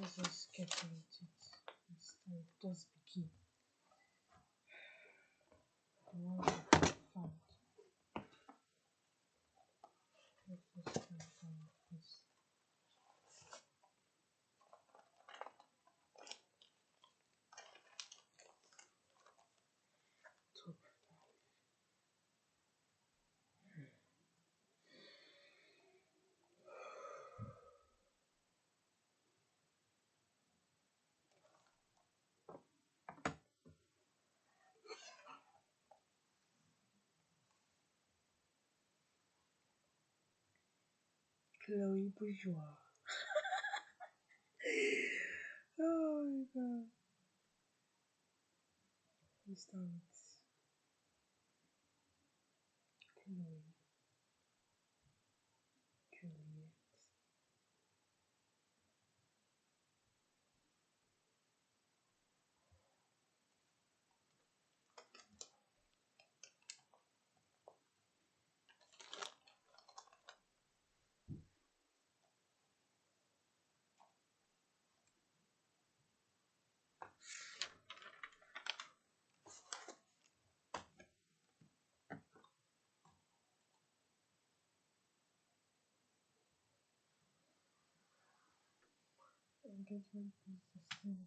Let's just get into it. Start. Just begin. The one that I found. Let's just start from this. Top. Chloe Bourgeois. Oh my god. Let's start with Chloe. Juliet. Engagement is the same.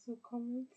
Also comment.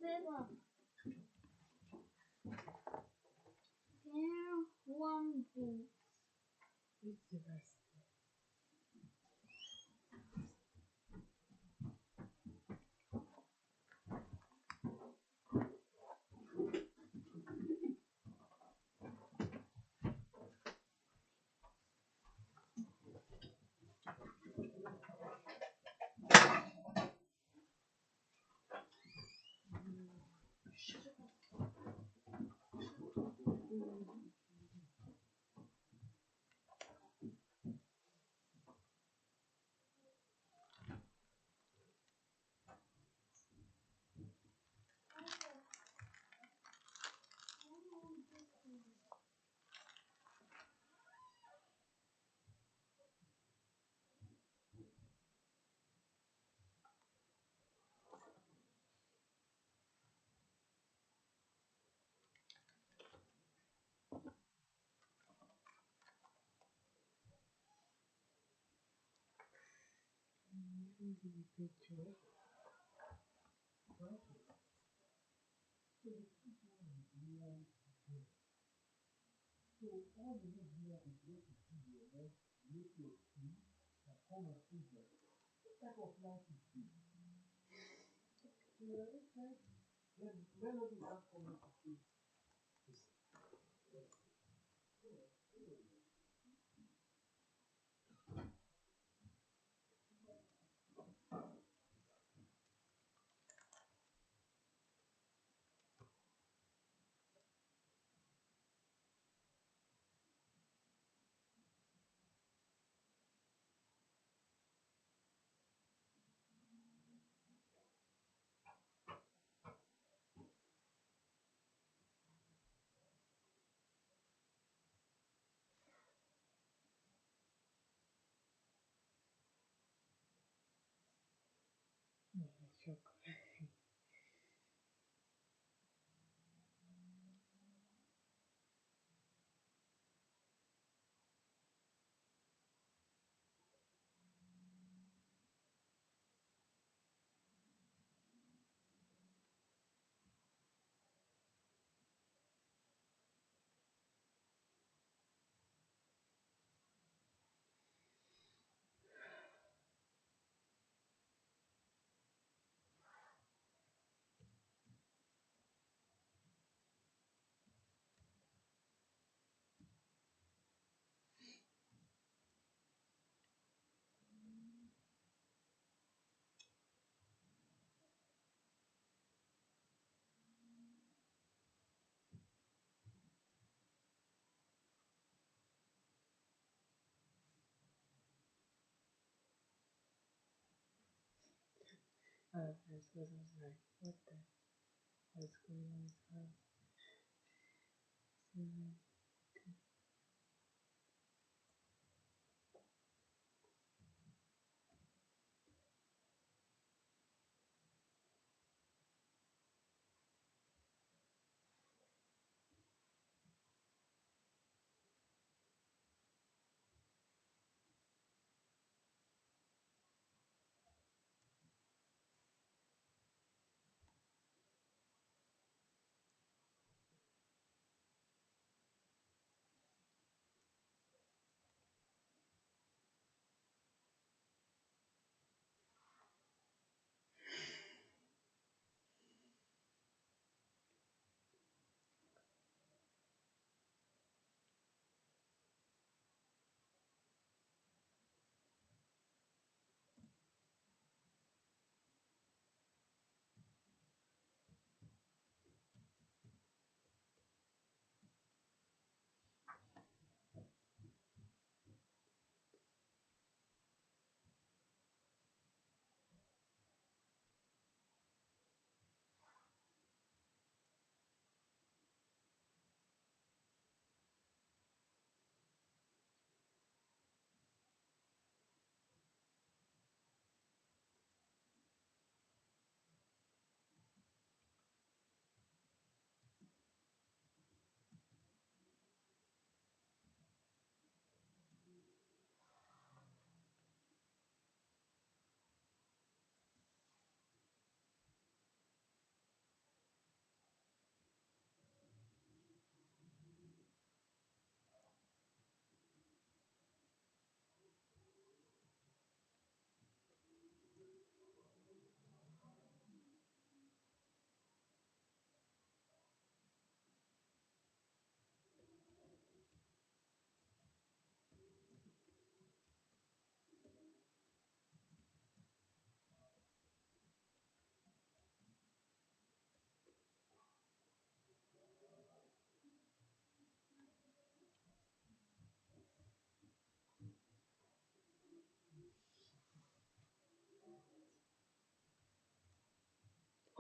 Favour. Here, one book. It's the best. Picture. This was like, what the what's going on with her?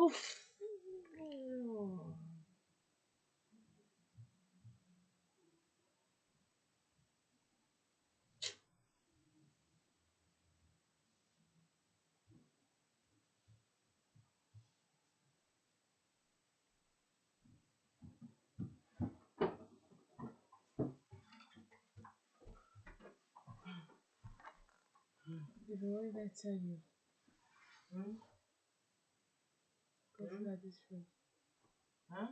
Oof. If you want me to tell you, go to this room. Huh?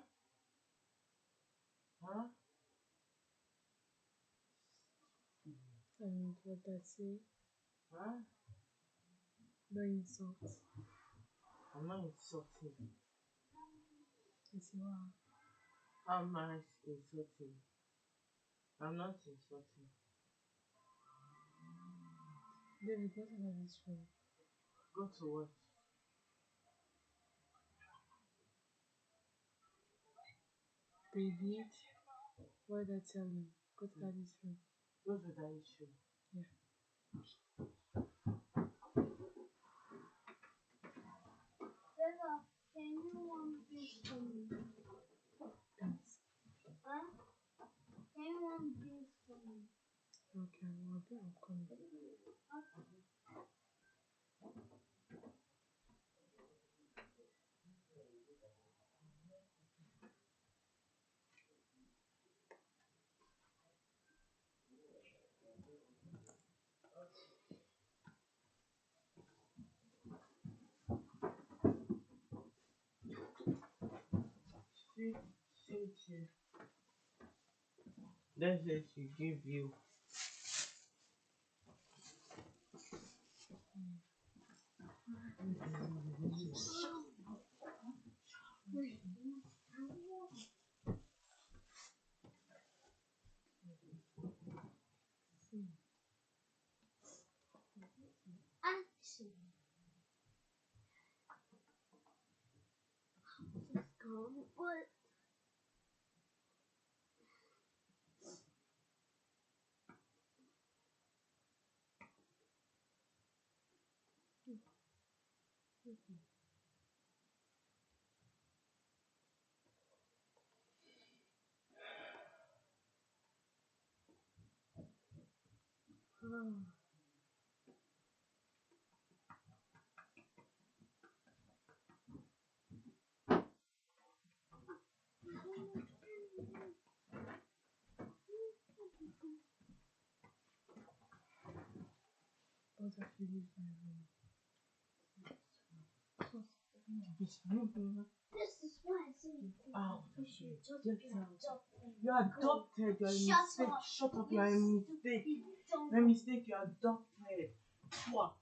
Huh? And what that say? Huh? No insult. I'm not insulting. Yes, you are. How am I insulting? I'm not insulting. David, go to this room. Go to what? Baby, what did I tell you? Go to this room. Go to that issue. Yeah. Bella, can you want this for me? Thanks. Huh? Can you want this for me? Okay, I'm coming. Cynthia. That's it, she give you. Action. Just calm, but Oh, shit. You're adopted. You're a mistake. Shut up. You're a mistake. You're a mistake. You're adopted. What?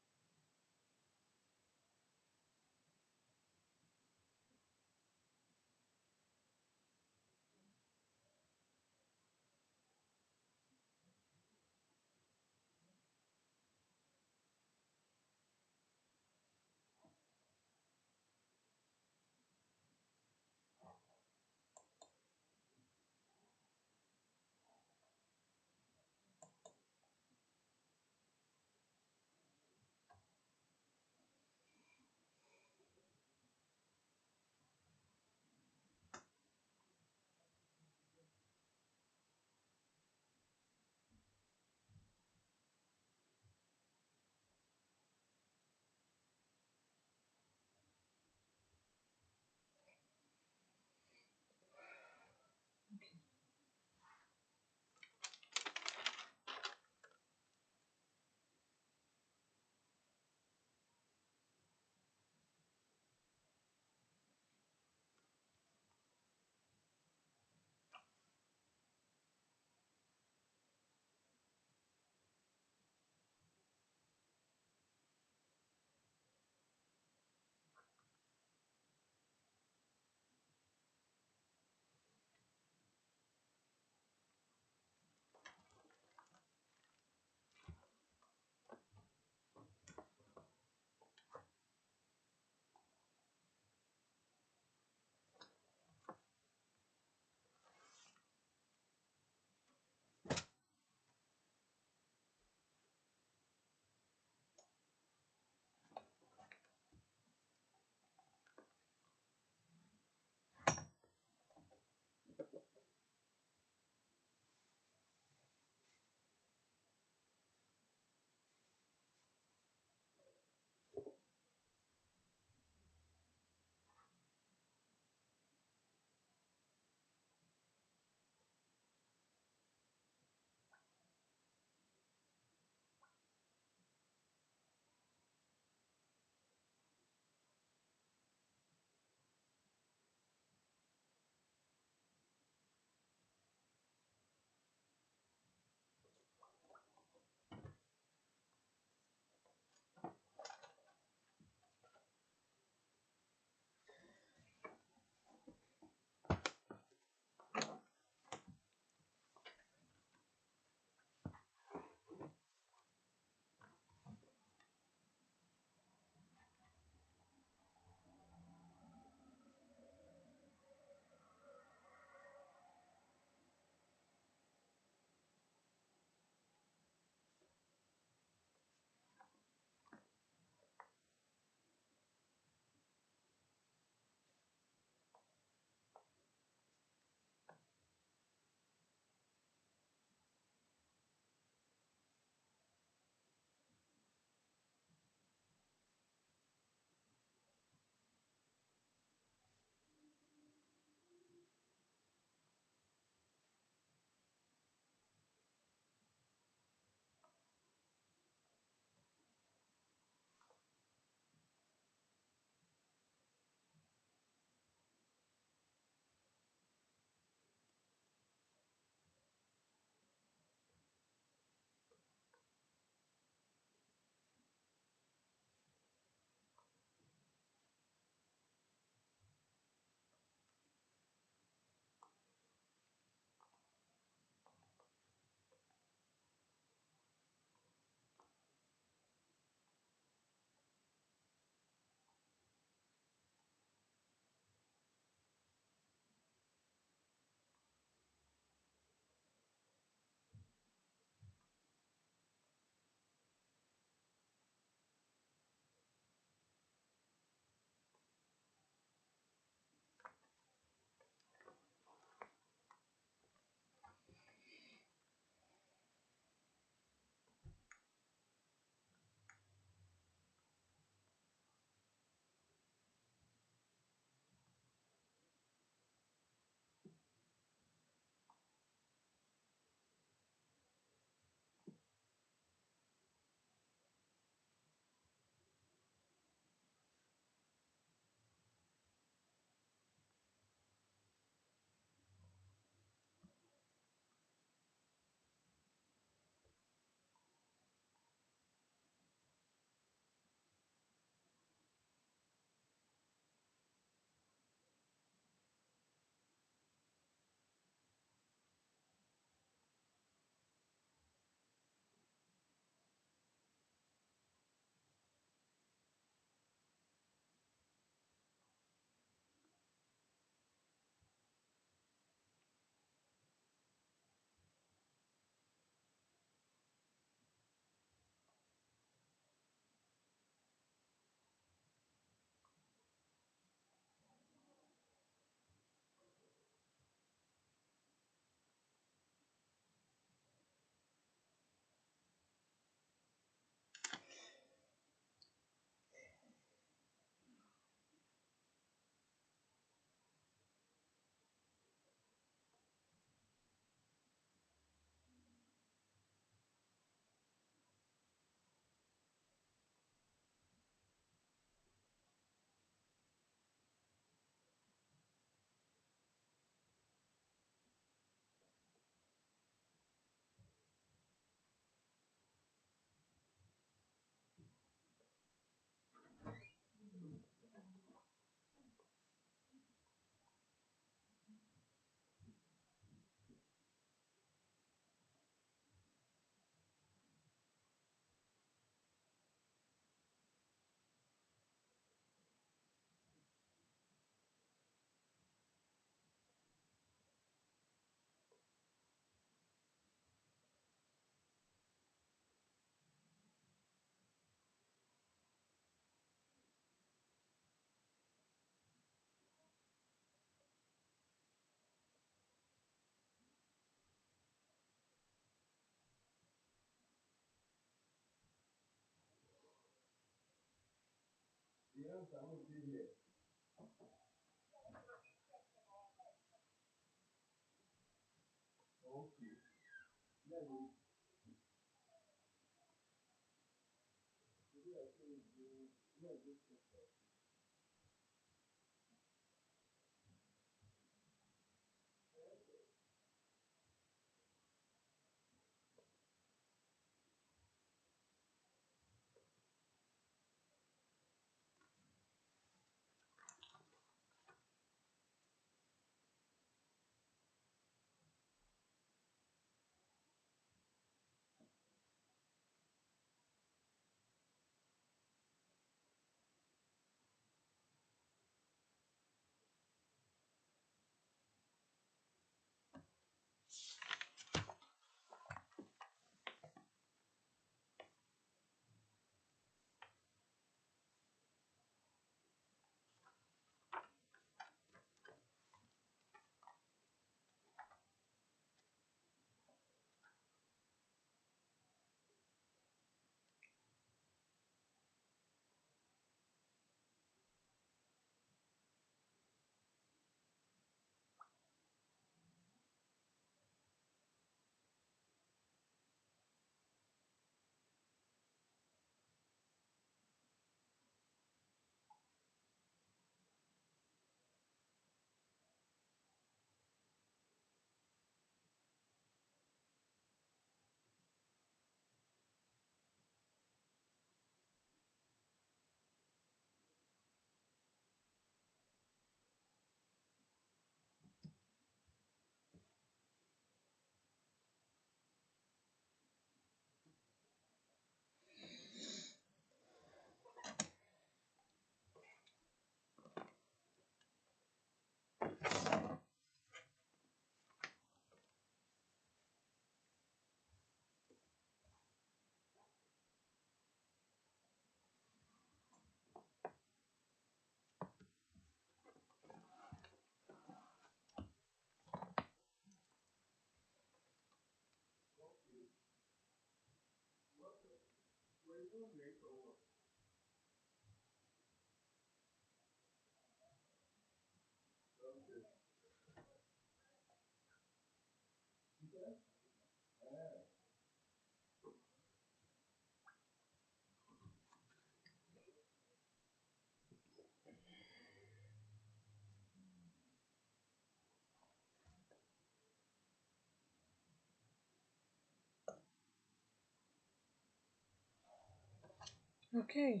Okay,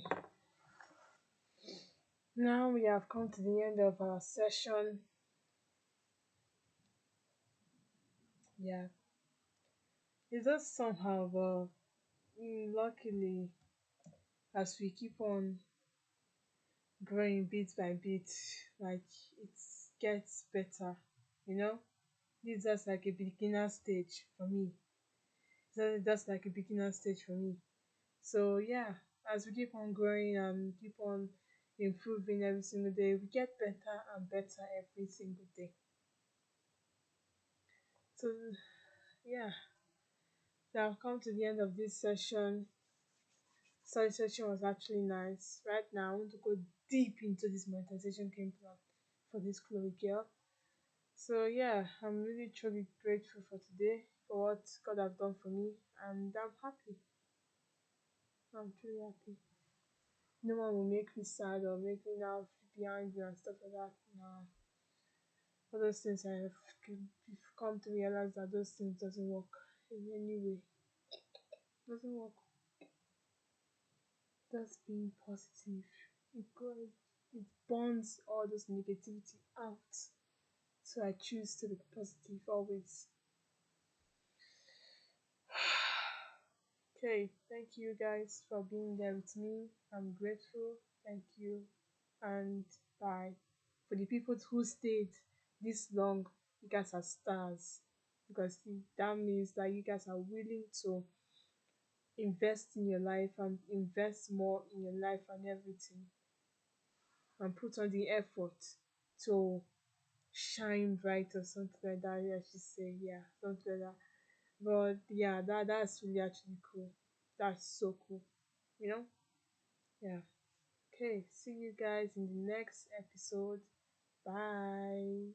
now we have come to the end of our session. Yeah, it's just somehow, but luckily, as we keep on growing bit by bit, like it gets better, you know. This is just like a beginner stage for me. So that's like a beginner stage for me. So yeah, as we keep on growing and keep on improving every single day, we get better and better every single day. So yeah, so I've come to the end of this session. So this session was actually nice. Right now, I want to go deep into this monetization game plan for this Chloe girl. So yeah, I'm really truly grateful for today for what God have done for me, and I'm happy. I'm truly happy. No one will make me sad or make me now behind you and stuff like that. Nah, all those things I've come to realize that those things doesn't work in any way. Doesn't work. Just being positive. It burns all this negativity out. So I choose to be positive always. Okay, thank you guys for being there with me. I'm grateful. Thank you. And bye. For the people who stayed this long, you guys are stars. Because that means that you guys are willing to invest in your life and invest more in your life and everything. And put on the effort to shine bright or something like that. I should say, yeah, something like that. But yeah, that's really actually cool. That's so cool. You know? Yeah. Okay, see you guys in the next episode. Bye.